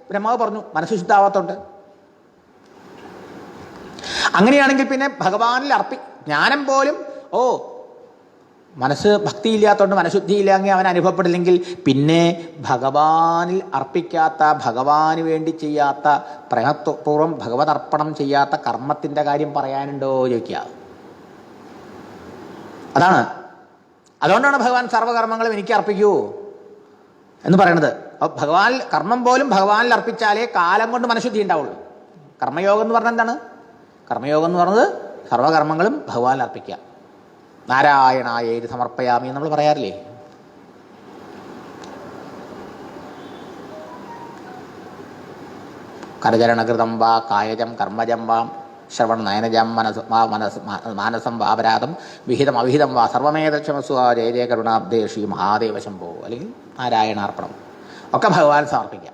ബ്രഹ്മാവ് പറഞ്ഞു മനസ്സ് ശുദ്ധാവാത്തോണ്ട്. അങ്ങനെയാണെങ്കിൽ പിന്നെ ഭഗവാനിൽ ജ്ഞാനം പോലും മനസ്സ് ഭക്തിയില്ലാത്തതുകൊണ്ട് മനഃശുദ്ധിയില്ലെങ്കിൽ അവൻ അനുഭവപ്പെടില്ലെങ്കിൽ പിന്നെ ഭഗവാനിൽ അർപ്പിക്കാത്ത, ഭഗവാന് വേണ്ടി ചെയ്യാത്ത, പ്രേമപൂർവ്വം ഭഗവത് അർപ്പണം ചെയ്യാത്ത കർമ്മത്തിൻ്റെ കാര്യം പറയാനുണ്ടോ ചോദിക്കുക. അതാണ്. അതുകൊണ്ടാണ് ഭഗവാൻ സർവ്വകർമ്മങ്ങളും എനിക്ക് അർപ്പിക്കൂ എന്ന് പറയണത്. അപ്പോൾ ഭഗവാൻ കർമ്മം പോലും ഭഗവാനിൽ അർപ്പിച്ചാലേ കാലം കൊണ്ട് മനഃശുദ്ധി ഉണ്ടാവുള്ളൂ. കർമ്മയോഗം എന്ന് പറഞ്ഞാൽ എന്താണ്? കർമ്മയോഗം എന്ന് പറഞ്ഞത് സർവ്വകർമ്മങ്ങളും ഭഗവാനിൽ അർപ്പിക്കുക. നാരായണായേതി സമർപ്പയാമി നമ്മൾ പറയാറില്ലേ? കരചരണകൃതം വാ കായജം കർമ്മജം വാ ശ്രവണ നയനജം മാനസം വാപരാധം വിഹിതം അവിഹിതം വാ സർവമേതക്ഷമസ്വ ജയ ജയ കരുണാബ്ദേ ശ്രീ മഹാദേവ ശംഭോ, അല്ലെങ്കിൽ നാരായണാർപ്പണം ഒക്കെ ഭഗവാൻ സമർപ്പിക്കാം.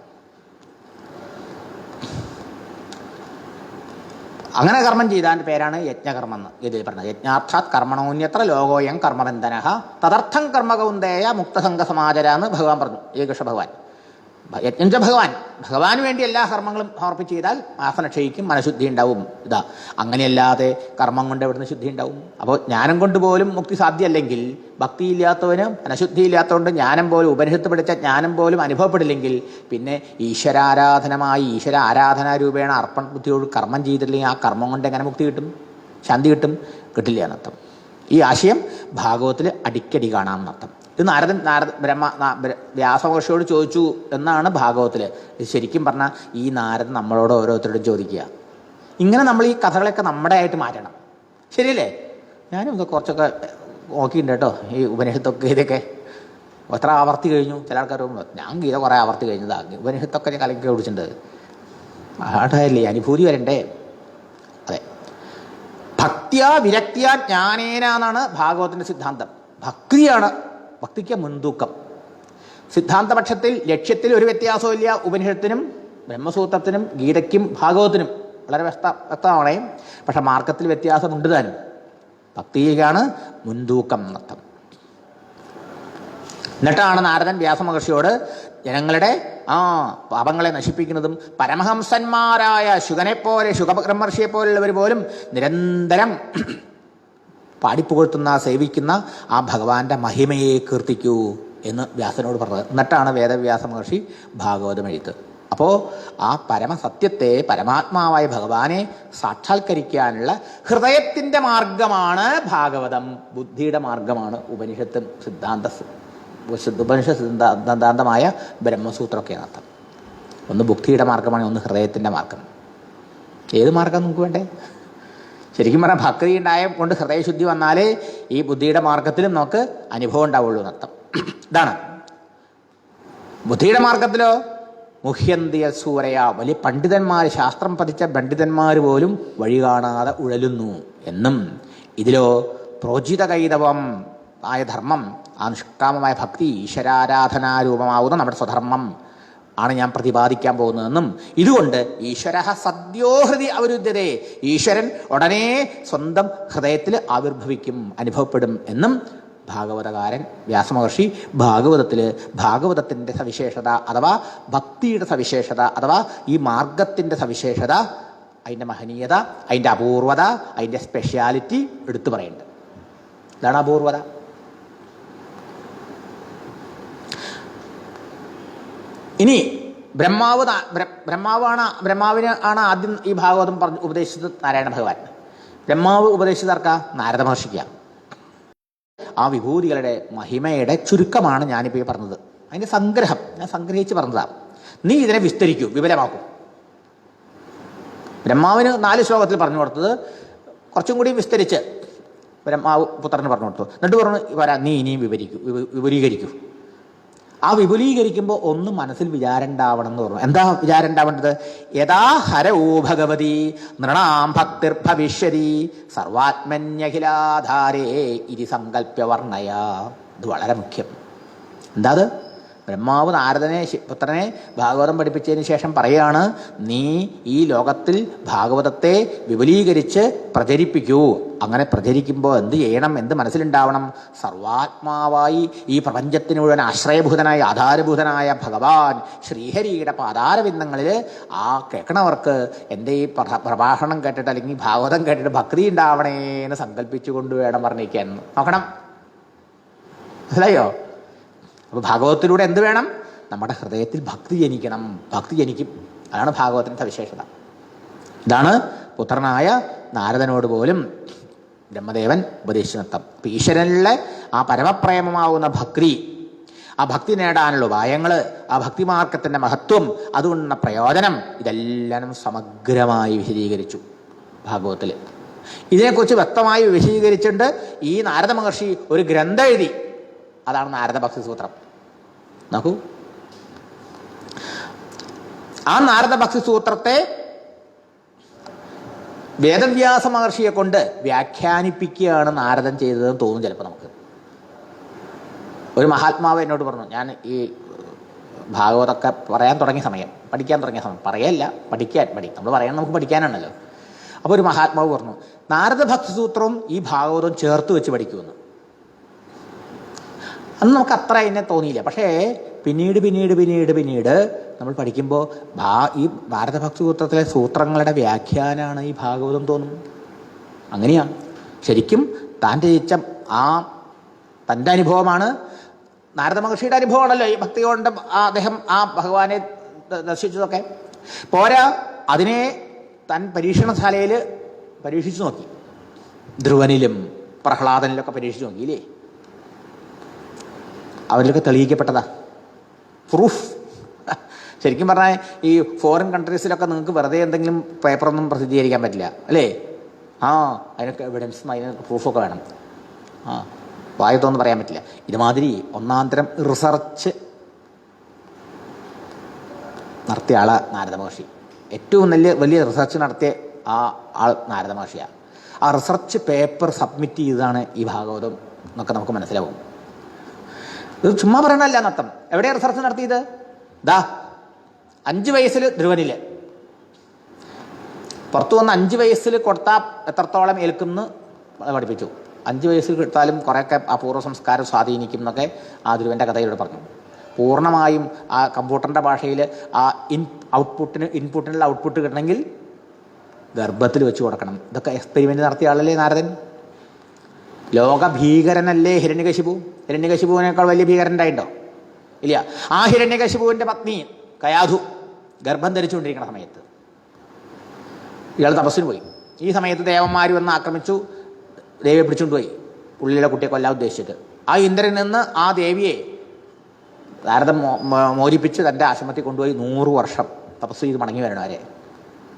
അങ്ങനെ കർമ്മം ചെയ്താൻ്റെ പേരാണ് യജ്ഞകർമ്മം എന്ന് ഇതിൽ പറഞ്ഞത്. യജ്ഞാർത്ഥാത് കർമ്മണോന്യത്ര ലോകോയം കർമ്മബന്ധന തദർത്ഥം കർമ്മകൗന്ദേയ മുക്തസംഘ സമാചര എന്ന് ഭഗവാൻ പറഞ്ഞു. ശ്രീകൃഷ്ണ ഭഗവാൻ യജ്ഞം ഭഗവാന് വേണ്ടി എല്ലാ കർമ്മങ്ങളും സമർപ്പിച്ച് ചെയ്താൽ ആസന ക്ഷയിക്കും, മനഃശുദ്ധി ഉണ്ടാവും. അങ്ങനെയല്ലാതെ കർമ്മം കൊണ്ട് എവിടുന്ന് ശുദ്ധി ഉണ്ടാവും? അപ്പോൾ ജ്ഞാനം കൊണ്ട് പോലും മുക്തി സാധ്യമല്ലെങ്കിൽ, ഭക്തിയില്ലാത്തവന് മനഃശുദ്ധി ഇല്ലാത്തതുകൊണ്ട് ജ്ഞാനം പോലും, ഉപനിഷത്ത് പഠിച്ച ജ്ഞാനം പോലും അനുഭവപ്പെടില്ലെങ്കിൽ പിന്നെ ഈശ്വര ആരാധനാരൂപേണ അർപ്പണ ബുദ്ധിയോട് കർമ്മം ചെയ്തിട്ടില്ലെങ്കിൽ ആ കർമ്മം കൊണ്ട് എങ്ങനെ മുക്തി കിട്ടും, ശാന്തി കിട്ടും? കിട്ടില്ല എന്നർത്ഥം. ഈ ആശയം ഭാഗവത്തിൽ അടിക്കടി കാണാം എന്നർത്ഥം. ഇത് വ്യാസമഹർഷിയോട് ചോദിച്ചു എന്നാണ് ഭാഗവത്തിൽ. ശരിക്കും പറഞ്ഞാൽ ഈ നാരദൻ നമ്മളോട് ഓരോരുത്തരോടും ചോദിക്കുക. ഇങ്ങനെ നമ്മൾ ഈ കഥകളൊക്കെ നമ്മുടെ ആയിട്ട് മാറ്റണം. ശരിയല്ലേ? ഞാനും ഇതൊക്കെ കുറച്ചൊക്കെ നോക്കിയിട്ടുണ്ട് കേട്ടോ. ഈ ഉപനിഷത്തൊക്കെ ഇതൊക്കെ എത്ര ആവർത്തി കഴിഞ്ഞു. ചില ആൾക്കാർ ഞാൻ ഗീത കുറേ ആവർത്തി കഴിഞ്ഞതാണ്, ഉപനിഷത്തൊക്കെ ഞാൻ കലക്കി കുടിച്ചിട്ടുണ്ട്. ആടല്ലേ, അനുഭൂതി വരണ്ടേ? അതെ, ഭക്തിയാ വിരക്തിയാ ജ്ഞാനേന എന്നാണ് ഭാഗവത്തിൻ്റെ സിദ്ധാന്തം. ഭക്തിക്ക് മുൻതൂക്കം. സിദ്ധാന്തപക്ഷത്തിൽ ലക്ഷ്യത്തിൽ ഒരു വ്യത്യാസവും ഇല്ല. ഉപനിഷത്തിനും ബ്രഹ്മസൂത്രത്തിനും ഗീതയ്ക്കും ഭാഗവത്തിനും വളരെ വ്യക്തമാണേ. പക്ഷെ മാർഗത്തിൽ വ്യത്യാസമുണ്ട് താനും. ഭക്തിക്കാണ് മുൻതൂക്കം എന്നർത്ഥം. എന്നിട്ടാണ് നാരദൻ വ്യാസമഹർഷിയോട് ജനങ്ങളുടെ പാപങ്ങളെ നശിപ്പിക്കുന്നതും പരമഹംസന്മാരായ ശുഗബ്രഹ്മർഷിയെ പോലുള്ളവർ പോലും നിരന്തരം പാടിപ്പുകഴ്ത്തുന്ന, സേവിക്കുന്ന ആ ഭഗവാന്റെ മഹിമയെ കീർത്തിക്കൂ എന്ന് വ്യാസനോട് പറഞ്ഞത്. എന്നിട്ടാണ് വേദവ്യാസ മഹർഷി ഭാഗവതം എഴുത്ത്. അപ്പോൾ ആ പരമസത്യത്തെ, പരമാത്മാവായ ഭഗവാനെ സാക്ഷാത്കരിക്കാനുള്ള ഹൃദയത്തിൻ്റെ മാർഗമാണ് ഭാഗവതം, ബുദ്ധിയുടെ മാർഗമാണ് ഉപനിഷത്ത് സിദ്ധാന്തമായ ബ്രഹ്മസൂത്രമൊക്കെ അർത്ഥം. ഒന്ന് ബുദ്ധിയുടെ മാർഗമാണ്, ഒന്ന് ഹൃദയത്തിൻ്റെ മാർഗം. ഏത് മാർഗം നമുക്ക് വേണ്ടേ? ശരിക്കും പറഞ്ഞാൽ ഭക്തി ഉണ്ടായ കൊണ്ട് ഹൃദയശുദ്ധി വന്നാലേ ഈ ബുദ്ധിയുടെ മാർഗത്തിലും നമുക്ക് അനുഭവം ഉണ്ടാവുള്ളൂ എന്നർത്ഥം. ഇതാണ്. ബുദ്ധിയുടെ മാർഗത്തിലോ മുഹ്യന്തിയ സൂരയ, വലിയ പണ്ഡിതന്മാർ, ശാസ്ത്രം പതിച്ച പണ്ഡിതന്മാർ പോലും വഴി കാണാതെ ഉഴലുന്നു എന്നും, ഇതിലോ പ്രോജിത കൈതവം ആയ ധർമ്മം, ആ നിഷ്കാമമായ ഭക്തി, ഈശ്വരാരാധനാരൂപമാവുന്ന നമ്മുടെ സ്വധർമ്മം ആണ് ഞാൻ പ്രതിപാദിക്കാൻ പോകുന്നതെന്നും, ഇതുകൊണ്ട് ഈശ്വര സദ്യോഹൃതി അവരുദ്ധ്യതേ, ഈശ്വരൻ ഉടനെ സ്വന്തം ഹൃദയത്തിൽ ആവിർഭവിക്കും, അനുഭവപ്പെടും എന്നും ഭാഗവതകാരൻ വ്യാസമഹർഷി ഭാഗവതത്തിൻ്റെ സവിശേഷത അഥവാ ഭക്തിയുടെ സവിശേഷത അഥവാ ഈ മാർഗത്തിൻ്റെ സവിശേഷത, അതിൻ്റെ മഹനീയത, അതിൻ്റെ അപൂർവത, അതിൻ്റെ സ്പെഷ്യാലിറ്റി എടുത്തു പറയുന്നുണ്ട്. ഇതാണ് അപൂർവത. ഇനി ബ്രഹ്മാവിന് ആണ് ആദ്യം ഈ ഭാഗവതം ഉപദേശിച്ചത് നാരായണ ഭഗവാൻ. ബ്രഹ്മാവ് ഉപദേശിച്ചതാർക്കാ? നാരദ മഹർഷിക്കാണ്. ആ വിഭൂതികളുടെ മഹിമയുടെ ചുരുക്കമാണ് ഞാനിപ്പോൾ ഈ പറഞ്ഞത്. അതിൻ്റെ സംഗ്രഹം ഞാൻ സംഗ്രഹിച്ച് പറഞ്ഞതാണ്. നീ ഇതിനെ വിസ്തരിക്കൂ, വിപുലമാക്കൂ. ബ്രഹ്മാവിന് 4 ശ്ലോകത്തിൽ പറഞ്ഞു കൊടുത്തത് കുറച്ചും കൂടി വിസ്തരിച്ച് ബ്രഹ്മാവ് പുത്രന് പറഞ്ഞു കൊടുത്തു. എന്നിട്ട് പറഞ്ഞു വരാ, നീ ഇനിയും വിപുലീകരിക്കൂ. ആ വിപുലീകരിക്കുമ്പോൾ ഒന്നും മനസ്സിൽ വിചാരം ഉണ്ടാവണം എന്ന് പറഞ്ഞു. എന്താ വിചാരം ഉണ്ടാവേണ്ടത്? യഥാ ഹരോ ഭഗവതി നൃണാം ഭക്തിർഭവിഷ്യതി സർവാത്മന്യഖിലാധാരേ ഇതി സങ്കല്പ്യ വർണ്ണയ. ഇത് വളരെ മുഖ്യം. എന്താ അത്? ബ്രഹ്മാവ് നാരദനെ പുത്രനെ ഭാഗവതം പഠിപ്പിച്ചതിന് ശേഷം പറയുകയാണ്, നീ ഈ ലോകത്തിൽ ഭാഗവതത്തെ വിപുലീകരിച്ച് പ്രചരിപ്പിക്കൂ. അങ്ങനെ പ്രചരിക്കുമ്പോൾ എന്ത് ചെയ്യണം? എന്ത് മനസ്സിലുണ്ടാവണം? സർവാത്മാവായി ഈ പ്രപഞ്ചത്തിന് മുഴുവൻ ആശ്രയഭൂതനായ ആധാരഭൂതനായ ഭഗവാൻ ശ്രീഹരിയുടെ പാതാരവിന്ദങ്ങളിൽ ആ കേൾക്കണവർക്ക് എൻ്റെ ഈ പ്രഭാഷണം കേട്ടിട്ട് അല്ലെങ്കിൽ ഭാഗവതം കേട്ടിട്ട് ഭക്തി ഉണ്ടാവണേ എന്ന് സങ്കല്പിച്ചുകൊണ്ട് വേണം വർണ്ണിക്കാൻ. നോക്കണം, മനസ്സിലായോ? അപ്പോൾ ഭാഗവതത്തിലൂടെ എന്ത് വേണം? നമ്മുടെ ഹൃദയത്തിൽ ഭക്തി ജനിക്കണം. ഭക്തി ജനിക്കും. അതാണ് ഭാഗവതത്തിൻ്റെ സവിശേഷത. ഇതാണ് പുത്രനായ നാരദനോട് പോലും ബ്രഹ്മദേവൻ ഉപദേശിച്ചു നിർത്താം. അപ്പം ഈശ്വരനിലെ ആ പരമപ്രേമമാവുന്ന ഭക്തി, ആ ഭക്തി നേടാനുള്ള ഉപായങ്ങൾ, ആ ഭക്തിമാർഗത്തിൻ്റെ മഹത്വം, അതുകൊണ്ടുള്ള പ്രയോജനം, ഇതെല്ലാം സമഗ്രമായി വിശദീകരിച്ചു ഭാഗവതത്തിൽ. ഇതിനെക്കുറിച്ച് വ്യക്തമായി വിശദീകരിച്ചിട്ട് ഈ നാരദ മഹർഷി ഒരു ഗ്രന്ഥം എഴുതി. അതാണ് നാരദ ഭക്തി സൂത്രം. നോക്കൂ, ആ നാരദ ഭക്തി സൂത്രത്തെ വേദവ്യാസ മഹർഷിയെ കൊണ്ട് വ്യാഖ്യാനിപ്പിക്കുകയാണ് നാരദൻ ചെയ്തതെന്ന് തോന്നും ചിലപ്പോൾ നമുക്ക്. ഒരു മഹാത്മാവ് എന്നോട് പറഞ്ഞു, ഞാൻ ഈ ഭാഗവതമൊക്കെ പറയാൻ തുടങ്ങിയ സമയം, പഠിക്കാൻ തുടങ്ങിയ സമയം, പറയല്ല നമ്മൾ പറയാൻ നമുക്ക് പഠിക്കാനാണല്ലോ. അപ്പോൾ ഒരു മഹാത്മാവ് പറഞ്ഞു, നാരദ ഭക്തി സൂത്രവും ഈ ഭാഗവതവും ചേർത്ത് വെച്ച് പഠിക്കുമെന്ന്. അന്ന് നമുക്ക് അത്ര അതിനെ തോന്നിയില്ല. പക്ഷേ പിന്നീട് നമ്മൾ പഠിക്കുമ്പോൾ ഈ ഭാരതഭക്തി സൂത്രത്തിലെ സൂത്രങ്ങളുടെ വ്യാഖ്യാനമാണ് ഈ ഭാഗവതം തോന്നും. അങ്ങനെയാണ് ശരിക്കും താൻ രചിച്ച തൻ്റെ അനുഭവമാണ്. നാരദ മഹർഷിയുടെ അനുഭവമാണല്ലോ ഈ ഭക്തി കൊണ്ട് അദ്ദേഹം ആ ഭഗവാനെ ദർശിച്ചതൊക്കെ. പോരാ, അതിനെ താൻ പരീക്ഷണശാലയിൽ പരീക്ഷിച്ചു നോക്കി. ധ്രുവനിലും പ്രഹ്ലാദനിലൊക്കെ പരീക്ഷിച്ചു നോക്കിയില്ലേ? അവരിലൊക്കെ തെളിയിക്കപ്പെട്ടതാ, പ്രൂഫ്. ശരിക്കും പറഞ്ഞാൽ ഈ ഫോറിൻ കൺട്രീസിലൊക്കെ നിങ്ങൾക്ക് വെറുതെ എന്തെങ്കിലും പേപ്പറൊന്നും പ്രസിദ്ധീകരിക്കാൻ പറ്റില്ല അല്ലേ? അതിനൊക്കെ എവിഡൻസും അതിനൊക്കെ പ്രൂഫൊക്കെ വേണം. വായത്തൊന്നും പറയാൻ പറ്റില്ല. ഇതുമാതിരി ഒന്നാന്തരം റിസർച്ച് നടത്തിയ ആള് നാരദ മഹർഷി. ഏറ്റവും വലിയ റിസർച്ച് നടത്തിയ ആൾ നാരദ മഹർഷിയാണ്. ആ റിസർച്ച് പേപ്പർ സബ്മിറ്റ് ചെയ്തതാണ് ഈ ഭാഗവതം എന്നൊക്കെ നമുക്ക് മനസ്സിലാവും. ഇത് ചുമ്മാ പറയണല്ല എന്നർത്ഥം. എവിടെയാണ് റിസർച്ച് നടത്തിയത്? 5 വയസ്സിൽ ധ്രുവനില് പുറത്തു വന്ന് 5 വയസ്സിൽ കൊടുത്താൽ എത്രത്തോളം ഏൽക്കുമെന്ന് പഠിപ്പിച്ചു. 5 വയസ്സിൽ കൊടുത്താലും കുറേയൊക്കെ അപൂർവ സംസ്കാരം സ്വാധീനിക്കും എന്നൊക്കെ ആ ധ്രുവൻ്റെ കഥയിലൂടെ പറഞ്ഞു. പൂർണ്ണമായും ആ കമ്പ്യൂട്ടറിൻ്റെ ഭാഷയിൽ ആ ഇൻപുട്ടിനുള്ള ഔട്ട്പുട്ട് കിട്ടണമെങ്കിൽ ഗർഭത്തിൽ വെച്ച് കൊടുക്കണം. ഇതൊക്കെ എക്സ്പെരിമെൻ്റ് നടത്തിയ ആളല്ലേ നാരദൻ. ലോക ഭീകരനല്ലേ ഹിരണ്യകശിപു? ഹിരണ്യകശിപുവിനേക്കാൾ വലിയ ഭീകരനുണ്ടായിട്ടോ? ഇല്ല. ആ ഹിരണ്യകശിപുവിൻ്റെ പത്നി കയാധു ഗർഭം ധരിച്ചുകൊണ്ടിരിക്കുന്ന സമയത്ത് ഇയാൾ തപസ്സിന് പോയി. ഈ സമയത്ത് ദേവന്മാർ വന്ന് ആക്രമിച്ചു, ദേവിയെ പിടിച്ചുകൊണ്ടുപോയി, ഉള്ളിലെ കുട്ടിയെ കൊല്ലാൻ ഉദ്ദേശിച്ചിട്ട്. ആ ഇന്ദ്രനിൽ നിന്ന് ആ ദേവിയെ നാരദൻ മോചിപ്പിച്ച് തൻ്റെ ആശ്രമത്തിൽ കൊണ്ടുപോയി 100 വർഷം തപസ് ചെയ്ത് മടങ്ങി വരണവരെ.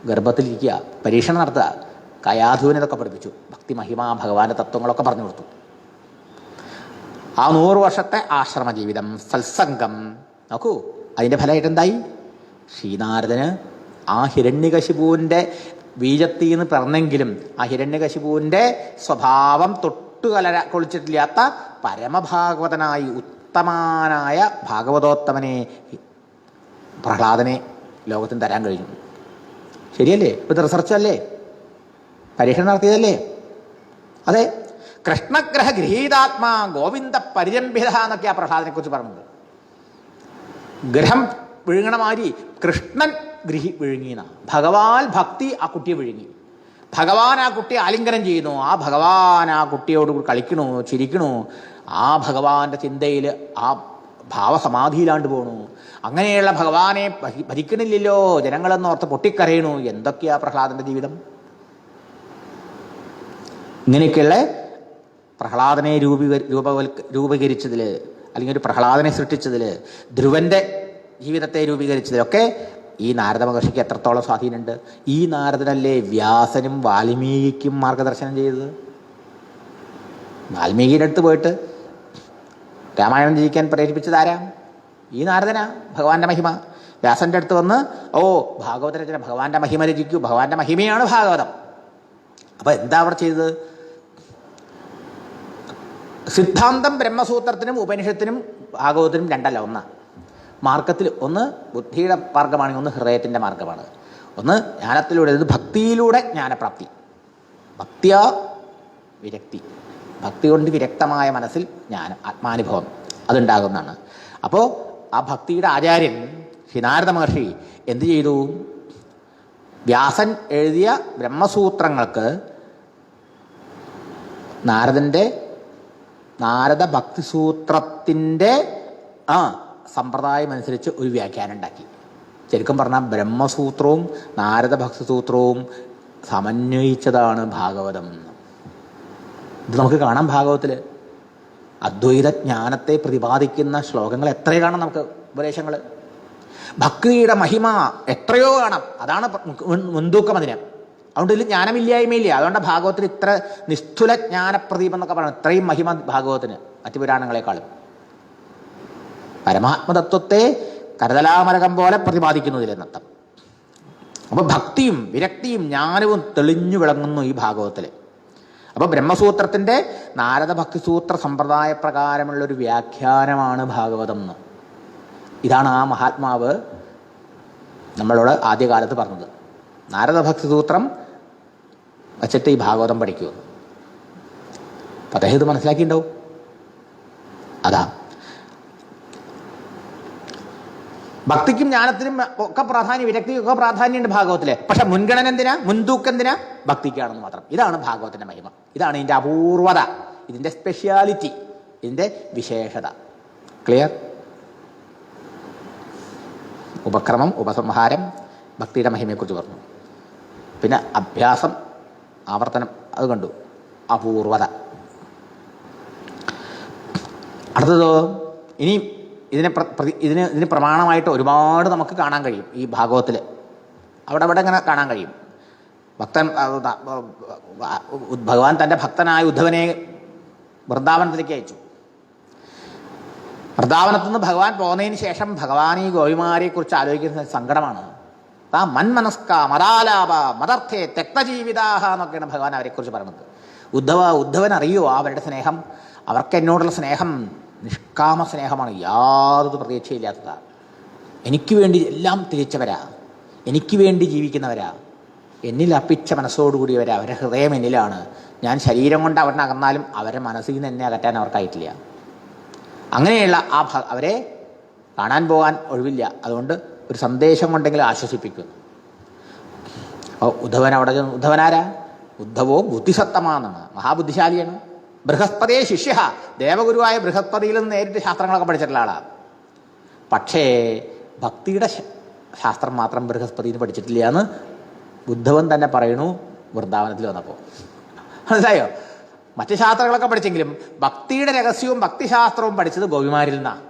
ഗർഭത്തിലിരിക്കുക, പരീക്ഷണം നടത്തുക. കയാധുവിനതൊക്കെ പഠിപ്പിച്ചു. ഭക്തി, മഹിമ, ഭഗവാന്റെ തത്വങ്ങളൊക്കെ പറഞ്ഞു കൊടുത്തു. ആ 100 വർഷത്തെ ആശ്രമ ജീവിതം, സത്സംഗം നോക്കൂ. അതിൻ്റെ ഫലമായിട്ട് എന്തായി? ശ്രീനാരദന് ആ ഹിരണ്യകശിപുവിൻ്റെ ബീജത്തിൽ നിന്ന് പിറന്നെങ്കിലും ആ ഹിരണ്യകശിപുവിൻ്റെ സ്വഭാവം കൊളിച്ചിട്ടില്ലാത്ത പരമഭാഗവതനായി ഉത്തമനായ ഭാഗവതോത്തമനെ പ്രഹ്ലാദനെ ലോകത്തിന് തരാൻ കഴിഞ്ഞു. ശരിയല്ലേ? ഇത് റിസർച്ചല്ലേ? പരീക്ഷണം നടത്തിയതല്ലേ? അതെ. കൃഷ്ണഗ്രഹ ഗൃഹീതാത്മാ ഗോവിന്ദ പരിരംഭിത എന്നൊക്കെ ആ പ്രഹ്ലാദനെ കുറിച്ച് പറഞ്ഞത്. ഗ്രഹം വിഴുങ്ങണ മാതിരി കൃഷ്ണൻ വിഴുങ്ങിന. ഭഗവാൻ ഭക്തി ആ കുട്ടിയെ വിഴുങ്ങി. ഭഗവാൻ ആ കുട്ടിയെ ആലിംഗനം ചെയ്യുന്നു. ആ ഭഗവാൻ ആ കുട്ടിയോട് കളിക്കണു, ചിരിക്കണു. ആ ഭഗവാന്റെ ചിന്തയിൽ ആ ഭാവസമാധിയിലാണ്ട് പോണു. അങ്ങനെയുള്ള ഭഗവാനെ ഭരിക്കണില്ലല്ലോ ജനങ്ങളെന്നോർത്ത് പൊട്ടിക്കരയണു. എന്തൊക്കെയാ പ്രഹ്ലാദന്റെ ജീവിതം? ഇങ്ങനെയൊക്കെയുള്ള പ്രഹ്ലാദനെ രൂപീകരിച്ചതിൽ, അല്ലെങ്കിൽ ഒരു പ്രഹ്ലാദനെ സൃഷ്ടിച്ചതിൽ, ധ്രുവന്റെ ജീവിതത്തെ രൂപീകരിച്ചതിലൊക്കെ ഈ നാരദ മഹർഷിക്ക് എത്രത്തോളം സ്വാധീനമുണ്ട്? ഈ നാരദനല്ലേ വ്യാസനും വാൽമീകിക്കും മാർഗദർശനം ചെയ്തത്? വാൽമീകിയുടെ അടുത്ത് പോയിട്ട് രാമായണം ജീവിക്കാൻ പ്രേരിപ്പിച്ചതാരാ? ഈ നാരദനാ. ഭഗവാന്റെ മഹിമ. വ്യാസന്റെ അടുത്ത് വന്ന് ഭാഗവത രചന, ഭഗവാന്റെ മഹിമ രചിക്കൂ, ഭഗവാന്റെ മഹിമയാണ് ഭാഗവതം. അപ്പൊ എന്താ അവിടെ ചെയ്തത്? സിദ്ധാന്തം ബ്രഹ്മസൂത്രത്തിനും ഉപനിഷത്തിനും ഭാഗവതത്തിനും രണ്ടല്ല, ഒന്നാ. മാർഗത്തിൽ ഒന്ന് ബുദ്ധിയുടെ മാർഗമാണ്, ഒന്ന് ഹൃദയത്തിൻ്റെ മാർഗമാണ്. ഒന്ന് ജ്ഞാനത്തിലൂടെ, ഇത് ഭക്തിയിലൂടെ ജ്ഞാനപ്രാപ്തി. ഭക്തിയാ വിരക്തി. ഭക്തി കൊണ്ട് വിരക്തമായ മനസ്സിൽ ജ്ഞാനം, ആത്മാനുഭവം അതുണ്ടാകുന്നതാണ്. അപ്പോൾ ആ ഭക്തിയുടെ ആചാര്യൻ ശ്രീനാരദ മഹർഷി എന്ത് ചെയ്തു? വ്യാസൻ എഴുതിയ ബ്രഹ്മസൂത്രങ്ങൾക്ക് നാരദ ഭക്തിസൂത്രത്തിൻ്റെ സമ്പ്രദായം അനുസരിച്ച് ഒരു വ്യാഖ്യാനം ഉണ്ടാക്കി. ശരിക്കും പറഞ്ഞാൽ ബ്രഹ്മസൂത്രവും നാരദ ഭക്തിസൂത്രവും സമന്വയിച്ചതാണ് ഭാഗവതം. ഇത് നമുക്ക് കാണാം ഭാഗവത്തിൽ. അദ്വൈത ജ്ഞാനത്തെ പ്രതിപാദിക്കുന്ന ശ്ലോകങ്ങൾ എത്രയോ കാണാം നമുക്ക്, ഉപദേശങ്ങൾ. ഭക്തിയുടെ മഹിമ എത്രയോ കാണാം. അതാണ് മുൻതൂക്കം അതിന്. അതുകൊണ്ട് ഇതിൽ ജ്ഞാനമില്ലായ്മയില്ല. അതുകൊണ്ട് ഭാഗവത്തിന് ഇത്ര നിസ്തുല ജ്ഞാനപ്രദീപം എന്നൊക്കെ പറയണം. ഇത്രയും മഹിമ ഭാഗവത്തിന് മറ്റു പുരാണങ്ങളെക്കാളും. പരമാത്മതത്വത്തെ കരതലാമരകം പോലെ പ്രതിപാദിക്കുന്നതിലെന്നർത്ഥം. അപ്പോൾ ഭക്തിയും വിരക്തിയും ജ്ഞാനവും തെളിഞ്ഞു വിളങ്ങുന്നു ഈ ഭാഗവത്തിൽ. അപ്പോൾ ബ്രഹ്മസൂത്രത്തിൻ്റെ നാരദ ഭക്തിസൂത്ര സമ്പ്രദായ പ്രകാരമുള്ളൊരു വ്യാഖ്യാനമാണ് ഭാഗവതം എന്ന്. ഇതാണ് ആ മഹാത്മാവ് നമ്മളോട് ആദ്യകാലത്ത് പറഞ്ഞത്. നാരദ ഭക്തിസൂത്രം വച്ചിട്ട് ഈ ഭാഗവതം പഠിക്കുമെന്ന്. അപ്പം അദ്ദേഹം ഇത് മനസ്സിലാക്കിയിട്ടുണ്ടാവും. അതാ ഭക്തിക്കും ജ്ഞാനത്തിനും ഒക്കെ പ്രാധാന്യം, വിരക്തിക്കും ഒക്കെ പ്രാധാന്യമുണ്ട് ഭാഗവത്തില്. പക്ഷെ മുൻഗണന എന്തിനാ, മുൻതൂക്കം എന്തിനാ? ഭക്തിക്കാണെന്ന് മാത്രം. ഇതാണ് ഭാഗവത്തിന്റെ മഹിമ. ഇതാണ് ഇതിൻ്റെ അപൂർവത, ഇതിൻ്റെ സ്പെഷ്യാലിറ്റി, ഇതിൻ്റെ വിശേഷത. ക്ലിയർ? ഉപക്രമം, ഉപസംഹാരം, ഭക്തിയുടെ മഹിമയെക്കുറിച്ച് പറഞ്ഞു. പിന്നെ അഭ്യാസം, ആവർത്തനം, അത് കണ്ടു. അപൂർവത. അടുത്തതോ ഇനി ഇതിന് പ്രമാണമായിട്ട് ഒരുപാട് നമുക്ക് കാണാൻ കഴിയും ഈ ഭാഗവത്തിൽ. അവിടെ ഇങ്ങനെ കാണാൻ കഴിയും. ഭഗവാൻ തൻ്റെ ഭക്തനായ ഉദ്ധവനെ വൃന്ദാവനത്തിലേക്ക് അയച്ചു. വൃന്ദാവനത്തു നിന്ന് ഭഗവാൻ പോകുന്നതിന് ശേഷം ഭഗവാൻ ഈ ഗോപിമാരെ കുറിച്ച് ആലോചിക്കുന്ന സങ്കടമാണ്. താ മന്മനസ്ക മദാലാപ മദർത്ഥേ തെക്തജീവിതാഹ എന്നൊക്കെയാണ് ഭഗവാൻ അവരെക്കുറിച്ച് പറയുന്നത്. ഉദ്ധവൻ അറിയോ അവരുടെ സ്നേഹം? അവർക്ക് എന്നോടുള്ള സ്നേഹം നിഷ്കാമ സ്നേഹമാണ്, യാതൊരു പ്രതീക്ഷയില്ലാത്തതാണ്. എനിക്ക് വേണ്ടി എല്ലാം തിരിച്ചവരാ, എനിക്ക് വേണ്ടി ജീവിക്കുന്നവരാ, എന്നിൽ അർപ്പിച്ച മനസ്സോടുകൂടിയവരാ, അവരുടെ ഹൃദയം എന്നിലാണ്. ഞാൻ ശരീരം കൊണ്ട് അവരുടെ അകന്നാലും അവരുടെ മനസ്സിൽ നിന്ന് എന്നെ അകറ്റാൻ അവർക്കായിട്ടില്ല. അങ്ങനെയുള്ള അവരെ കാണാൻ പോകാൻ ഒഴിവില്ല. അതുകൊണ്ട് ഒരു സന്ദേശം കൊണ്ടെങ്കിലും ആശ്വസിപ്പിക്കുന്നു. അപ്പോൾ ഉദ്ധവനാരാ? ഉദ്ധവോ ബുദ്ധിസത്തമാണെന്നാണ്, മഹാബുദ്ധിശാലിയാണ്. ബൃഹസ്പതിയെ ശിഷ്യ, ദേവഗുരുവായ ബൃഹസ്പതിയിൽ നിന്ന് നേരിട്ട് ശാസ്ത്രങ്ങളൊക്കെ പഠിച്ചിട്ടുള്ള ആളാണ്. പക്ഷേ ഭക്തിയുടെ ശാസ്ത്രം മാത്രം ബൃഹസ്പതിയിൽ പഠിച്ചിട്ടില്ല എന്ന് ഉദ്ധവൻ തന്നെ പറയണു വൃന്ദാവനത്തിൽ വന്നപ്പോൾ. മനസ്സിലായോ? മറ്റ് ശാസ്ത്രങ്ങളൊക്കെ പഠിച്ചെങ്കിലും ഭക്തിയുടെ രഹസ്യവും ഭക്തിശാസ്ത്രവും പഠിച്ചത് ഗോപിമാരിൽ നിന്നാണ്.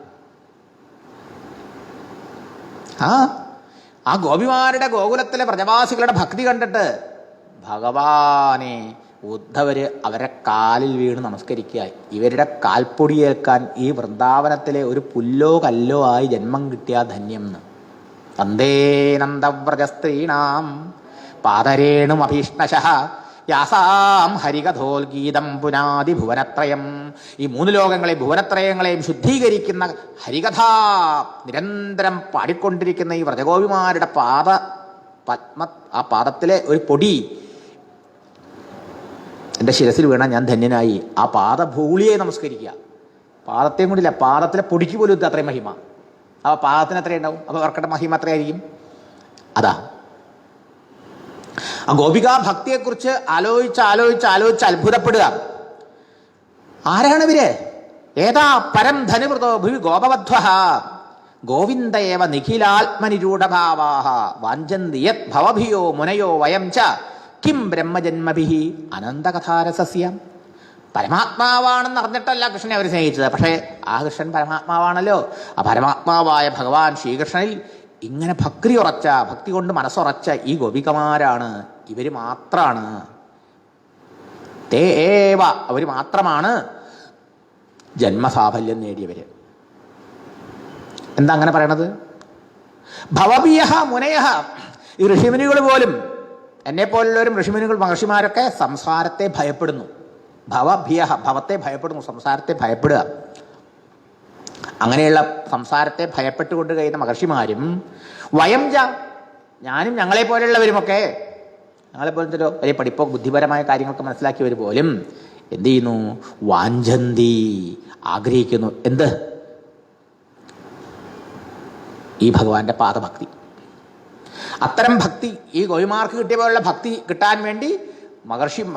ആ ഗോപിമാരുടെ ഗോകുലത്തിലെ പ്രജവാസികളുടെ ഭക്തി കണ്ടിട്ട് ഭഗവാനെ ഉദ്ധവര് അവരെ കാലിൽ വീണ് നമസ്കരിക്കുക. ഇവരുടെ കാൽപ്പൊടിയേൽക്കാൻ ഈ വൃന്ദാവനത്തിലെ ഒരു പുല്ലോ കല്ലോ ആയി ജന്മം കിട്ടിയ ധന്യം എന്ന്. തന്തേ നന്ദവ്രജസ്ത്രീണാം പാദരേണുമഭീഷ്ണശഃ യാസാം ഹരികഥോൽഗീതം പുനാതി ഭുവനത്രയം. ഈ 3 ലോകങ്ങളെയും ഭുവനത്രയങ്ങളെയും ശുദ്ധീകരിക്കുന്ന ഹരികഥ നിരന്തരം പാടിക്കൊണ്ടിരിക്കുന്ന ഈ വ്രജഗോപിമാരുടെ ആ പാദത്തിലെ ഒരു പൊടി എൻ്റെ ശിരസിൽ വീണാൽ ഞാൻ ധന്യനായി. ആ പാദഭൂളിയെ നമസ്കരിക്കുക. പാദത്തെയും കൂടില്ല, പാദത്തിലെ പൊടിക്ക് പോലും ഇത് അത്രയും മഹിമ. അപ്പോൾ പാദത്തിന് എത്രയുണ്ടാവും? അപ്പോൾ അവർക്കടെ മഹിമ എത്രയായിരിക്കും? അതാ ആ ഗോപികാ ഭക്തിയെക്കുറിച്ച് ആലോചിച്ച് അത്ഭുതപ്പെടുക. ആരാണ് ഇവര്? ഏതാ പരം ധനുവൃതോ ഭുവി ഗോപവധ്വ ഗോവിന്ദയേവ നിഖിലാത്മനിരൂഢഭാവാഃ വാഞ്ചന്തി യത് ഭവഭിയോ മുനയോ വയം ച കിം ബ്രഹ്മജന്മഭിഹി അനന്തകഥാരസസ്യ. പരമാത്മാവാണെന്ന് അറിഞ്ഞിട്ടല്ല കൃഷ്ണനെ അവർ സ്നേഹിച്ചത്. പക്ഷേ ആ കൃഷ്ണൻ പരമാത്മാവാണല്ലോ. ആ പരമാത്മാവായ ഭഗവാൻ ശ്രീകൃഷ്ണനിൽ ഇങ്ങനെ ഭക്തി കൊണ്ട് മനസ്സുറച്ച ഈ ഗോപികമാരാണ്. ഇവർ മാത്രമാണ്, തേ ഏവ അവർ മാത്രമാണ് ജന്മസാഫല്യം നേടിയവര്. എന്താ അങ്ങനെ പറയണത്? ഭവഭിയഃ മുനയഃ. ഈ ഋഷിമുനികൾ പോലും, എന്നെപ്പോലുള്ളവരും ഋഷിമുനികൾ മഹർഷിമാരൊക്കെ സംസാരത്തെ ഭയപ്പെടുന്നു. ഭവഭിയഃ, ഭവത്തെ ഭയപ്പെടുന്നു, സംസാരത്തെ ഭയപ്പെടുക. അങ്ങനെയുള്ള സംസാരത്തെ ഭയപ്പെട്ടുകൊണ്ട് കഴിയുന്ന മഹർഷിമാരും വയം ജ, ഞാനും ഞങ്ങളെപ്പോലുള്ളവരുമൊക്കെ, ഞങ്ങളെപ്പോലത്തെ വലിയ പഠിപ്പോ ബുദ്ധിപരമായ കാര്യങ്ങളൊക്കെ മനസ്സിലാക്കിയവർ പോലും എന്ത് ചെയ്യുന്നു? വാഞ്ചന്തി, ആഗ്രഹിക്കുന്നു. എന്ത്? ഈ ഭഗവാന്റെ പാദഭക്തി. അത്തരം ഭക്തി ഈ ഗോപിമാർക്ക് കിട്ടിയ പോലുള്ള ഭക്തി കിട്ടാൻ വേണ്ടി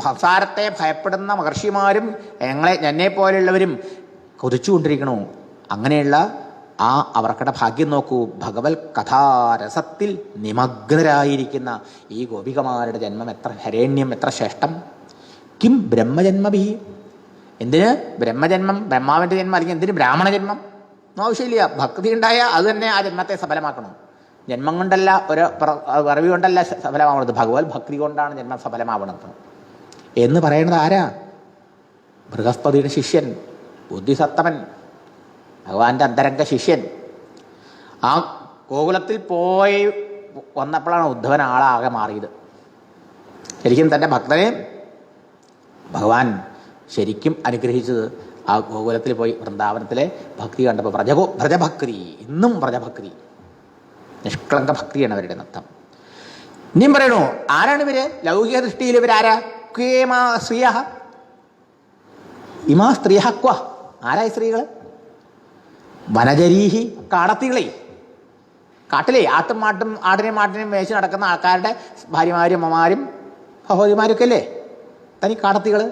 സംസാരത്തെ ഭയപ്പെടുന്ന മഹർഷിമാരും എന്നെ പോലെയുള്ളവരും കൊതിച്ചുകൊണ്ടിരിക്കണു. അങ്ങനെയുള്ള ആ അവർക്കടെ ഭാഗ്യം നോക്കൂ. ഭഗവത് കഥാരസത്തിൽ നിമഗ്നരായിരിക്കുന്ന ഈ ഗോപികമാരുടെ ജന്മം എത്ര ഹരേണ്യം, എത്ര ശ്രേഷ്ഠം. കിം ബ്രഹ്മജന്മഭി. എന്തിന് ബ്രഹ്മജന്മം? ബ്രഹ്മാവിൻ്റെ ജന്മം, അല്ലെങ്കിൽ എന്തിന് ബ്രാഹ്മണ ജന്മം? ആവശ്യമില്ല. ഭക്തി ഉണ്ടായ അത് തന്നെ ആ ജന്മത്തെ സഫലമാക്കണം. ജന്മം കൊണ്ടല്ല, ഒരു അറിവ് കൊണ്ടല്ല സഫലമാവുന്നത്, ഭഗവത് ഭക്തി കൊണ്ടാണ് ജന്മം സഫലമാവുന്നത് എന്ന് പറയുന്നത് ആരാ? ബൃഹസ്പതിയുടെ ശിഷ്യൻ, ബുദ്ധിസത്തമൻ, ഭഗവാന്റെ അന്തരംഗ ശിഷ്യൻ. ആ ഗോകുലത്തിൽ പോയി വന്നപ്പോഴാണ് ഉദ്ധവൻ ആളാകെ മാറിയത്. ശരിക്കും തൻ്റെ ഭക്തനെ ഭഗവാൻ ശരിക്കും അനുഗ്രഹിച്ചത് ആ ഗോകുലത്തിൽ പോയി വൃന്ദാവനത്തിലെ ഭക്തി കണ്ടപ്പോൾ. വ്രജഭക്തി, ഇന്നും വ്രജഭക്തി, നിഷ്കളങ്ക ഭക്തിയാണ് അവരുടെ നൃത്തം. ഇനിയും പറയണു, ആരാണ് ഇവര്? ലൗകിക ദൃഷ്ടിയിൽ ഇവരാരാ? ക്വേമാ സ്ത്രീയ, ഇമാ സ്ത്രീയ ക്വ. ആരായി സ്ത്രീകൾ? വനജരീഹി, കാടത്തികളെ. കാട്ടിലെ ആടിനെയും മാട്ടിനെയും മേച്ച് നടക്കുന്ന ആൾക്കാരുടെ ഭാര്യമാരും അമ്മമാരും സഹോദരിമാരൊക്കെ അല്ലേ തനി കാടത്തികൾ.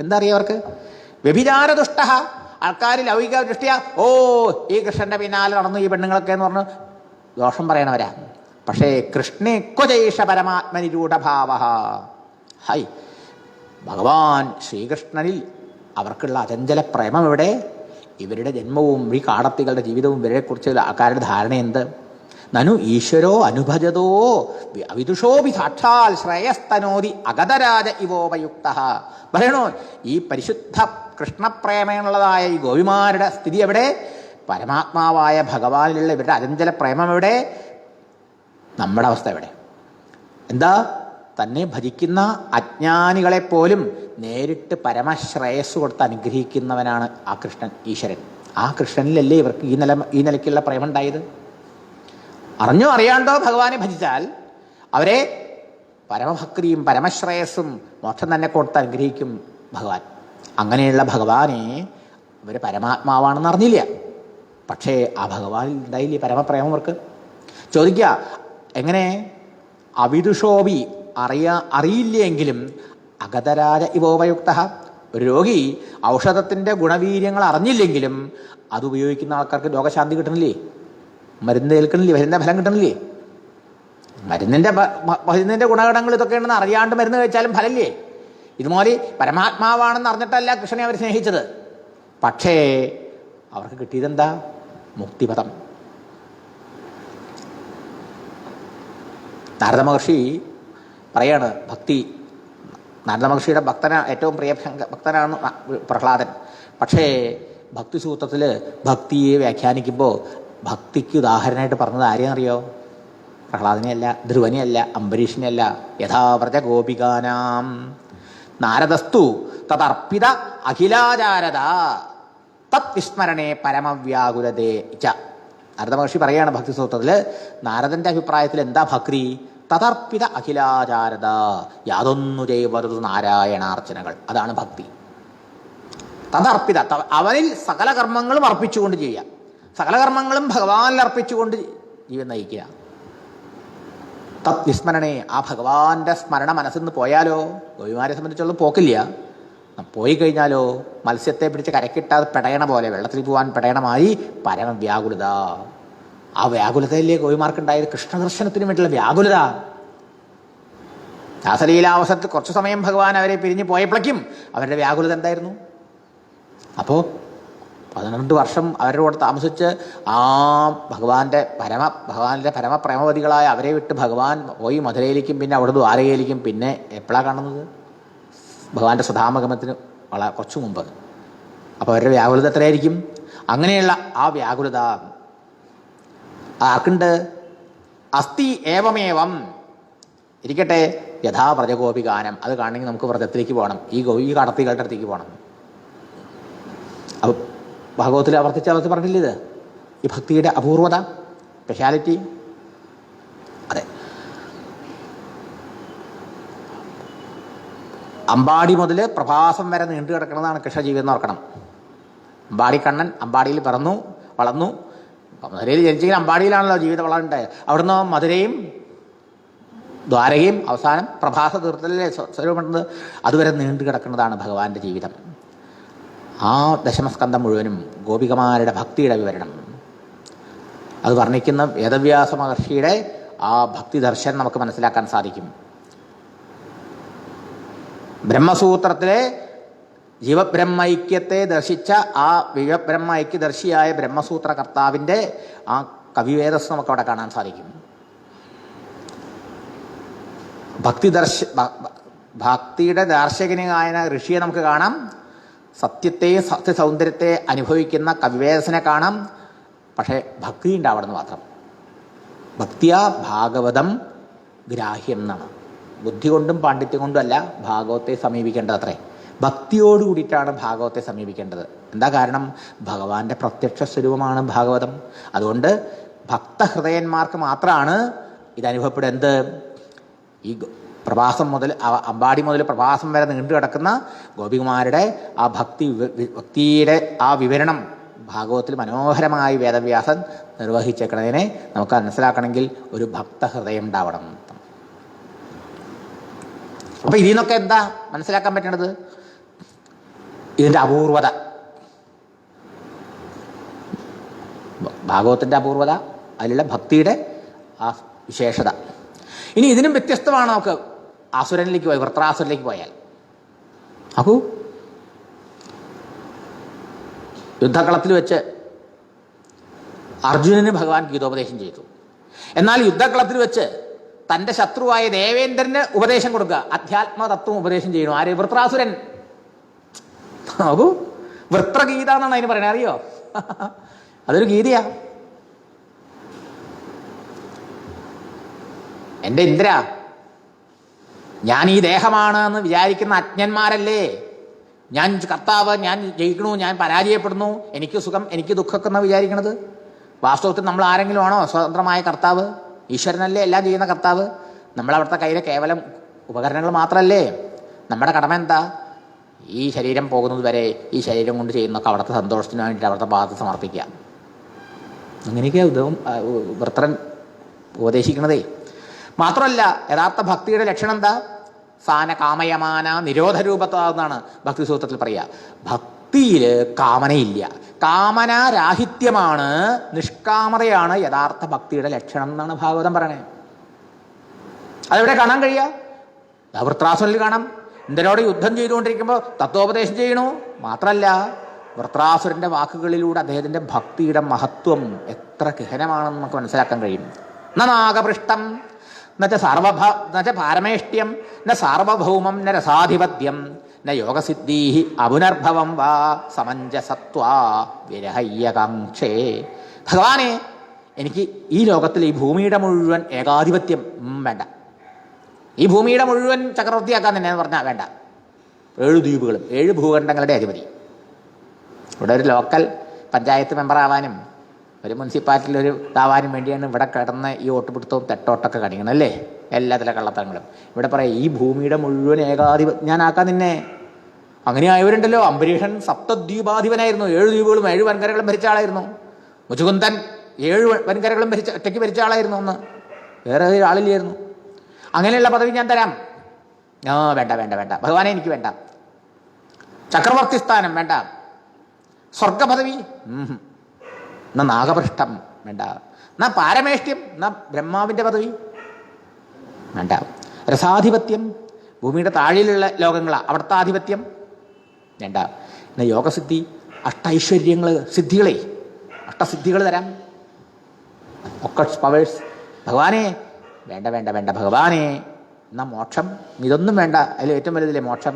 എന്താ അറിയാം അവർക്ക്? വ്യഭിചാരദുഷ്ട. ആൾക്കാർ ലൗകിക ദൃഷ്ടിയ, ഓ ഈ കൃഷ്ണന്റെ പിന്നാലെ നടന്നു ഈ പെണ്ണുങ്ങളൊക്കെ എന്ന് പറഞ്ഞ് ദോഷം പറയണവരാ. പക്ഷേ കൃഷ്ണേ ക്വജൈഷ പരമാത്മനിരൂഢഭാവ. ഹൈ, ഭഗവാൻ ശ്രീകൃഷ്ണനിൽ അവർക്കുള്ള അചഞ്ചല പ്രേമം എവിടെ? ഇവരുടെ ജന്മവും ഈ കാടത്തികളുടെ ജീവിതവും ഇവരെക്കുറിച്ച് ആൾക്കാരുടെ ധാരണ എന്ത്? നനു ഈശ്വരോ അനുഭജതോ അവിദുഷോപി സാക്ഷാൽ ശ്രേയസ്തനോതി അഗതരാജ ഇവോപയുക്ത. പറയണോ, ഈ പരിശുദ്ധ കൃഷ്ണപ്രേമയുള്ളതായ ഈ ഗോപിമാരുടെ സ്ഥിതി എവിടെ? പരമാത്മാവായ ഭഗവാനിലുള്ള ഇവരുടെ അചഞ്ചല പ്രേമം എവിടെ? നമ്മുടെ അവസ്ഥ എവിടെ? എന്താ? തന്നെ ഭജിക്കുന്ന അജ്ഞാനികളെപ്പോലും നേരിട്ട് പരമശ്രേയസ് കൊടുത്ത് അനുഗ്രഹിക്കുന്നവനാണ് ആ കൃഷ്ണൻ, ഈശ്വരൻ. ആ കൃഷ്ണനിലല്ലേ ഇവർക്ക് ഈ നിലയ്ക്കുള്ള പ്രേമം ഉണ്ടായത്? അറിഞ്ഞോ അറിയാണ്ടോ ഭഗവാനെ ഭജിച്ചാൽ അവരെ പരമഭക്തിയും പരമശ്രേയസ്സും മോക്ഷം തന്നെ കൊടുത്ത് അനുഗ്രഹിക്കും ഭഗവാൻ. അങ്ങനെയുള്ള ഭഗവാനെ ഇവർ പരമാത്മാവാണെന്ന് അറിഞ്ഞില്ല. പക്ഷേ ആ ഭഗവാനിൽ ഉണ്ടായില്ലേ പരമപ്രേമം അവർക്ക്? ചോദിക്കുക, എങ്ങനെ? അവിദുഷോപി, അറിയില്ലെങ്കിലും അഗതരാജ ഇവോപയുക്ത. ഒരു രോഗി ഔഷധത്തിൻ്റെ ഗുണവീര്യങ്ങൾ അറിഞ്ഞില്ലെങ്കിലും അത് ഉപയോഗിക്കുന്ന ആൾക്കാർക്ക് രോഗശാന്തി കിട്ടണില്ലേ? മരുന്ന് ഏൽക്കണില്ലേ? മരുന്നിൻ്റെ ഫലം കിട്ടണില്ലേ? മരുന്നിൻ്റെ ഗുണഗണങ്ങൾ ഇതൊക്കെയാണെന്ന് അറിയാണ്ട് മരുന്ന് കഴിച്ചാലും ഫലമില്ലേ? ഇതുപോലെ പരമാത്മാവാണെന്ന് അറിഞ്ഞിട്ടല്ല കൃഷ്ണനെ അവർ സ്നേഹിച്ചത്. പക്ഷേ അവർക്ക് കിട്ടിയതെന്താ? മുക്തിപദം. നാരദ മഹർഷി പറയാണ് നാരദ മഹർഷിയുടെ ഏറ്റവും പ്രിയ ഭക്തനാണ് പ്രഹ്ലാദൻ. പക്ഷേ ഭക്തിസൂത്രത്തിൽ ഭക്തിയെ വ്യാഖ്യാനിക്കുമ്പോൾ ഭക്തിക്ക് ഉദാഹരണമായിട്ട് പറഞ്ഞത് ആരെയെന്നറിയോ? പ്രഹ്ലാദനെയല്ല, ധ്രുവനെയല്ല, അംബരീഷിനെയല്ല. യഥാവ്രജ ഗോപികാനാം നാരദസ്തു തദർപ്പിത അഖിലാചാരത തത് വിസ്മരണേ പരമവ്യാകുലതേ ച. നാരദ മഹർഷി പറയാണ് ഭക്തിസൂത്രത്തിൽ, നാരദന്റെ അഭിപ്രായത്തിൽ എന്താ ഭക്തി? തദർപ്പിത അഖിലാചാരത, യാതൊന്നു ചെയ്വതു നാരായണാർച്ചനകൾ, അതാണ് ഭക്തി. തദർപ്പിത, അവനിൽ സകല കർമ്മങ്ങളും അർപ്പിച്ചുകൊണ്ട് ചെയ്യുക, സകല കർമ്മങ്ങളും ഭഗവാനിൽ അർപ്പിച്ചുകൊണ്ട് ജീവൻ നയിക്കുക. തത് വിസ്മരണേ, ആ ഭഗവാന്റെ സ്മരണ മനസ്സിൽ നിന്ന് പോയാലോ, ഗോപിമാരെ സംബന്ധിച്ചുള്ള പോക്കില്ല, പോയി കഴിഞ്ഞാലോ മത്സ്യത്തെ പിടിച്ച് കരക്കിട്ടാതെ പെടയണ പോലെ, വെള്ളത്തിൽ പോകാൻ പെടയണമായി പരമവ്യാകുലത. ആ വ്യാകുലതയിലെ ഗോപിമാർക്കുണ്ടായത് കൃഷ്ണദർശനത്തിന് വേണ്ടിയുള്ള വ്യാകുലത. രാസലീലാവസരത്തിൽ കുറച്ചു സമയം ഭഗവാൻ അവരെ പിരിഞ്ഞു പോയപ്പോഴേക്കും അവരുടെ വ്യാകുലത എന്തായിരുന്നു? അപ്പോൾ 12 വർഷം അവരുടെ കൂടെ താമസിച്ച് ആ ഭഗവാന്റെ പരമപ്രേമവതികളായ അവരെ വിട്ട് ഭഗവാൻ പോയി മധുരയിലേക്കും പിന്നെ അവിടെ ദ്വാരകയിലേക്കും പിന്നെ എപ്പോഴാണ് കാണുന്നത്? ഭഗവാന്റെ സദാമഗമത്തിന് കുറച്ചു മുമ്പ്. അപ്പോൾ അവരുടെ വ്യാകുലത എത്രയായിരിക്കും? അങ്ങനെയുള്ള ആ വ്യാകുലത ആർക്കുണ്ട്? അസ്തി ഏവമേവം ഇരിക്കട്ടെ, യഥാ വ്രജഗോപികാനം. അത് കാണണമെങ്കിൽ നമുക്ക് വ്രജത്തിലേക്ക് പോകണം, ഈ കടത്തികളുടെ അടുത്തേക്ക് പോകണം. അപ്പോൾ ഭാഗവത്തിൽ ആവർത്തിച്ച് പറഞ്ഞില്ല ഇത് ഈ ഭക്തിയുടെ അപൂർവത, സ്പെഷ്യാലിറ്റി. അതെ, അമ്പാടി മുതൽ പ്രഭാസം വരെ നീണ്ടു കിടക്കുന്നതാണ് കൃഷ്ണജീവിതം എന്ന് ഓർക്കണം. അമ്പാടി കണ്ണൻ അമ്പാടിയിൽ പിറന്നു വളർന്നു. മധുരയിൽ ജനിച്ചെങ്കിൽ അമ്പാടിയിലാണല്ലോ ജീവിതം വളരണ്ടായത്. അവിടുന്ന് മധുരയും ദ്വാരകയും അവസാനം പ്രഭാസ തീർത്ഥത്തിലെ സ്വരൂപമുള്ളത്, അതുവരെ നീണ്ടു കിടക്കുന്നതാണ് ഭഗവാന്റെ ജീവിതം. ആ ദശമസ്കന്ധം മുഴുവനും ഗോപികമാരുടെ ഭക്തിയുടെ വിവരണം. അത് വർണ്ണിക്കുന്ന വേദവ്യാസ മഹർഷിയുടെ ആ ഭക്തി ദർശനം നമുക്ക് മനസ്സിലാക്കാൻ സാധിക്കും. ബ്രഹ്മസൂത്രത്തിലെ ജീവബ്രഹ്മൈക്യത്തെ ദർശിച്ച ആ വിവബ്രഹ്മൈക്യദർശിയായ ബ്രഹ്മസൂത്ര കർത്താവിൻ്റെ ആ കവിവേദസ് നമുക്ക് അവിടെ കാണാൻ സാധിക്കും. ഭക്തിയുടെ ദാർശനികനായ ഋഷിയെ നമുക്ക് കാണാം. സത്യത്തെയും സത്യസൗന്ദര്യത്തെ അനുഭവിക്കുന്ന കവിവേദസിനെ കാണാം. പക്ഷേ ഭക്തി ഉണ്ടാവണമെന്ന് മാത്രം. ഭക്തിയാ ഭാഗവതം ഗ്രാഹ്യം എന്നാണ്. ബുദ്ധി കൊണ്ടും പാണ്ഡിത്യം കൊണ്ടും അല്ല ഭാഗവത്തെ സമീപിക്കേണ്ടത്. അത്രേ ഭക്തിയോട് കൂടിയിട്ടാണ് ഭാഗവത്തെ സമീപിക്കേണ്ടത്. എന്താ കാരണം? ഭഗവാന്റെ പ്രത്യക്ഷ സ്വരൂപമാണ് ഭാഗവതം. അതുകൊണ്ട് ഭക്തഹൃദയന്മാർക്ക് മാത്രമാണ് ഇതനുഭവപ്പെടുക. എന്ത്? ഈ പ്രഭാസം മുതൽ അമ്പാടി മുതൽ പ്രഭാസം വരെ നീണ്ടു കിടക്കുന്ന ഗോപികുമാരുടെ ആ ഭക്തിയുടെ ആ വിവരണം ഭാഗവത്തിൽ മനോഹരമായി വേദവ്യാസൻ നിർവഹിച്ചേക്കുന്നതിനെ നമുക്ക് മനസ്സിലാക്കണമെങ്കിൽ ഒരു ഭക്തഹൃദയം ഉണ്ടാവണം. അപ്പൊ ഇതിൽ നിന്നൊക്കെ എന്താ മനസ്സിലാക്കാൻ പറ്റണത്? ഇതിൻ്റെ അപൂർവത, ഭാഗവത്തിൻ്റെ അപൂർവത, അതിലുള്ള ഭക്തിയുടെ ആ വിശേഷത. ഇനി ഇതിനും വ്യത്യസ്തമാണ് നമുക്ക് അസുരനിലേക്ക് പോയി, വൃത്രാസുരനിലേക്ക് പോയാൽ. നോക്കൂ, യുദ്ധകളത്തിൽ വെച്ച് അർജുനന് ഭഗവാൻ ഗീതോപദേശം ചെയ്തു. എന്നാൽ യുദ്ധകളത്തിൽ വെച്ച് തൻ്റെ ശത്രുവായ ദേവേന്ദ്രന് ഉപദേശം കൊടുക്കുക, അധ്യാത്മതത്വം ഉപദേശം ചെയ്യണു. ആര്? വൃത്രാസുരൻ. നോക്കൂ, വൃത്രഗീത എന്നാണ് അതിന് പറയണത്. അറിയോ? അതൊരു ഗീതയാ. എൻ്റെ ഇന്ദ്ര, ഞാൻ ഈ ദേഹമാണ് എന്ന് വിചാരിക്കുന്ന അജ്ഞന്മാരല്ലേ ഞാൻ കർത്താവ്, ഞാൻ ജയിക്കണു, ഞാൻ പരാജയപ്പെടുന്നു, എനിക്ക് സുഖം, എനിക്ക് ദുഃഖമൊക്കെ എന്ന് വിചാരിക്കണത്. വാസ്തവത്തിൽ നമ്മൾ ആരെങ്കിലും ആണോ സ്വതന്ത്രമായ കർത്താവ്? ഈശ്വരനല്ലേ എല്ലാം ചെയ്യുന്ന കർത്താവ്. നമ്മളവിടുത്തെ കയ്യിലെ കേവലം ഉപകരണങ്ങൾ മാത്രമല്ലേ. നമ്മുടെ കടമ എന്താ? ഈ ശരീരം പോകുന്നത് വരെ ഈ ശരീരം കൊണ്ട് ചെയ്യുന്നൊക്കെ അവിടുത്തെ സന്തോഷത്തിന് വേണ്ടിയിട്ട് അവിടുത്തെ ഭാഗത്ത് സമർപ്പിക്കുക. അങ്ങനെയൊക്കെയാണ് വൃത്രൻ ഉപദേശിക്കണതേ. മാത്രമല്ല, യഥാർത്ഥ ഭക്തിയുടെ ലക്ഷണം എന്താ? സാന കാമയമാന നിരോധരൂപത്വമെന്നാണ് ഭക്തി സൂത്രത്തിൽ പറയുക. ഭക്തിയിൽ കാമനയില്ല, കാമനാരാഹിത്യമാണ്, നിഷ്കാമതയാണ് യഥാർത്ഥ ഭക്തിയുടെ ലക്ഷണം എന്നാണ് ഭാഗവതം പറയണേ. അതെവിടെ കാണാൻ കഴിയുക? വൃത്രാസുരനിൽ കാണാം. ഇന്ദ്രനോട് യുദ്ധം ചെയ്തുകൊണ്ടിരിക്കുമ്പോൾ തത്വോപദേശം ചെയ്യണു. മാത്രമല്ല, വൃത്രാസുരൻ്റെ വാക്കുകളിലൂടെ അദ്ദേഹത്തിൻ്റെ ഭക്തിയുടെ മഹത്വം എത്ര ഗഹനമാണെന്ന് നമുക്ക് മനസ്സിലാക്കാൻ കഴിയും. നാഗപൃഷ്ടം ന പാരമേഷ്ട്യം ന സാർവഭൗമം ന രസാധിപത്യം ന യോഗസിദ്ധീ അപുനർഭവം വാ സമഞ്ജസത്വാ വിരഹയ്യകാംക്ഷേ. ഭഗവാനെ, എനിക്ക് ഈ ലോകത്തിൽ ഈ ഭൂമിയുടെ മുഴുവൻ ഏകാധിപത്യം വേണ്ട. ഈ ഭൂമിയുടെ മുഴുവൻ ചക്രവർത്തിയാക്കാൻ തന്നെ എന്ന് പറഞ്ഞാൽ വേണ്ട. 7 ദ്വീപുകളും 7 ഭൂഖണ്ഡങ്ങളുടെ അധിപതി. ഇവിടെ ഒരു ലോക്കൽ പഞ്ചായത്ത് മെമ്പറാവാനും ഒരു മുനിസിപ്പാലിറ്റിയിൽ ഒരു ഇതാവാനും വേണ്ടിയാണ് ഇവിടെ കിടന്ന് ഈ ഓട്ടുപിടുത്തവും തെട്ടോട്ടൊക്കെ കാണിക്കണം അല്ലേ, എല്ലാത്തിലെ കള്ളത്തരങ്ങളും. ഇവിടെ പറയാം ഈ ഭൂമിയുടെ മുഴുവൻ ഞാനാക്കാൻ നിന്നെ. അങ്ങനെ ആയവരുണ്ടല്ലോ. അംബരീഷൻ സപ്തദ്വീപാധിപനായിരുന്നു. 7 ദ്വീപുകളും 7 വൻകരകളും ഭരിച്ച ആളായിരുന്നു. മുചുകുന്ദൻ 7 വൻകരകളും ഒറ്റയ്ക്ക് ഭരിച്ച ആളായിരുന്നു. ഒന്ന് വേറെ ആളില്ലായിരുന്നു. അങ്ങനെയുള്ള പദവി ഞാൻ തരാം. വേണ്ട വേണ്ട വേണ്ട ഭഗവാനെ, എനിക്ക് വേണ്ട. ചക്രവർത്തി സ്ഥാനം വേണ്ട. സ്വർഗപദവി എന്നാ നാഗപൃഷ്ഠം വേണ്ട. എന്നാ പാരമേഷ്ട്യം എന്നാ ബ്രഹ്മാവിൻ്റെ പദവി വേണ്ട. രസാധിപത്യം, ഭൂമിയുടെ താഴെയിലുള്ള ലോകങ്ങളാ, അവിടുത്തെ ആധിപത്യം വേണ്ട. എന്നാ യോഗസിദ്ധി, അഷ്ടൈശ്വര്യങ്ങൾ, സിദ്ധികളെ, അഷ്ടസിദ്ധികൾ തരാം. ഒക്കട്സ് പവേഴ്സ് ഭഗവാനെ വേണ്ട വേണ്ട വേണ്ട ഭഗവാനെ. എന്നാ മോക്ഷം, ഇതൊന്നും വേണ്ട. അതിൽ ഏറ്റവും വലുതില്ലേ മോക്ഷം.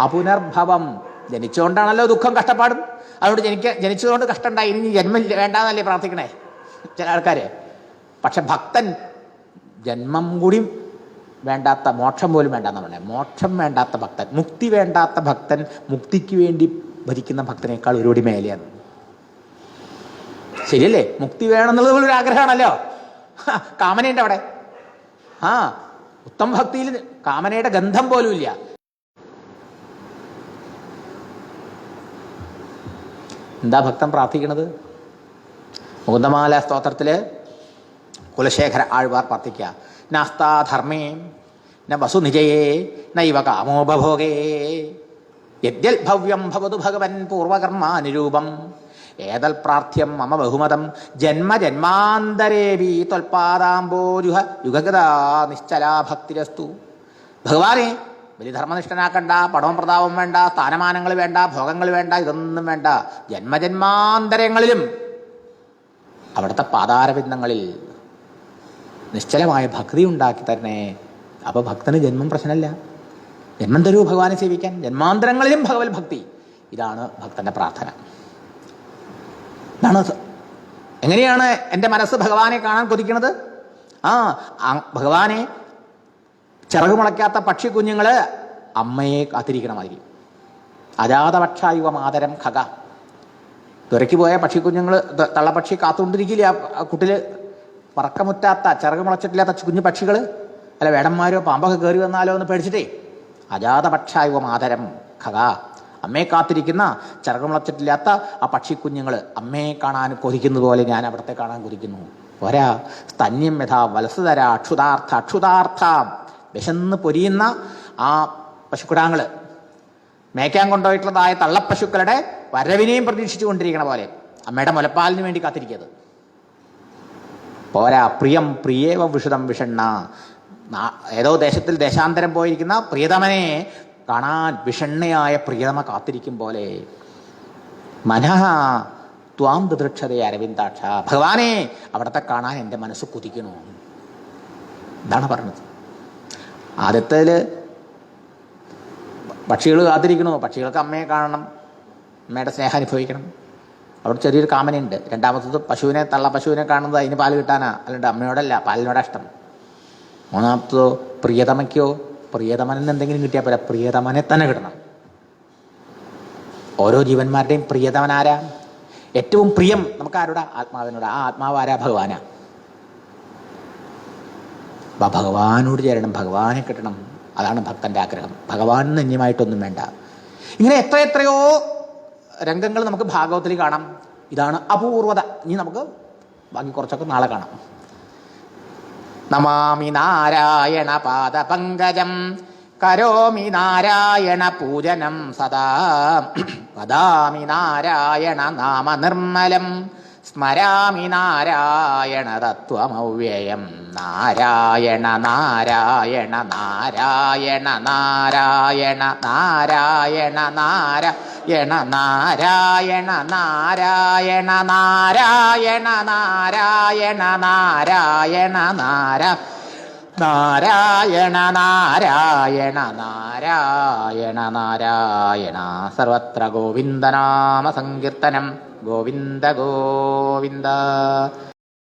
അപുനർഭവം, ജനിച്ചുകൊണ്ടാണല്ലോ ദുഃഖം കഷ്ടപ്പാടും. അതുകൊണ്ട് ജനിച്ചതുകൊണ്ട് കഷ്ടമുണ്ടായി, ഇനി ജന്മം വേണ്ടാന്നല്ലേ പ്രാർത്ഥിക്കണേ ചില ആൾക്കാർ. പക്ഷെ ഭക്തൻ ജന്മം കൂടി വേണ്ടാത്ത, മോക്ഷം പോലും വേണ്ടാന്ന് പറഞ്ഞേ. മോക്ഷം വേണ്ടാത്ത ഭക്തൻ, മുക്തി വേണ്ടാത്ത ഭക്തൻ മുക്തിക്ക് വേണ്ടി ഭരിക്കുന്ന ഭക്തനേക്കാൾ ഒരുപടി മേലെയാണ്. ശരിയല്ലേ? മുക്തി വേണമെന്നുള്ളത് ഒരു ആഗ്രഹമാണല്ലോ, കാമനയുണ്ട് അവിടെ. ഉത്തമ ഭക്തിയിൽ കാമനയുടെ ഗന്ധം പോലും ഇല്ല. എന്താ ഭക്തൻ പ്രാർത്ഥിക്കണത്? മുകുന്ദമാല സ്തോത്രത്തില് കുലശേഖര ആഴ്വാർ പ്രാർത്ഥിക്കുക. നാസ്താധർമ്മേ ന വസുനിജയേ നൈവ കാമോപഭോഗേ യദ്യൽ ഭവ്യം ഭവതു ഭഗവൻ പൂർവകർമാനുരൂപം ഏതൽ പ്രാർത്ഥ്യം മമ ബഹുമതം ജന്മജന്മാന്തരേവി ത്വൽപാദാംബോരുഹ യുഗഗതാ നിശ്ചലാ ഭക്തിരസ്തു. ഭഗവാനെ, വലിയ ധർമ്മനിഷ്ഠനാക്കണ്ട, പടവും പ്രതാപം വേണ്ട, സ്ഥാനമാനങ്ങൾ വേണ്ട, ഭോഗങ്ങൾ വേണ്ട, ഇതൊന്നും വേണ്ട. ജന്മജന്മാന്തരങ്ങളിലും അവിടുത്തെ പാതാരബിന്ദങ്ങളിൽ നിശ്ചലമായ ഭക്തി ഉണ്ടാക്കി തരണേ. അപ്പോൾ ഭക്തന് ജന്മം പ്രശ്നമല്ല. ജന്മം തരൂ ഭഗവാനെ സേവിക്കാൻ, ജന്മാന്തരങ്ങളിലും ഭഗവത് ഭക്തി. ഇതാണ് ഭക്തന്റെ പ്രാർത്ഥന. ഇതാണ്. എങ്ങനെയാണ് എൻ്റെ മനസ്സ് ഭഗവാനെ കാണാൻ കൊതിക്കുന്നത്? ഭഗവാനെ ചിറകു മുളയ്ക്കാത്ത പക്ഷി കുഞ്ഞുങ്ങള് അമ്മയെ കാത്തിരിക്കണമാതിരി. അജാതപക്ഷായുവ മാതരം ഖഗ. തുരക്കി പോയ പക്ഷിക്കുഞ്ഞുങ്ങൾ, തള്ളപ്പക്ഷി കാത്തുകൊണ്ടിരിക്കില്ല ആ കുട്ടില്. പറക്കമുറ്റാത്ത, ചിറക് മുളച്ചിട്ടില്ലാത്ത കുഞ്ഞു പക്ഷികൾ, അല്ല വേടന്മാരോ പാമ്പൊക്കെ കയറി വന്നാലോ എന്ന് പേടിച്ചിട്ടേ. അജാതപക്ഷായുവ മാതരം ഖഗ. അമ്മയെ കാത്തിരിക്കുന്ന ചിറക് മുളച്ചിട്ടില്ലാത്ത ആ പക്ഷിക്കുഞ്ഞുങ്ങൾ അമ്മയെ കാണാൻ കൊതിക്കുന്നത് പോലെ ഞാൻ അവിടത്തെ കാണാൻ കൊതിക്കുന്നു. പോരാ, സ്തന്യം യഥാ വത്സതര അക്ഷുതാർത്ഥ. വിശന്ന് പൊരിയുന്ന ആ പശുക്കിടാങ്ങൾ മേയ്ക്കാൻ കൊണ്ടുപോയിട്ടുള്ളതായ തള്ളപ്പശുക്കളുടെ വരവിനെയും പ്രതീക്ഷിച്ചു കൊണ്ടിരിക്കണ പോലെ അമ്മയുടെ മുലപ്പാലിന് വേണ്ടി കാത്തിരിക്കുന്നത്. പോരാ, പ്രിയം പ്രിയേവ വിഷുതം വിഷണ്ണ. ഏതോ ദേശത്തിൽ ദേശാന്തരം പോയിരിക്കുന്ന പ്രിയതമനെ കാണാൻ വിഷണ്ണയായ പ്രിയതമ കാത്തിരിക്കും പോലെ. മനഃ ത്വാം ദൃക്ഷതേ അരവിന്ദാക്ഷ. ഭഗവാനെ, അവിടത്തെ കാണാൻ എൻ്റെ മനസ്സ് കുതിക്കണു. ഇതാണ് പറഞ്ഞത്. ആദ്യത്തേല് പക്ഷികൾ കാത്തിരിക്കണു, പക്ഷികൾക്ക് അമ്മയെ കാണണം, അമ്മയുടെ സ്നേഹം അനുഭവിക്കണം. അവിടെ ചെറിയൊരു കാമനയുണ്ട്. രണ്ടാമത്തത് പശുവിനെ, തള്ളപ്പശുവിനെ കാണുന്നത് അതിന് പാല് കിട്ടാനാ, അല്ലാണ്ട് അമ്മയോടല്ല, പാലിനോടാ ഇഷ്ടം. മൂന്നാമത്തതോ പ്രിയതമയ്ക്കോ, പ്രിയതമനെന്ന് എന്തെങ്കിലും കിട്ടിയാൽ പോരാ, പ്രിയതമനെ തന്നെ കിട്ടണം. ഓരോ ജീവന്മാരുടെയും പ്രിയതമനാരാ? ഏറ്റവും പ്രിയം നമുക്ക് ആരോടാ? ആത്മാവിനോട്. ആ ആത്മാവ് ആരാ? ഭഗവാനാ. ഭഗവാനോട് ചേരണം, ഭഗവാനെ കിട്ടണം. അതാണ് ഭക്തന്റെ ആഗ്രഹം. ഭഗവാൻ അന്യമായിട്ടൊന്നും വേണ്ട. ഇങ്ങനെ എത്രയോ രംഗങ്ങൾ നമുക്ക് ഭാഗവത്തിൽ കാണാം. ഇതാണ് അപൂർവത. ഇനി നമുക്ക് ബാക്കി കുറച്ചൊക്കെ നാളെ കാണാം. നമാമി നാരായണ പാദപങ്കജം കരോമി നാരായണ പൂജനം സദാ വദാമി നാരായണ നാമ നിർമ്മലം സ്മരാമി നാരായണ തത്വമവ്യയം. നാരായണ നാരായണ നാരായണ നാരായണ നാരായണ നാരായണ നാരായണ നാരായണ നാരായണ നാരായണ നാരായണ നാരായണ നാരായണ നാരായണ നാരായണ നാരായണ സർവത്ര ഗോവിന്ദനാമ സങ്കീർത്തനം ഗോവിന്ദ ഗോവിന്ദ.